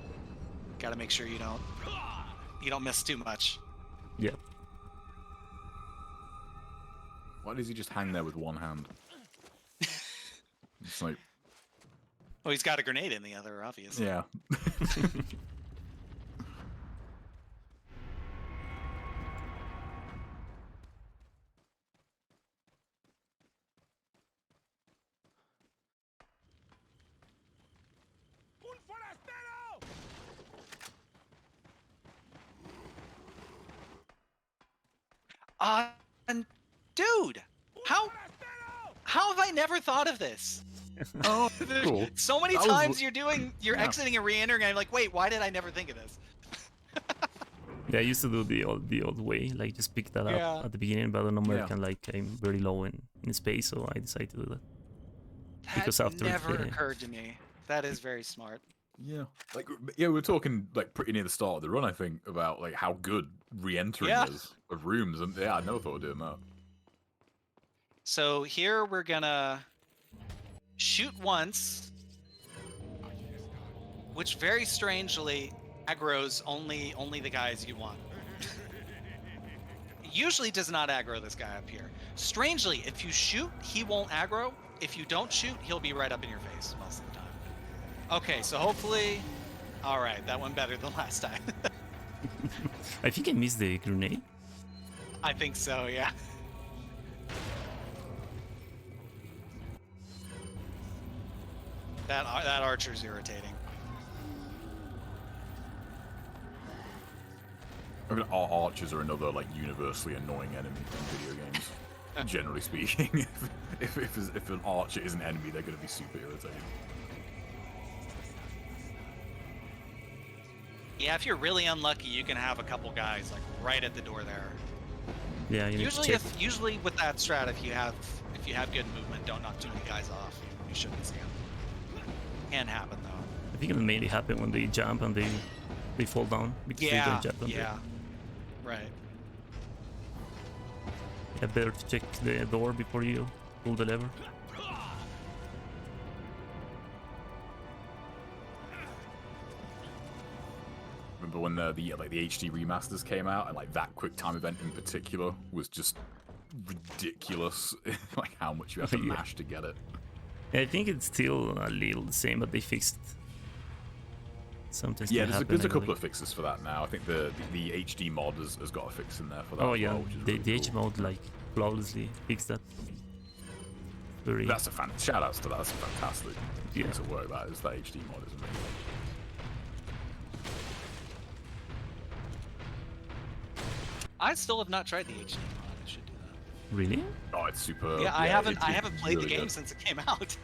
Got to make sure you don't miss too much. Yeah. Why does he just hang there with one hand? It's like, Well, he's got a grenade in the other, obviously. yeah. Un forastero! And dude, how have I never thought of this? Oh, cool. So many That was- times you're yeah. exiting and re-entering, and I'm like, wait, why did I never think of this? Yeah, I used to do the old way, like just pick that Yeah. up at the beginning, but on American, Yeah. like I'm very low in space, so I decided to do that. Because That after never the- occurred to me. That is very smart. Yeah, like yeah, we were talking like pretty near the start of the run, I think, about like how good re-entering Yeah. is of rooms, and yeah, I never thought of doing that. So here we're gonna shoot once, which very strangely aggroes only the guys you want. Usually does not aggro this guy up here. Strangely, if you shoot, he won't aggro. If you don't shoot, he'll be right up in your face most of the time. Okay, so hopefully, all right, that went better than last time. I think I missed the grenade. I think so, yeah. That archer's irritating. I mean, archers are another like universally annoying enemy in video games. Generally speaking, if an archer is an enemy, they're going to be super irritating. Yeah, if you're really unlucky, you can have a couple guys like right at the door there. Yeah, you need Usually, to check. usually with that strat, if you have good movement, don't knock too many guys off. You shouldn't see them. Can happen though. I think it'll mainly happen when they jump and they fall down because they Yeah, don't jump on yeah, right. Yeah, better to check the door before you pull the lever. Remember when the HD remasters came out, and like that quick time event in particular was just ridiculous, like how much you have to Yeah. mash to get it. I think it's still a little the same, but they fixed something. Yeah, there's a couple of fixes for that now. I think the HD mod has got a fix in there for that. Oh as yeah, well, which is the really H cool. mode like flawlessly fixed that. Very That's a fan. Shout outs to that. That's a fantastic Yeah. piece of work. That HD mod is amazing. I still have not tried the HD mod. I should do that. really. Oh, it's super. Yeah, I haven't it's played really the game good. since it came out.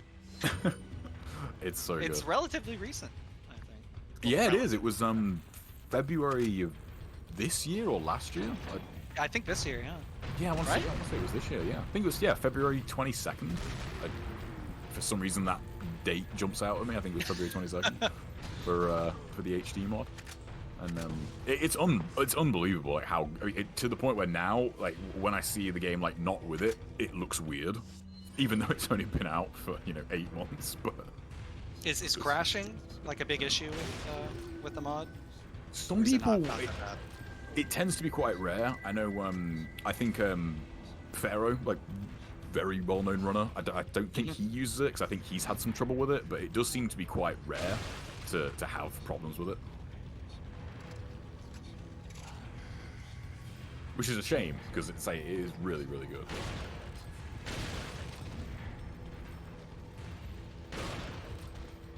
It's so It's good. relatively recent, I think. Yeah, it is. It was February of this year or last year. I think this year, yeah. Yeah, I want to Right? say it was this year. Yeah, I think it was February 22nd. For some reason, that date jumps out at me. I think it was February 22nd for the HD mod, and it's unbelievable like how to the point where now like when I see the game like not with it, it looks weird, even though it's only been out for 8 months. But Is crashing like a big issue with the mod? some Or is it people. not that bad? It tends to be quite rare. I know. I think Pharaoh, like very well-known runner. I don't think he uses it because I think he's had some trouble with it. But it does seem to be quite rare to have problems with it. which is a shame because it is really, really good.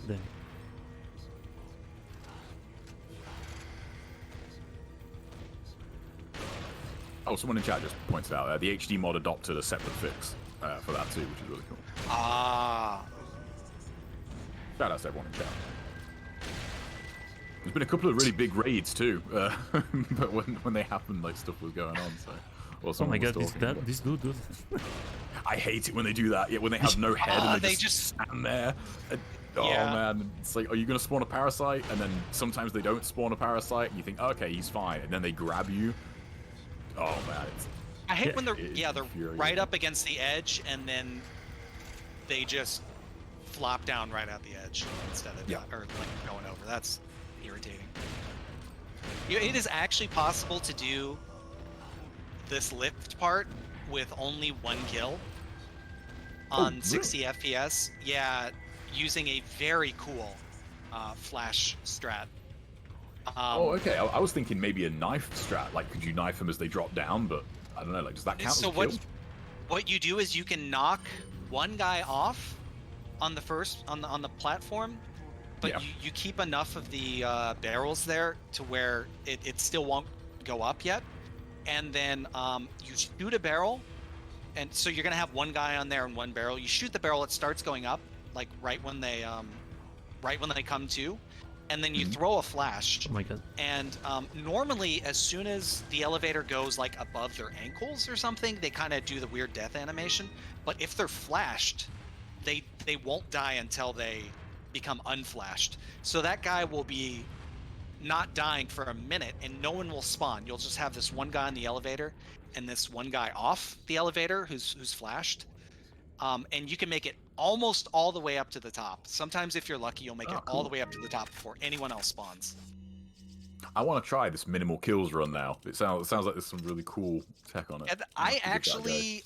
Then. Oh, someone in chat just pointed out the HD mod adopted a separate fix for that too, which is really cool. Ah. Shout out to everyone in chat. There's been a couple of really big raids too, but when they happened, like stuff was going on. So, or Oh my someone was god, talking, this dude. I hate it when they do that. Yeah, when they have no head and they they just stand there. And, oh Yeah. man, it's like, are you gonna spawn a parasite? And then sometimes they don't spawn a parasite, and you think, okay, he's fine, and then they grab you. Oh man, I hate Yeah. when they're It's they're infuriating. right up against the edge and then they just flop down right at the edge instead of or like going over. That's irritating. It is actually possible to do this lift part with only 1 kill on really? 60 FPS. Yeah, using a very cool flash strat. Oh, okay. I was thinking maybe a knife strat. Like, could you knife them as they drop down? But I don't know. Like, does that count So as a kill? what you do is you can knock one guy off on the first on the platform, but Yeah. you keep enough of the barrels there to where it still won't go up yet, and then you shoot a barrel, and so you're gonna have one guy on there and one barrel. You shoot the barrel, it starts going up like right when they come to, and then you throw a flash. Oh my god. And normally, as soon as the elevator goes like above their ankles or something, they kind of do the weird death animation. But if they're flashed, they won't die until they become unflashed. So that guy will be not dying for a minute, and no one will spawn. You'll just have this one guy in the elevator, and this one guy off the elevator who's flashed. And you can make it almost all the way up to the top. Sometimes, if you're lucky, you'll make it all the way up to the top before anyone else spawns. I want to try this minimal kills run now. It sounds like there's some really cool tech on it. And I'll I have to give that a go. actually,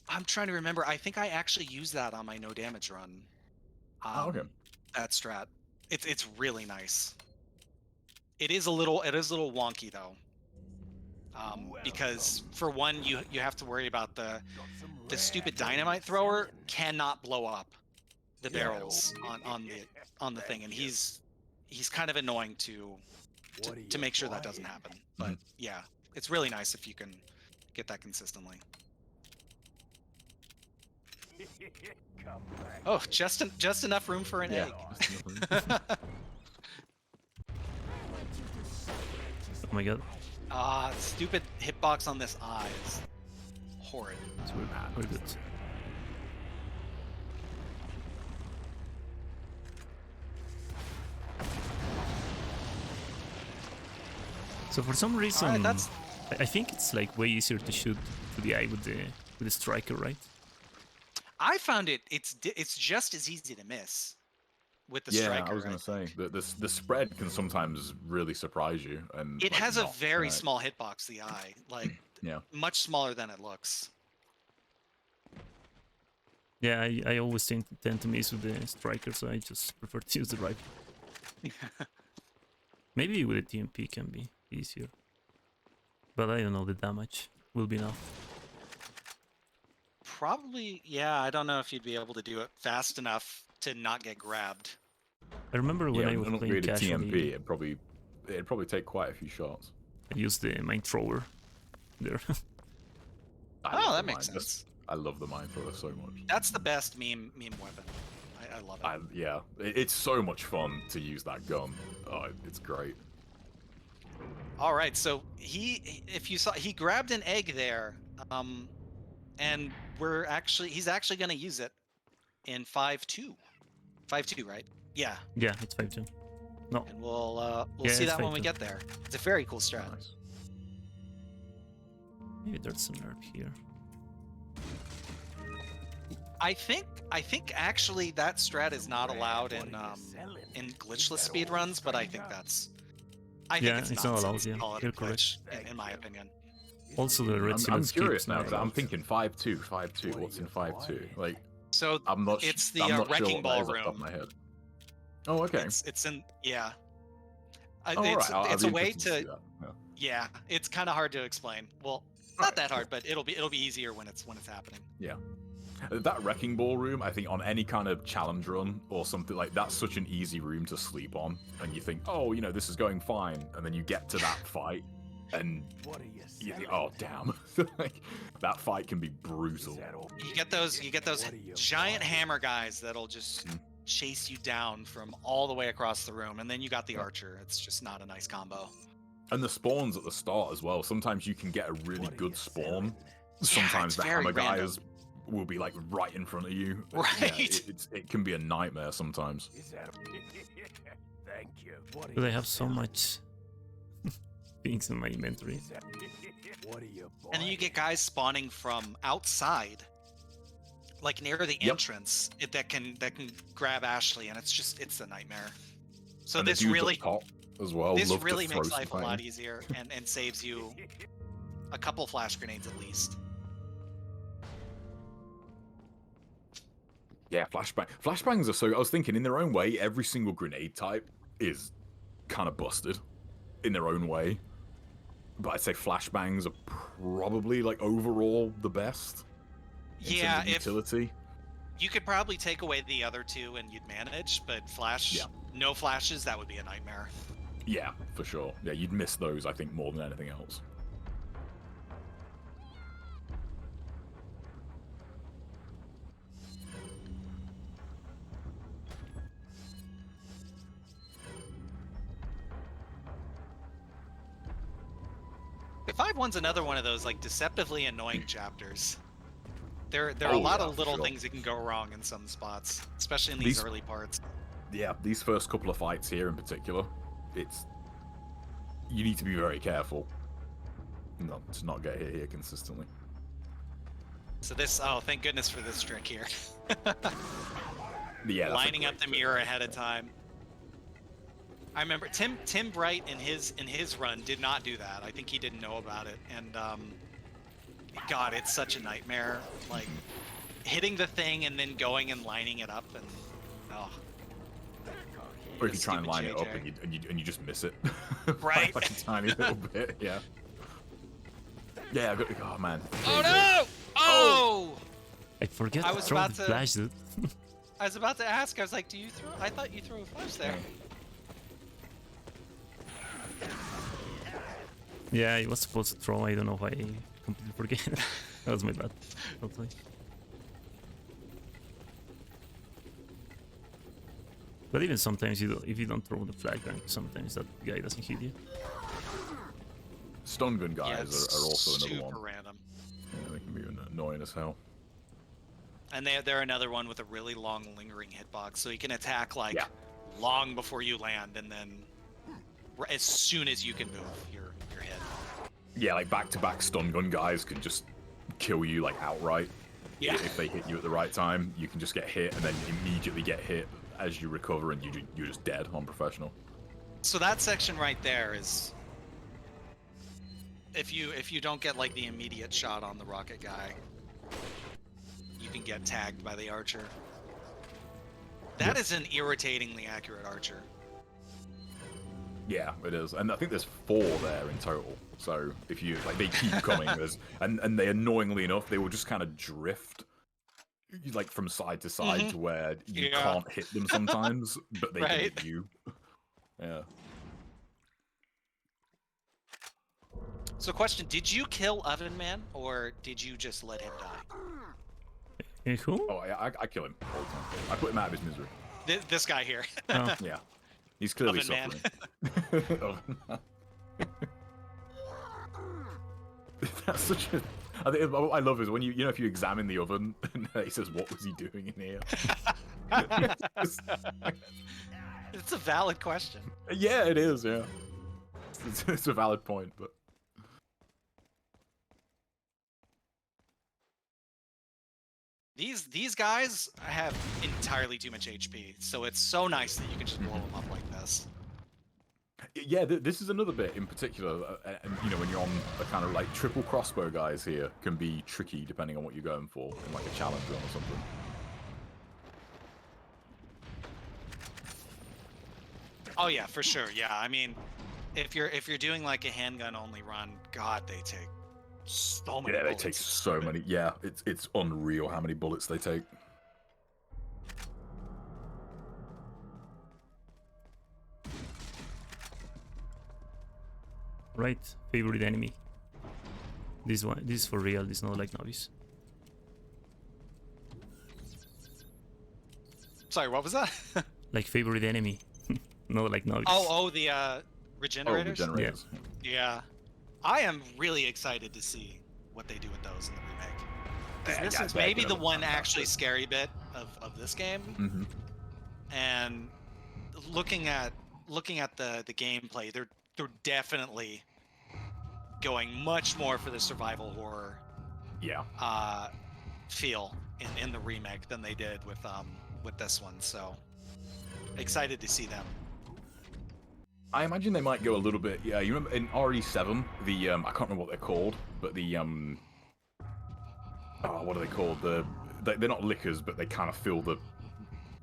I'm trying to remember. I think I actually used that on my no damage run. Okay. That strat. It's really nice. It is a little wonky though. Because for one, you have to worry about the stupid dynamite thrower cannot blow up the barrels on the thing, and he's kind of annoying to make sure that doesn't happen. But yeah, it's really nice if you can get that consistently. Oh, just enough room for an egg. Oh my god. Stupid hitbox on this eye is horrid. It's very good. So for some reason, Alright, I think it's like way easier to shoot to the eye with the striker, right? I found it's just as easy to miss with the striker. I was gonna say the spread can sometimes really surprise you, and It like, has a not very right. small hitbox, the eye, like much smaller than it looks. Yeah, I always tend to miss with the striker, so I just prefer to use the rifle. Maybe with the TMP can be easier, but I don't know, the damage will be enough. Probably, yeah. I don't know if you'd be able to do it fast enough to not get grabbed. I remember when I was an playing upgraded casually, TMP, it'd probably take quite a few shots. I used the mine thrower there. I Oh, love that the makes mine. sense. I love the mine thrower so much. That's the best meme weapon. I love it. It's so much fun to use that gun. Oh, it's great. All right, so if you saw, he grabbed an egg there, and he's actually going to use it in 5-2. 5-2, right? Yeah. Yeah, it's 5-2. No. And we'll Yeah, see it's that when we 5-2. get there. It's a very cool strat. Nice. Maybe there's a nerf here. I think actually that strat is not allowed in glitchless speedruns, but I think it's not nonsense allowed, to yeah. call it a You're correct. glitch, in my opinion. Also, the red I'm silence curious keeps now not because I'm allowed. thinking 5-2, 5-2. What's in 5-2? Like, So I'm not. it's the I'm not wrecking sure what ball that is off the top of room. my head. Oh, okay. It's in yeah. Oh, It's alright, I'll it's be a way interested to see that. Yeah. yeah. It's kind of hard to explain. Well, Not that hard, but it'll be easier when it's happening. Yeah. That Wrecking Ball room, I think on any kind of challenge run or something like that's such an easy room to sleep on. And you think, oh, you know, this is going fine. And then you get to that fight and you think, oh, damn. Like, that fight can be brutal. You get those giant hammer guys that'll just chase you down from all the way across the room. And then you got the archer. It's just not a nice combo. And the spawns at the start as well. Sometimes you can get a really good spawn. Sometimes the hammer guys will be like right in front of you. Right. Yeah, it can be a nightmare sometimes. Thank you. Do they have so much things in my inventory? And then you get guys spawning from outside, like near the entrance, that can grab Ashley, and it's a nightmare. So and this really as well. This really makes life a lot easier and saves you a couple flash grenades at least. Yeah, flashbangs are so. I was thinking, in their own way, every single grenade type is kind of busted in their own way. But I'd say flashbangs are probably like overall the best. Yeah, if utility. You could probably take away the other two and you'd manage, but no flashes, that would be a nightmare. Yeah, for sure. Yeah, you'd miss those, I think, more than anything else. The 5-1's another one of those like deceptively annoying chapters. There are a lot of little things that can go wrong in some spots, especially in these early parts. Yeah, these first couple of fights here in particular, you need to be very careful to not get hit here consistently. So thank goodness for this trick here. Yeah, lining up the mirror ahead of time. I remember Tim Bright in his run did not do that. I think he didn't know about it, and God, it's such a nightmare. Like hitting the thing and then going and lining it up, and or if you try and line it up and you just miss it, right? like a tiny little bit, yeah. Yeah, oh man. Oh no! Oh! I forget I to was throw about the to- flash, dude. I was about to ask. I was like, "Do you throw?" I thought you threw a flash there. Yeah, I was supposed to throw. I don't know why I completely forget. That was my bad. Totally. But even sometimes, if you don't throw the flag rank, sometimes that guy doesn't hit you. Stun gun guys are also another one. Super random. Yeah, they can be annoying as hell. And they're another one with a really long lingering hitbox, so you can attack long before you land, and then as soon as you can move, you're hit. Yeah, like back-to-back stun gun guys can just kill you like outright. Yeah. If they hit you at the right time, you can just get hit and then immediately get hit as you recover, and you're just dead on professional. So that section right there is, if you don't get like the immediate shot on the rocket guy, you can get tagged by the archer. That is an irritatingly accurate archer. Yeah, it is, and I think there's 4 there in total. So if you they keep coming, and they annoyingly enough, they will just kind of drift, like from side to side to where you can't hit them sometimes, but they can hit you. Yeah. So question, did you kill Oven Man, or did you just let him die? Who? Oh, I kill him all the time. I put him out of his misery. This guy here. Oh. Yeah. He's clearly Oven Man. suffering. Oven Man. That's such a... I think what I love is when you know if you examine the oven and he says, "What was he doing in here?" It's a valid question. Yeah, it is. Yeah, it's a valid point, but These guys have entirely too much HP, so it's so nice that you can just blow them up like this. yeah, this is another bit in particular, and you know when you're on a kind of like triple crossbow guys here can be tricky depending on what you're going for in like a challenge run or something. Oh yeah, for sure. Yeah, I mean, if you're doing like a handgun only run, God, they take so many Yeah, they bullets. take so many. Yeah, it's unreal how many bullets they take. Right, favorite enemy. This one, this is for real. This is not like novice. Sorry, what was that? Like favorite enemy, not like novice. the Oh, regenerators. regenerators. Yeah, I am really excited to see what they do with those in the remake. 'Cause Yeah, this yeah, is they're maybe gonna the look one fantastic. actually scary bit of this game, Mm-hmm. and looking at the gameplay, they're definitely going much more for the survival horror Yeah. feel in the remake than they did with this one. So excited to see them. I imagine they might go a little bit. Yeah, you remember in RE7, the I can't remember what they're called, but the oh, what are they called? They're not liquors, but they kind of fill the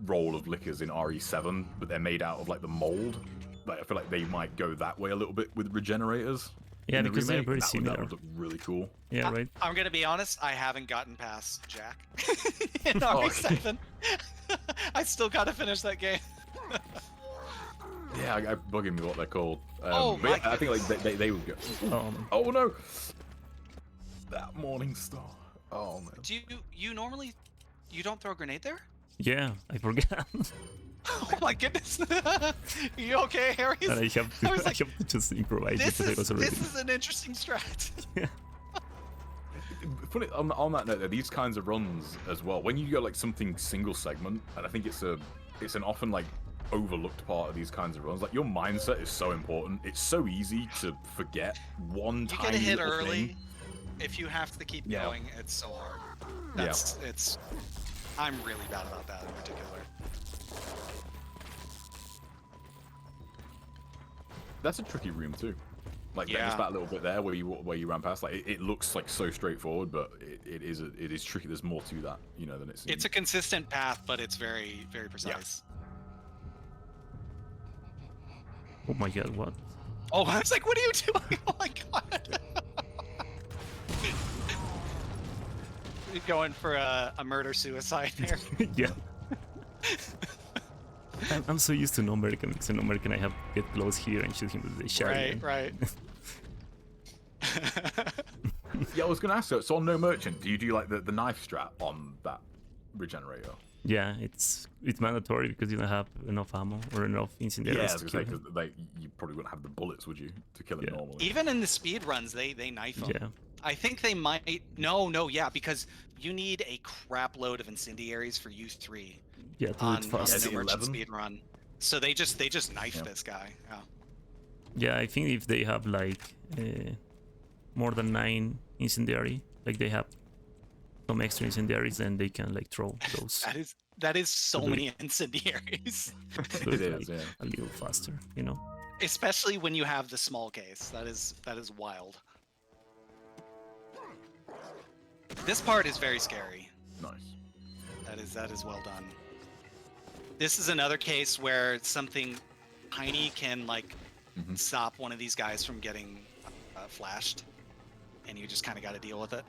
role of liquors in RE7, but they're made out of like the mold. Like I feel like they might go that way a little bit with regenerators. Yeah, in the because they're remake. very That similar. would look really cool. Yeah, right. I'm gonna be honest, I haven't gotten past Jack in Oh, RE7. I still gotta finish that game. Yeah, I bugging me what they're called. Oh but yeah, my I think like they would go. Oh no! That morning star. Oh man. Do you normally don't throw a grenade there? Yeah, I forgot. Oh my goodness! You okay, Harry? And I have I to, was like, I have to just improvise This because I was already. is an interesting strat. Yeah. Funny on that note, though, these kinds of runs as well. When you go like something single segment, and I think it's an often like overlooked part of these kinds of runs. Like your mindset is so important. It's so easy to forget one You tiny get a hit little early. thing. If you have to keep Yeah. going, it's so hard. Yeah. It's. I'm really bad about that in particular. That's a tricky room too. Like Yeah. just that little bit there where you ran past. Like it looks like so straightforward, but it is tricky. There's more to that, than it seems. It's a consistent path, but it's very, very precise. Oh my god, what? Oh, I was like, what are you doing? Oh my god. You're going for a murder-suicide here. Yeah. I'm so used to no American because in American I have to get close here and shoot him with the shotgun. Right. Yeah, I was gonna ask. So on No Merchant, do you do like the knife strap on that regenerator? Yeah, it's mandatory because you don't have enough ammo or enough incendiaries Yeah, I was to gonna kill say, him. 'cause you probably wouldn't have the bullets, would you, to kill him Yeah. normally? Even in the speed runs, they knife them. Yeah. I think they might. No, yeah, because you need a crap load of incendiaries for U3 Yeah, to do on it the fast. Is it No Merchant 11? speed run. So they just knife Yeah. this guy. Yeah. Yeah, I think if they have like more than 9 incendiary, like they have some extra incendiaries, then they can like throw those. That is so So they- many incendiaries. So It it's is, like yeah. a little faster, Especially when you have the small case. That is wild. This part is very scary. Nice. That is well done. This is another case where something tiny can like Mhm. stop one of these guys from getting flashed, and you just kind of got to deal with it.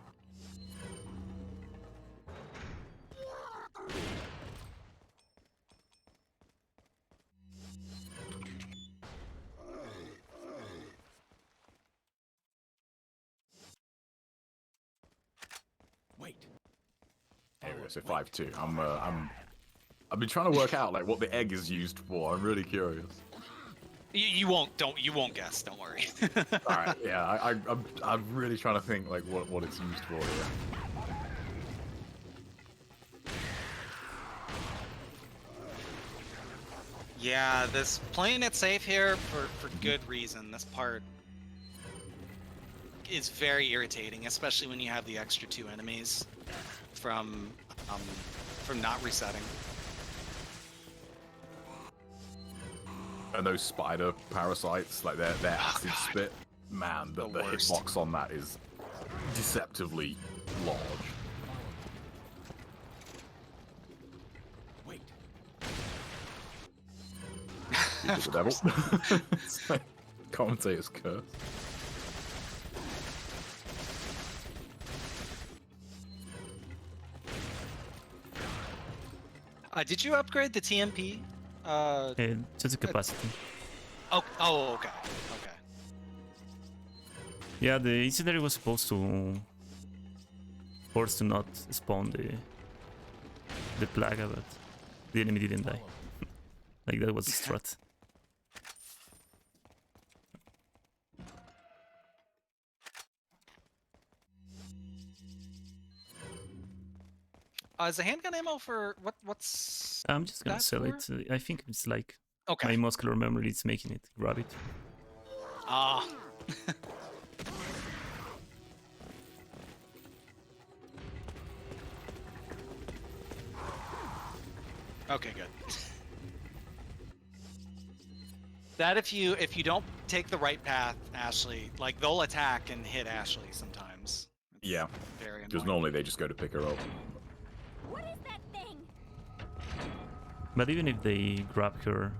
Wait. Anyway, so 5-2. I've been trying to work out like what the egg is used for. I'm really curious. You won't guess. Don't worry. All right, yeah, I'm really trying to think like what it's used for here. Yeah, this playing it safe here for good reason. This part is very irritating, especially when you have the extra 2 enemies from not resetting. And those spider parasites, like their acid God. spit, man, the worst. hitbox on that is deceptively large. Wait. It's the devil. It's like Commentators curse. Did you upgrade the TMP? To the capacity. Oh, okay. Okay. Yeah, the incendiary was supposed to force to not spawn the plaga, but the enemy didn't die. Like that was the strat. Is the handgun ammo for what's I'm just gonna that sell for? it. I think it's like Okay. my muscular memory is making it grab it. Ah. Okay, good. That if you don't take the right path, Ashley, like they'll attack and hit Ashley sometimes. It's Yeah. very Because annoying. normally they just go to pick her up. What is that thing? But even if they grab her,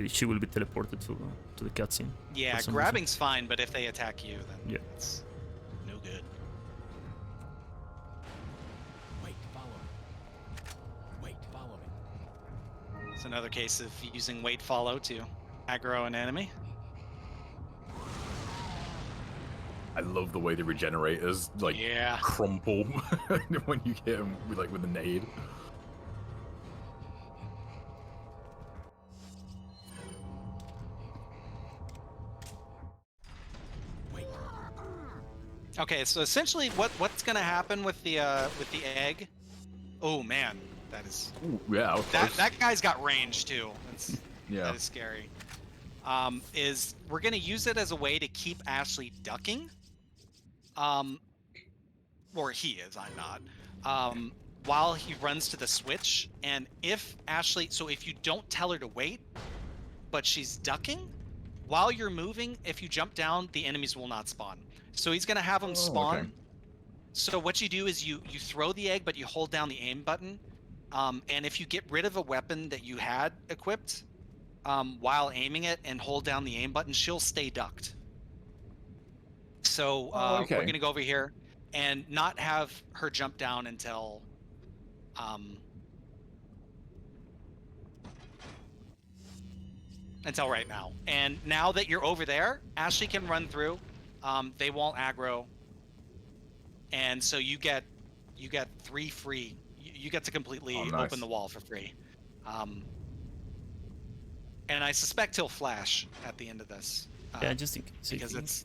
she will be teleported to the cutscene. Yeah, for some grabbing's fine, but if they attack you, then Yeah. it's no good. Wait, follow me. Wait, follow me. It's another case of using wait follow to aggro an enemy. I love the way the regenerators like Yeah. crumple when you hit them with a nade. Wait. Okay, so essentially what's gonna happen with the egg? Oh man, that is Ooh, yeah, of that course. that guy's got range too. That's Yeah. that is scary. Is we're gonna use it as a way to keep Ashley ducking. Or he is, I'm not. While he runs to the switch, and if Ashley, so if you don't tell her to wait, but she's ducking, while you're moving, if you jump down, the enemies will not spawn. So he's gonna have them Oh, spawn. okay. So what you do is you throw the egg, but you hold down the aim button. And if you get rid of a weapon that you had equipped while aiming it and hold down the aim button, she'll stay ducked. So okay. we're gonna go over here and not have her jump down until right now. And now that you're over there, Ashley can run through. They won't aggro, and so you get 3 free. You get to completely nice. open the wall for free. And I suspect he'll flash at the end of this. Yeah, just in case. Because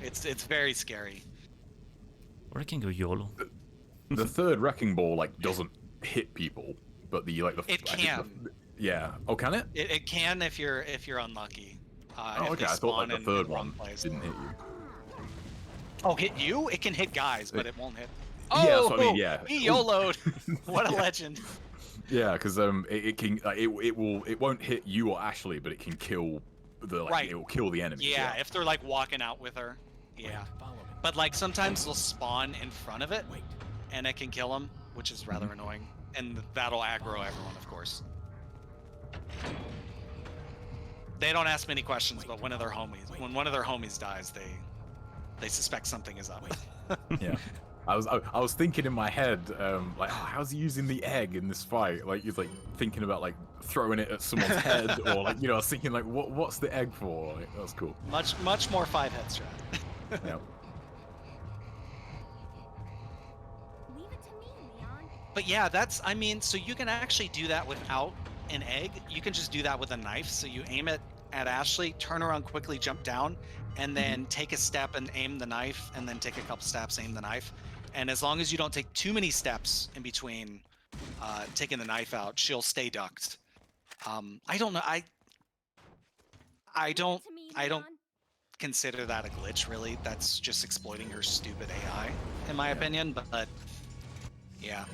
it's very scary. Or I can go YOLO. The third wrecking ball like doesn't hit people, but the It I think can. Yeah. Oh, can it? It can if you're unlucky. Oh, if okay. they I thought like spawn the in third the wrong one place. didn't hit you. Oh, hit you? It can hit guys, but it won't hit. Yeah, that's Oh, what I mean, yeah. He YOLO'd. What a Yeah. legend. Yeah, because it can it won't hit you or Ashley, but it can kill Right. it will kill the enemy. Yeah, if they're like walking out with her. Yeah. Follow me. But like sometimes they'll spawn in front of it, Wait. and it can kill them, which is rather annoying. And that'll aggro everyone, of course. They don't ask many questions, but when one of their homies dies, they suspect something is up. Yeah. I was thinking in my head, like, oh, how's he using the egg in this fight? Like, he's like thinking about like throwing it at someone's head, or like, I was thinking like, what's the egg for? Like, that was cool. Much more 5-head strat. Yeah. Leave it to me, Leon. But yeah, so you can actually do that without an egg. You can just do that with a knife. So you aim it at Ashley, turn around quickly, jump down, and then take a step and aim the knife, and then take a couple steps, aim the knife. And as long as you don't take too many steps in between taking the knife out, she'll stay ducked. I don't know. I don't To me, I don't Leon. consider that a glitch, really. That's just exploiting her stupid AI, in my opinion. But yeah,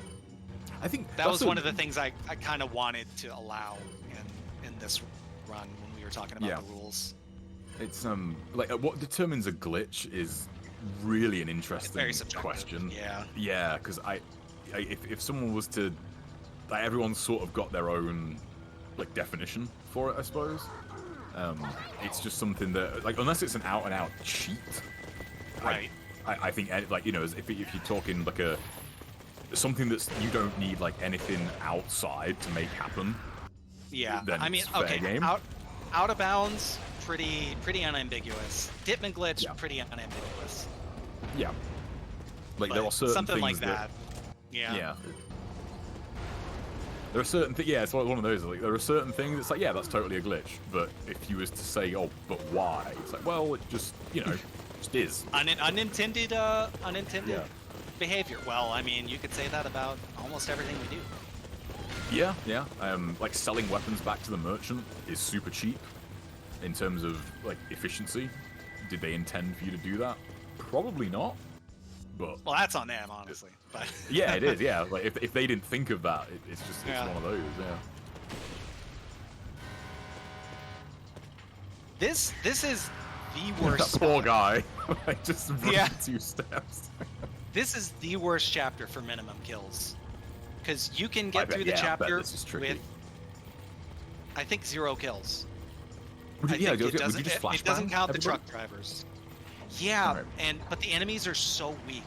I think that that's was one of the things I kind of wanted to allow in this run when we were talking about Yeah. the rules. It's like what determines a glitch is really an interesting Very subjective. question. Yeah. Yeah, because if someone was to, like, everyone's sort of got their own like definition for it, I suppose. It's just something that, like, unless it's an out and out cheat, Right. I think, like, if you're talking like something that's you don't need like anything outside to make happen. Yeah, Then I mean, it's fair okay, game. out of bounds, pretty unambiguous. Dip and glitch, Yeah. pretty unambiguous. Yeah. Like But there are certain something things like that. Yeah. Yeah. There are certain things. Yeah, it's one of those. Like there are certain things. It's like, yeah, that's totally a glitch. But if you was to say, oh, but why? It's like, well, it just, just is. Unintended Yeah. behavior. Well, I mean, you could say that about almost everything we do. Yeah, yeah. Like selling weapons back to the merchant is super cheap in terms of like efficiency. Did they intend for you to do that? Probably not. But Well, that's on them, honestly. But yeah, it is. Yeah, like if they didn't think of that, it's Yeah. one of those. Yeah. This is the worst. That poor spot. guy, like just run Yeah. 2 steps. This is the worst chapter for minimum kills, because you can get bet- through the yeah, I bet chapter this is tricky. with, I think, 0 kills. Would I you, yeah, think would it you doesn't. just It doesn't flashbang count the everybody? truck drivers. Yeah, Alright. but the enemies are so weak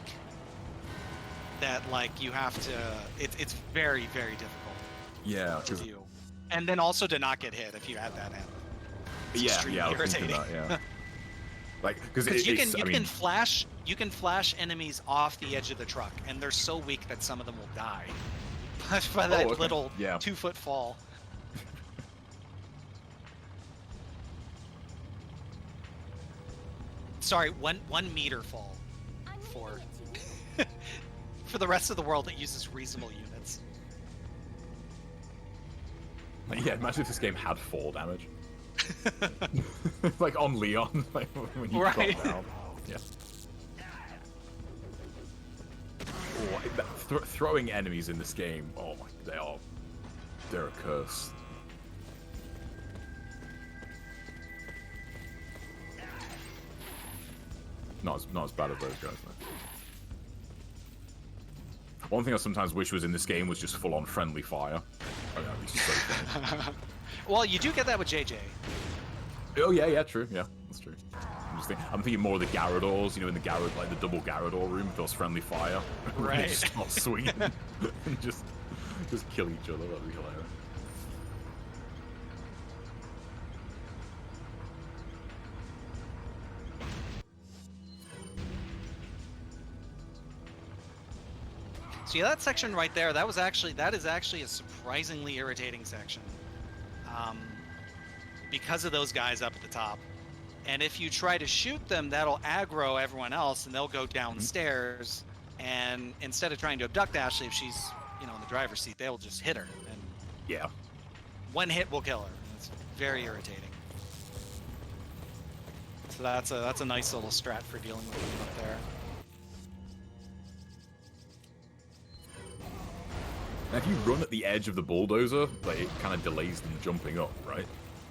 that like you have to. It's very difficult Yeah, to 'cause- do, and then also to not get hit if you add that in. It's yeah, extremely yeah. I was thinking irritating. that, yeah. Like, because You can flash enemies off the edge of the truck, and they're so weak that some of them will die. But by that okay. little Yeah. 2-foot fall. Sorry, 1 meter fall. I'm For- leaving it to you. For the rest of the world, it uses reasonable units. Yeah, imagine if this game had fall damage. Like on Leon, like when you Right. drop down. Yeah. Oh, throwing enemies in this game, oh my, they're a curse. Not as bad as those guys, though. One thing I sometimes wish was in this game was just full-on friendly fire. Oh, that'd be so funny. Well, you do get that with JJ. Oh yeah, true. Yeah, that's true. I'm thinking more of the Garradors, in the Garrad, like the double Garrador room, with those friendly fire. Right. They just start swinging and just kill each other. That'd be hilarious. So yeah, that section right there, that is actually a surprisingly irritating section. Because of those guys up at the top. And if you try to shoot them, that'll aggro everyone else, and they'll go downstairs. And instead of trying to abduct Ashley, if she's, in the driver's seat, they'll just hit her. And Yeah. one hit will kill her. It's very irritating. So that's a nice little strat for dealing with them up there. Now, if you run at the edge of the bulldozer, like it kind of delays them jumping up, right?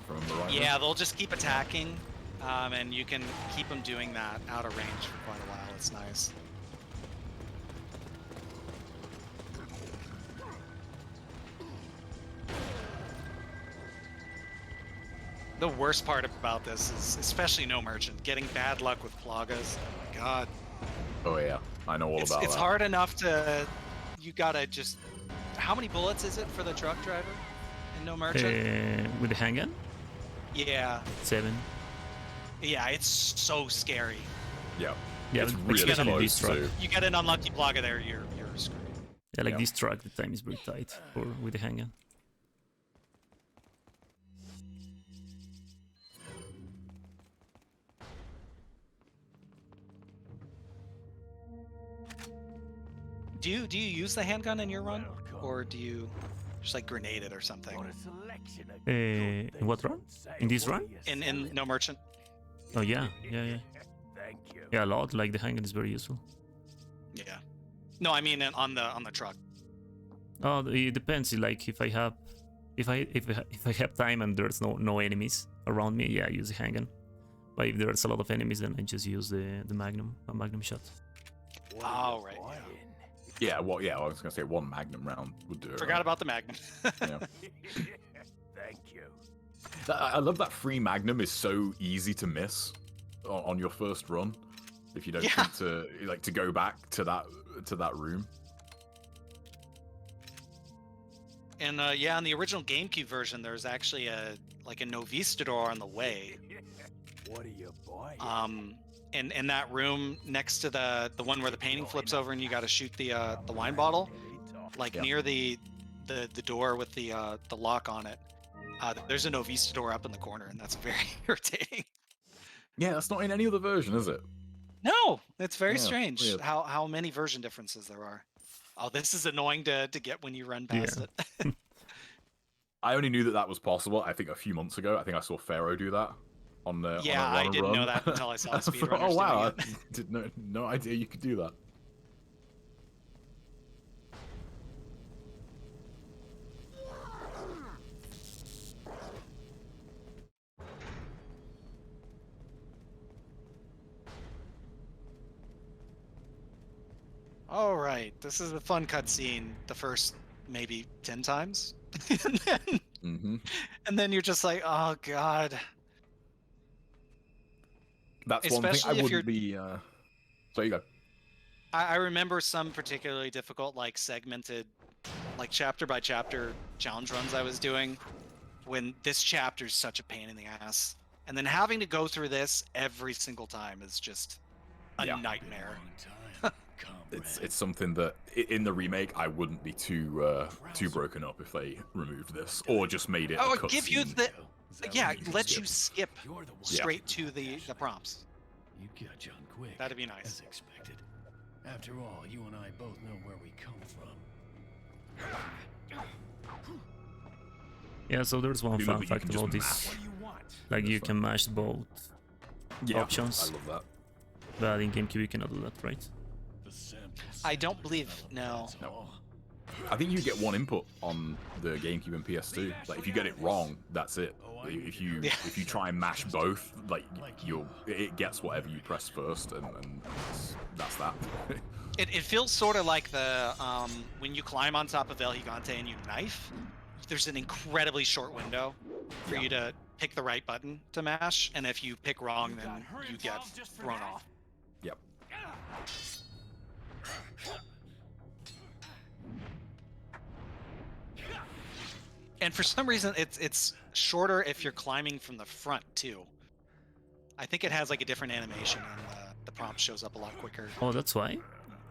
From the right. Yeah, they'll just keep attacking, and you can keep them doing that out of range for quite a while. It's nice. The worst part about this is, especially no merchant, getting bad luck with plagas. Oh my god. Oh yeah, I know all It's about that. hard enough to... You gotta just... How many bullets is it for the truck driver in no merchant? With the handgun? Yeah. 7. Yeah, it's so scary. Yeah. Yeah, It's but really especially close this truck. to- You get an unlucky plaga there, you're screwed. Yeah, like Yeah. this truck, the time is very tight with the handgun. Do you use the handgun in your run, or do you just like grenade it or something? What a selection of In good what things run? to say. In this What run? do you In say? no merchant? Oh yeah. Thank you. Yeah, a lot. Like the handgun is very useful. Yeah. No, I mean on the truck. Oh, it depends. Like if I have time and there's no enemies around me, yeah, I use the handgun. But if there's a lot of enemies, then I just use the magnum shot. Oh, right, yeah. Yeah, well, yeah, I was gonna say one Magnum round would do it. Forgot about the magnum. Yeah. Thank you. I love that free Magnum is so easy to miss on your first run if you don't Yeah. think to go back to that room. And yeah, on the original GameCube version, there's actually a Novistador on the way. What are you buying? In that room next to the one where the painting flips over and you got to shoot the wine bottle, like near the door with the lock on it. There's a Novistador up in the corner, and that's very irritating. Yeah, that's not in any other version, is it? No, it's very Yeah, strange weird. how many version differences there are. Oh, this is annoying to get when you run past it. I only knew that was possible, I think, a few months ago. I think I saw Pharaoh do that on the Yeah, on a I didn't run. know that until I saw I thought, speedrunners oh wow, doing it. I did no idea you could do that. All right, this is a fun cutscene. The first maybe 10 times, and then you're just like, oh god. That's one thing Especially I if wouldn't you're- be. So you go. I remember some particularly difficult, like segmented, like chapter by chapter challenge runs I was doing, when this chapter is such a pain in the ass, and then having to go through this every single time is just a Yeah. nightmare. It's something that in the remake I wouldn't be too broken up if they removed this or just made it. Oh, a give you cutscene. the yeah, let skip? you skip You're the one. straight to the prompts. You got John quick. That'd be nice. As expected. After all, you and I both know where we come from. Yeah, so there's one You know fun that you fact can about just this. What do you want? Like you can mash both options, I love that. but in GameCube you cannot do that, right? I don't believe no. I think you get one input on the GameCube and PS2. Like if you get it wrong, that's it. If you try and mash both, like it gets whatever you press first, and that's that. It feels sort of like the when you climb on top of El Gigante and you knife. There's an incredibly short window for you to pick the right button to mash, and if you pick wrong, then you get thrown off. Yep. And for some reason, it's shorter if you're climbing from the front too. I think it has like a different animation, and the prompt shows up a lot quicker. Oh, that's why?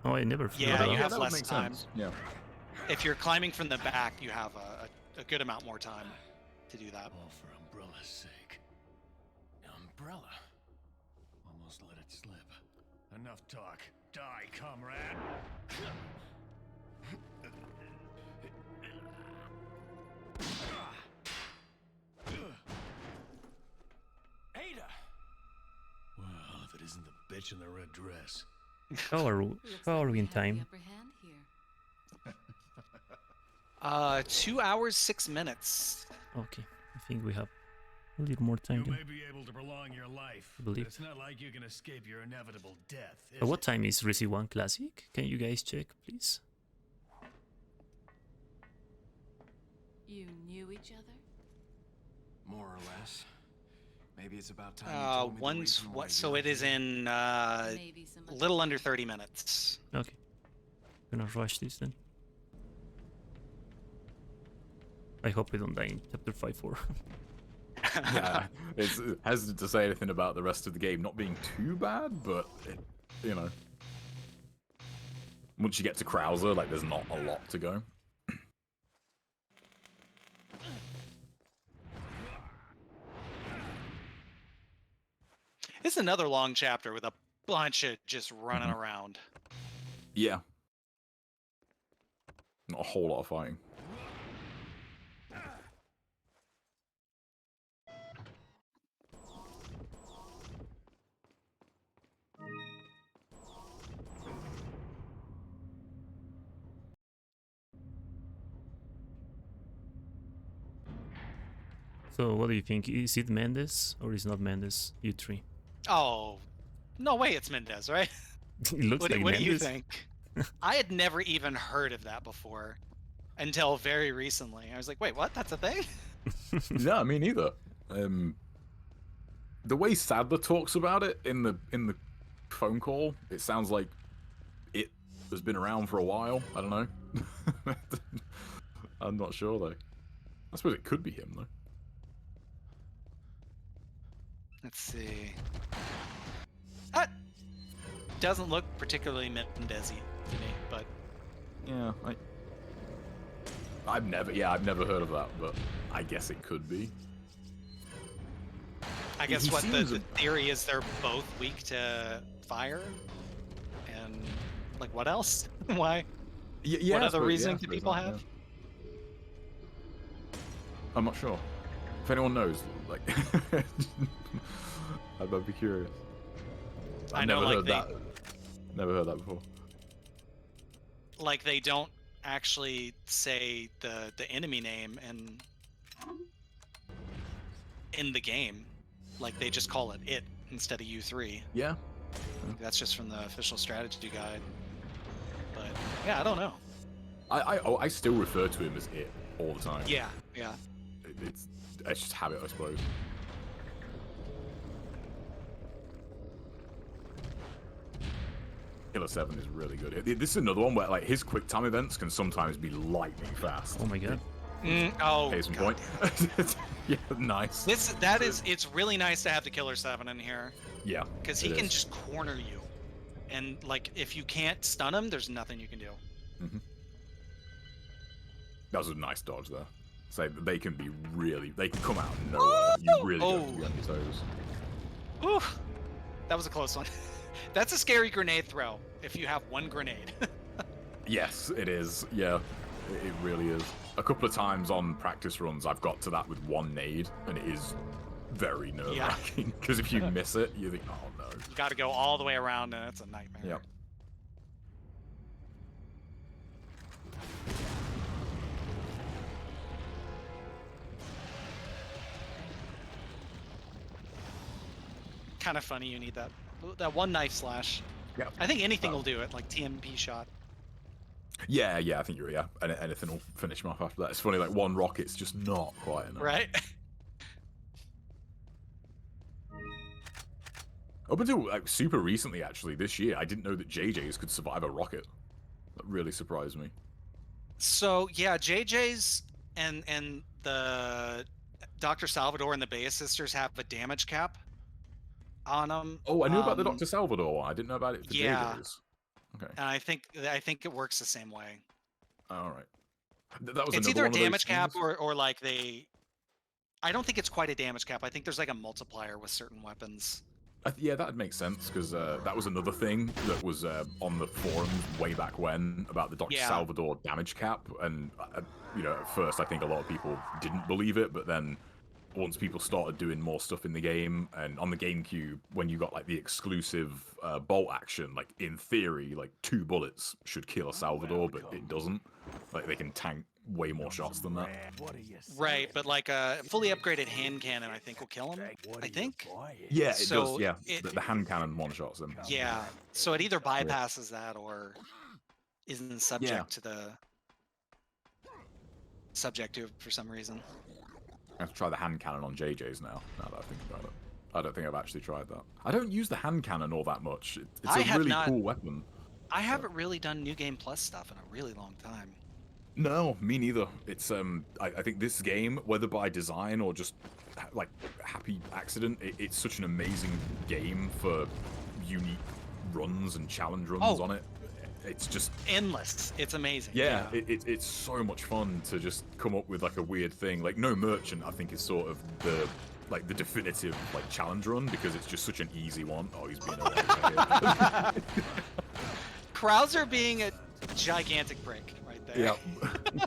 Oh, I never figured Yeah, out. you have that would less make time. sense. Yeah. If you're climbing from the back, you have a good amount more time to do that. All for Umbrella's sake. Umbrella? Almost let it slip. Enough talk. Die, comrade. Ada! Well, if it isn't the bitch in the red dress. How are we in time? 2 hours 6 minutes. Okay, I think we have a little more time. You Then. may be able to prolong your life, I believe. but it's not like you can escape your inevitable death. But what time is Resi 1 Classic? Can you guys check, please? You knew each other? More or less. Maybe it's about time. you told me the reason why So you're it is here. in Maybe some a little under 30 minutes. Okay. Gonna rush this then. I hope we don't die in chapter 5-4. Yeah, it's hesitant to say anything about the rest of the game not being too bad, but you know, once you get to Krauser, like there's not a lot to go. It's another long chapter with a bunch of just running around. Yeah, not a whole lot of fighting. So what do you think? Is it Mendes or is not Mendes? You three. Oh, no way, it's Mendez, right? It looks What, like what do you Mendes. think? I had never even heard of that before until very recently. I was like, wait, what? That's a thing? No, me neither. The way Sadler talks about it in the phone call, it sounds like it has been around for a while. I don't know. I'm not sure though. I suppose it could be him though. Let's see. That doesn't look particularly Mendezi to me, but Yeah, I've never heard of that, but I guess it could be. I guess He what the seems theory is they're both weak to fire, and like what else? Why? Yeah, what I other suppose- reasoning I do suppose people that, have? yeah. I'm not sure. If anyone knows, like, I'd be curious. I I've know, never like, heard that. Never heard that before. Like they don't actually say the enemy name in the game. Like they just call it instead of U3. Yeah. That's just from the official strategy guide. But yeah, I don't know. I still refer to him as it all the time. Yeah. It's just habit, I suppose. Killer 7 is really good. This is another one where like his quick time events can sometimes be lightning fast. Oh my god. Oh, Case in God. point. Yeah, nice. It's really nice to have the Killer 7 in here. Yeah. Because he it can is. just corner you. And like if you can't stun him, there's nothing you can do. That was a nice dodge there. So they can come out of nowhere. You really have to be on your toes. Oof. That was a close one. That's a scary grenade throw if you have one grenade. Yes, it is. Yeah, it really is. A couple of times on practice runs, I've got to that with one nade, and it is very nerve-wracking. Because if you miss it, you think, oh no. You got to go all the way around, and it's a nightmare. Yep. Kind of funny you need that one knife slash. Yeah. I think anything will do it, like TMP shot. Yeah, I think you're and anything will finish him off after that. It's funny, like one rocket's just not quite enough. Right? Up until like super recently, actually, this year, I didn't know that JJs could survive a rocket. That really surprised me. So yeah, JJ's and the Dr. Salvador and the Bea sisters have a damage cap on them. Oh, I knew about the Dr. Salvador one. I didn't know about it for yeah. JJs. Okay. And I think it works the same way. All right. That was It's another either a one of those damage cap things. or like they. I don't think it's quite a damage cap. I think there's like a multiplier with certain weapons. Yeah, that'd make sense because that was another thing that was on the forums way back when about the Dr. Yeah. Salvador damage cap, and at first I think a lot of people didn't believe it, but then once people started doing more stuff in the game, and on the GameCube, when you got like the exclusive bolt action, like in theory, like 2 bullets should kill a Salvador, but it doesn't. Like they can tank way more shots than that. Right, but like a fully upgraded hand cannon, I think will kill him. I think. Yeah, it So does. Yeah, it- the hand cannon one shots them. Yeah. So it either bypasses that or isn't subject to the subject to it for some reason. I have to try the hand cannon on JJ's now that I think about it. I don't think I've actually tried that. I don't use the hand cannon all that much. It's I a have really not- cool weapon. I haven't really done New Game Plus stuff in a really long time. No, me neither. It's I think this game, whether by design or just like happy accident, it's such an amazing game for unique runs and challenge runs on it. It's just endless. It's amazing. Yeah, it's so much fun to just come up with like a weird thing. Like No Merchant, I think, is sort of the definitive like challenge run because it's just such an easy one. Oh, he's being a Krauser being a gigantic prick right there. Yeah.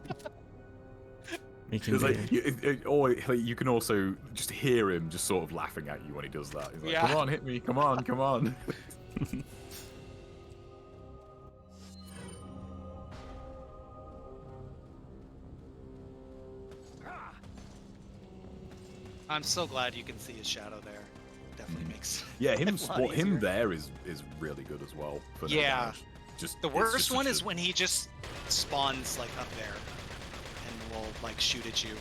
Making Like, you can also just hear him just sort of laughing at you when he does that. He's like, Yeah. come on, hit me, come on, come on. I'm so glad you can see his shadow there. Definitely makes Yeah, him it a lot easier. there is really good as well. For no Yeah. damage. Just The it's worst just one such is a- when he just spawns like up there and will like shoot at you.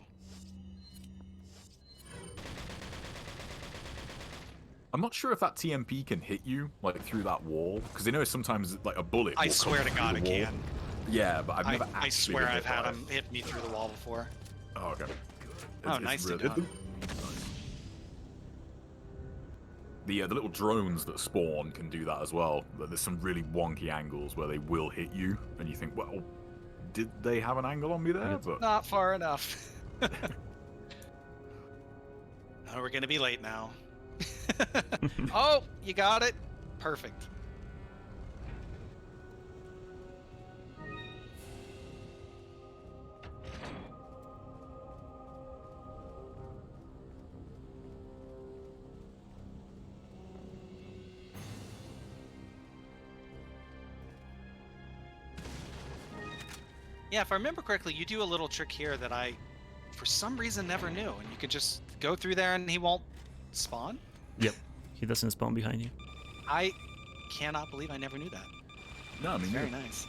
I'm not sure if that TMP can hit you like through that wall because they know sometimes like a bullet. I will come swear to through God the it wall. can. Yeah, but I've never I actually swear been I've hit had by him hit me through the wall before. Oh, okay. Oh, nicely really- done. The little drones that spawn can do that as well. But there's some really wonky angles where they will hit you, and you think, well, did they have an angle on me there? But Not far enough. Oh, we're gonna be late now. Oh, you got it. Perfect. Yeah, if I remember correctly, you do a little trick here that I, for some reason, never knew. And you could just go through there and he won't spawn? Yep, he doesn't spawn behind you. I cannot believe I never knew that. no, I mean, Very nice.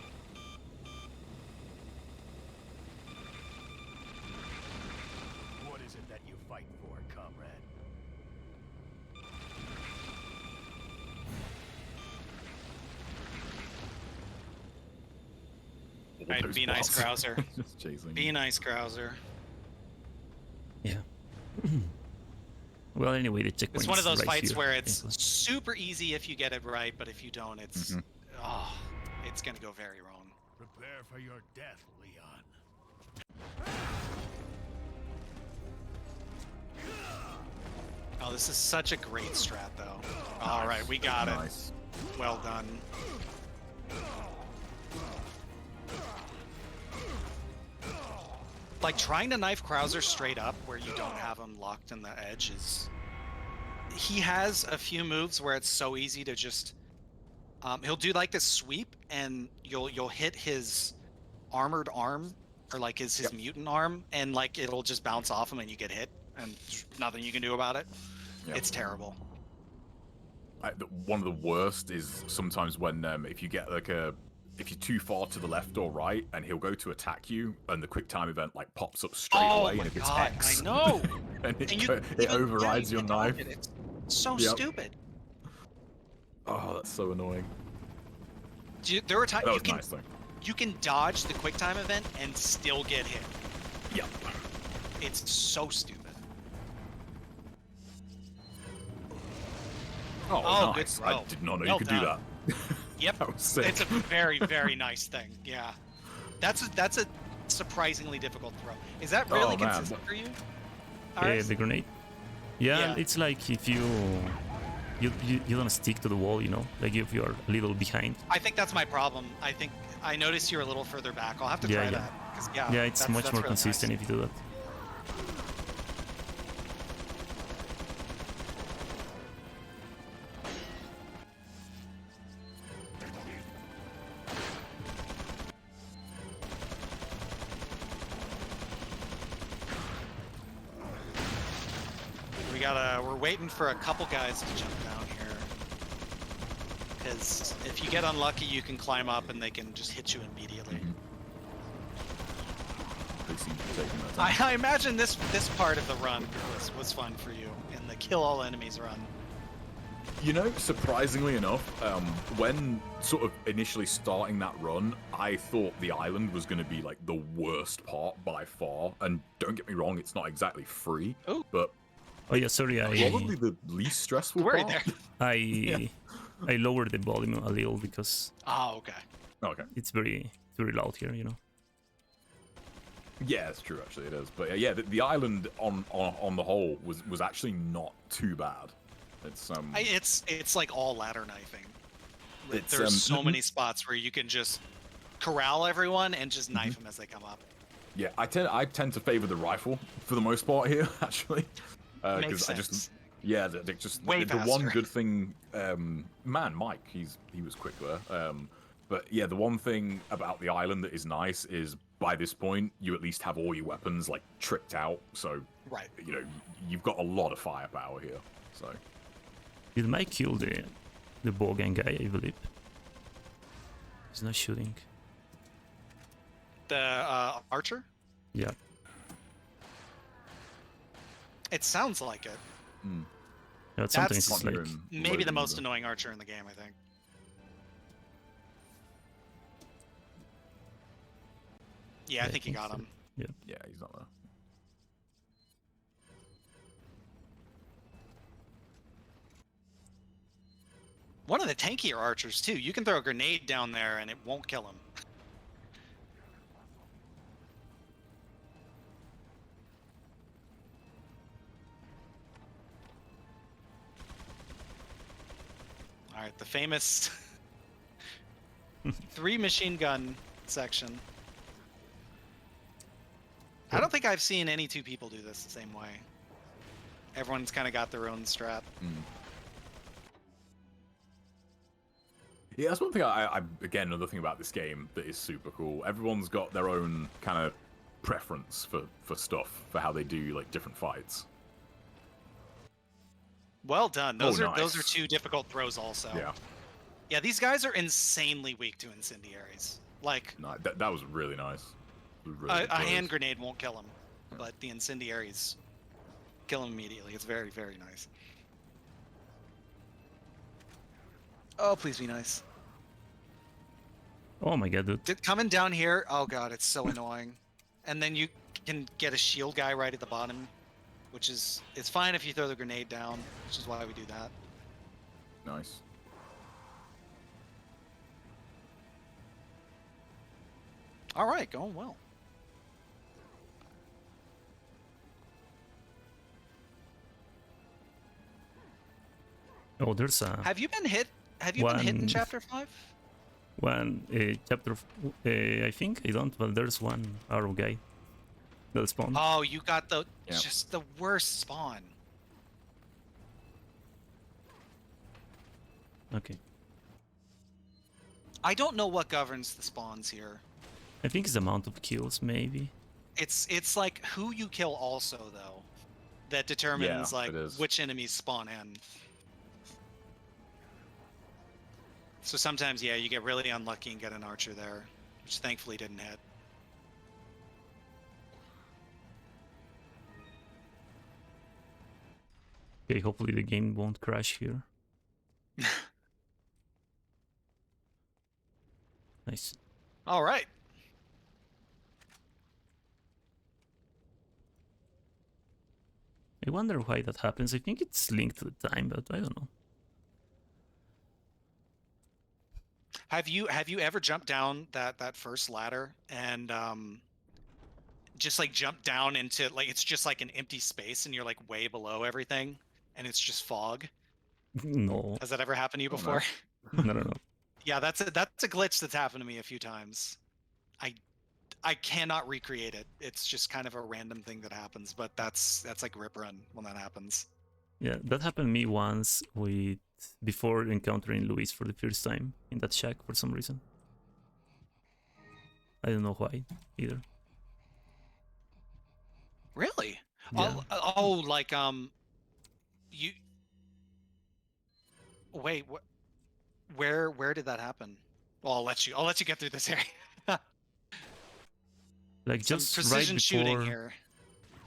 What is it that you fight for, comrade? all Alright, those be nice, bots. Krauser. Just chasing. Be nice, Krauser. Yeah. Well, anyway, the checkpoint It's one of is those right fights here, where it's thankfully. super easy if you get it right, but if you don't, it's it's gonna go very wrong. Prepare for your death, Leon. Oh, this is such a great strat, though. All right, we got it. Nice. Well done. Like, trying to knife Krauser straight up where you don't have him locked in the edge is... He has a few moves where it's so easy to just... he'll do, like, this sweep, and you'll hit his armored arm, or, like, his mutant arm, and, like, it'll just bounce off him and you get hit, and there's nothing you can do about it. Yep. It's terrible. One of the worst is sometimes when if you get like if you're too far to the left or right, and he'll go to attack you, and the quick time event like pops up straight away, my and if it's God, X, I know. and it, And you it even- overrides yeah, your you knife. can't dodge it. It's so Yep. stupid. Oh, that's so annoying. There are times That you was can nice though. you can dodge the quick time event and still get hit. Yep. It's so stupid. Oh, Oh, good nice. throw. I did not know Well you could do done. that. Yep. That was sick. It's a very, very nice thing. Yeah. That's a surprisingly difficult throw. Is that really Oh, man. consistent for you? Yeah, Aris? the grenade. Yeah, Yeah. it's like if you don't stick to the wall, you know, like if you're a little behind. I think that's my problem. I think I noticed you're a little further back. I'll have to Yeah, try yeah. that. 'Cause, Yeah, it's that's- much that's more really consistent nice. if you do that. We're waiting for a couple guys to jump down here. Because if you get unlucky, you can climb up and they can just hit you immediately. They seem to be taking their time. I imagine this part of the run was fun for you in the kill all enemies run. You know, surprisingly enough, when sort of initially starting that run, I thought the island was going to be like the worst part by far. And don't get me wrong, it's not exactly free, Ooh. but Oh yeah, sorry, probably the least stressful Worry part. there. I lowered the volume a little because Oh, okay. Okay. it's very loud here, you know. Yeah, it's true. Actually, it is. But yeah, the island on the whole was actually not too bad. It's like all ladder knifing. It's, There's so many spots where you can just corral everyone and just knife them as they come up. Yeah, I tend to favor the rifle for the most part here, actually, Makes because sense. the Way one faster. good thing, man, Mike, he was quick there. But yeah, the one thing about the island that is nice is by this point you at least have all your weapons like tricked out, so Right. you know you've got a lot of firepower here. So Did Mike kill the Bogan guy, I believe? He's not shooting. The archer? Yeah. It sounds like it. But sometimes That's it's like... hearing Maybe the loading most either. annoying archer in the game, I think. Yeah, I think he got so. him. Yeah. Yeah, he's not there. One of the tankier archers too. You can throw a grenade down there and it won't kill him. All right, the famous 3 machine gun section. I don't think I've seen any 2 people do this the same way. Everyone's kind of got their own strat. Yeah, that's one thing again, another thing about this game that is super cool. Everyone's got their own kind of preference for stuff, for how they do like different fights. Well done. Those are nice. 2 difficult throws also. Yeah. Yeah, these guys are insanely weak to incendiaries. Like No, that was really nice. It was really a good hand throws. grenade won't kill him, but the incendiaries kill him immediately. It's very, very nice. Oh, please be nice. Oh my god, dude. Coming down here, oh god, it's so annoying. And then you can get a shield guy right at the bottom, which is, it's fine if you throw the grenade down, which is why we do that. Nice. All right, going well. Oh, there's a Have you been hit? Have you been hit in One- chapter 5? one chapter. I think I don't, but there's one arrow guy that spawned. Oh, you got the Yep. just the worst spawn. Okay. I don't know what governs the spawns here. I think it's the amount of kills, maybe. It's like who you kill also though, that determines Yeah, like it is. which enemies spawn in. So sometimes, yeah, you get really unlucky and get an archer there, which thankfully didn't hit. Okay, hopefully the game won't crash here. Nice. All right. I wonder why that happens. I think it's linked to the time, but I don't know. Have you ever jumped down that first ladder and just like jump down into like it's just like an empty space and you're like way below everything and it's just fog? No. Has that ever happened to you Oh, no. before? No. Yeah, that's a glitch that's happened to me a few times. I cannot recreate it. It's just kind of a random thing that happens, but that's like rip run when that happens. Yeah, that happened to me once with before encountering Luis for the first time in that shack for some reason. I don't know why either. Really? Yeah. Oh, like you. Wait, where did that happen? Well, I'll let you get through this area. Like Some just precision right shooting before, here.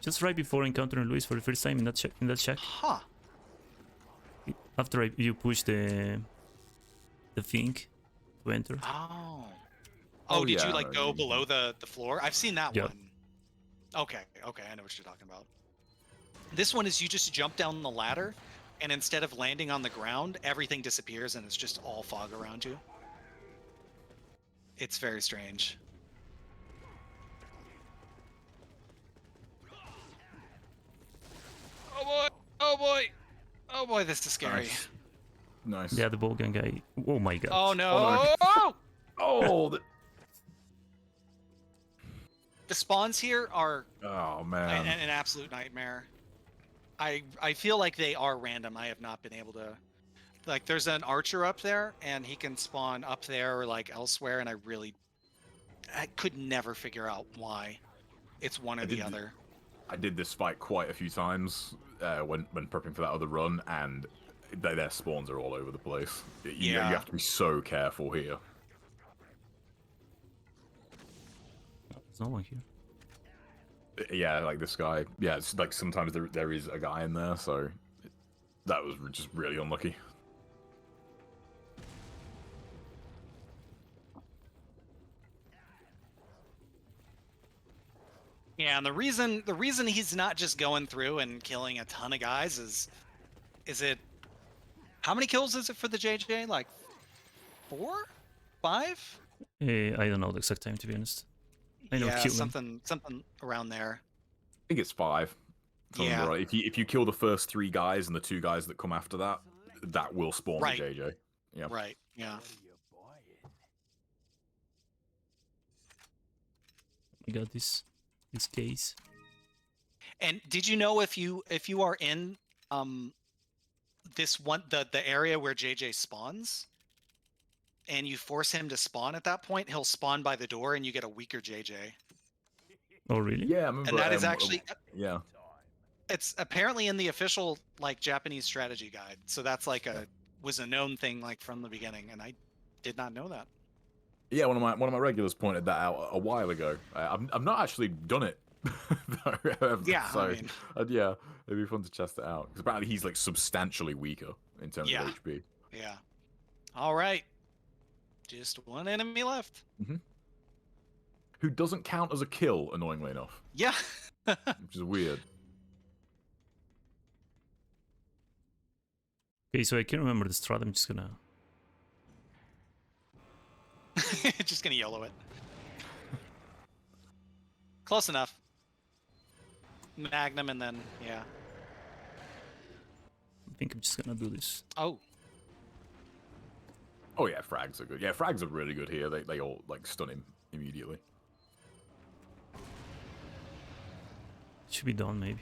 just right before encountering Luis for the first time in that shack. Huh. After you push the thing to enter. Oh. Oh, Oh, did yeah, you like I know go what you mean. below the floor? I've seen that Yep. one. Okay, I know what you're talking about. This one is you just jump down the ladder, and instead of landing on the ground, everything disappears and it's just all fog around you. It's very strange. Oh boy! Oh boy! Oh boy, this is scary. Nice. Nice. Yeah, the bowgun guy. Oh my god. Oh no! Oh, Oh! Oh, The spawns here are oh an, man. an absolute nightmare. I feel like they are random. I have not been able to. Like, there's an archer up there, and he can spawn up there or like elsewhere, and I could never figure out why. It's one or the other. I did this fight quite a few times when prepping for that other run, and their spawns are all over the place. You know, Yeah. you have to be so careful here. There's no one here. Yeah, like this guy. Yeah, it's like sometimes there is a guy in there, so that was just really unlucky. Yeah, and the reason he's not just going through and killing a ton of guys is it how many kills is it for the JJ? Like 4? 5? I don't know the exact time, to be honest. I know Yeah, kill them. something around there. I think it's 5. Something Yeah. right. If you kill the first 3 guys and the 2 guys that come after that, that will spawn Right. the JJ. Yeah. Right. Yeah. What are you buying? We got this case. And did you know if you are in this one the area where JJ spawns and you force him to spawn at that point, he'll spawn by the door and you get a weaker JJ. Oh, really? Yeah, I remember. And that is actually yeah. it's apparently in the official like Japanese strategy guide. So that's like was a known thing like from the beginning, and I did not know that. Yeah, one of my regulars pointed that out a while ago. I've not actually done it. Yeah, so I mean, yeah, it'd be fun to test it out because apparently he's like substantially weaker in terms Yeah. of HP. Yeah. All right. Just one enemy left. Who doesn't count as a kill, annoyingly enough, Yeah. which is weird. Okay, so I can't remember the strat. I'm just gonna. Just gonna YOLO it. Close enough. Magnum and then yeah. I think I'm just gonna do this. Oh. Oh yeah, frags are good. Yeah, frags are really good here. They all like stun him immediately. Should be done, maybe.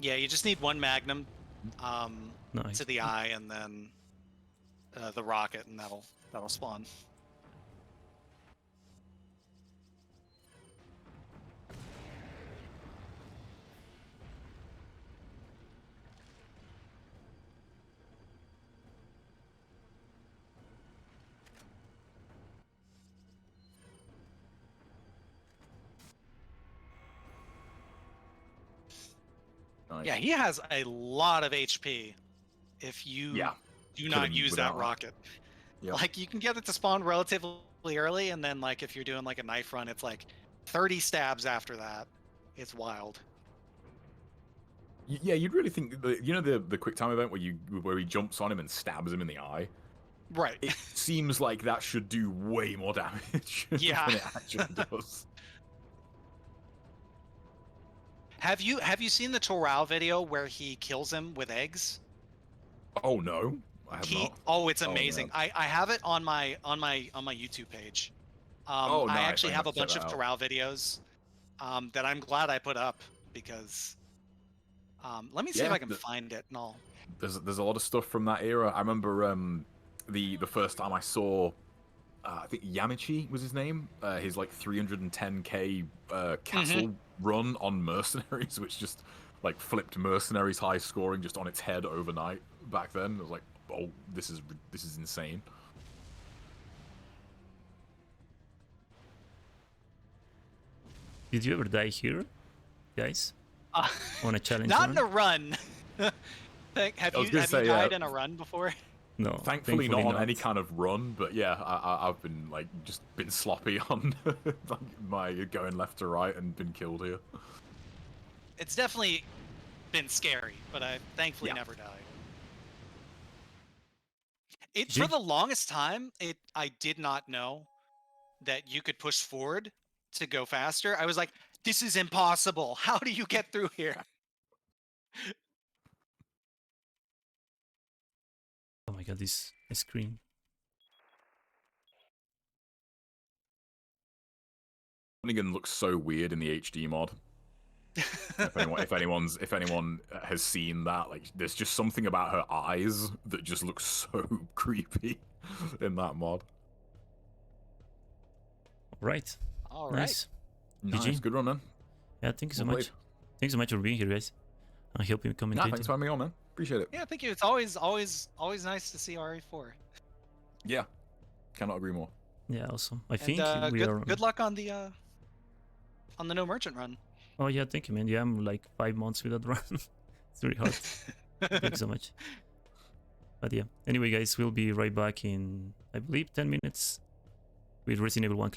Yeah, you just need one Magnum Nice. to the eye and then the rocket, and that'll spawn. Nice. Yeah, he has a lot of HP if you Yeah. do not Couldn't use without that that. rocket. Yeah. Like, you can get it to spawn relatively early, and then, like, if you're doing, like, a knife run, it's, like, 30 stabs after that. It's wild. Yeah, you'd really think you know the quick time event where he jumps on him and stabs him in the eye. Right. It seems like that should do way more damage Yeah. than it actually does. Have you seen the Torao video where he kills him with eggs? Oh no, I have not. Oh, it's Oh, amazing. man. I have it on my YouTube page. Oh, I nice. actually I have a have to check bunch of that out. Torao videos that I'm glad I put up because let me see if Yeah, I can find it and I'll There's a lot of stuff from that era. I remember the first time I saw I think Yamichi was his name. His like 310k castle run on mercenaries, which just like flipped mercenaries high scoring just on its head overnight back then. It was like, oh, this is insane. Did you ever die here, guys? On a challenge not run? in a run. Have I was you gonna say, died in a run before? No. Thankfully not on any kind of run, but yeah, I've been like just been sloppy on like, my going left to right and been killed here. It's definitely been scary, but I thankfully Yeah. never died. For the longest time, I did not know that you could push forward to go faster. I was like, this is impossible. How do you get through here? Oh my god, this screen. Hunnigan looks so weird in the HD mod. if anyone has seen that, like, there's just something about her eyes that just looks so creepy in that mod. Right. All right. Nice. Nice, GG. good run, man. Yeah, thank you so Well much. played. Thanks so much for being here, guys. I hope you Nah, commentate. thanks for having me on, man. Appreciate it. Yeah, thank you. It's always nice to see RE4. Yeah, cannot agree more. Yeah, awesome. I And think we are. good luck on the no merchant run. Oh yeah, thank you, man. Yeah, I'm like 5 months without run. It's really hard. Thank you so much. But yeah. Anyway, guys, we'll be right back in, I believe, 10 minutes with Resident Evil 1.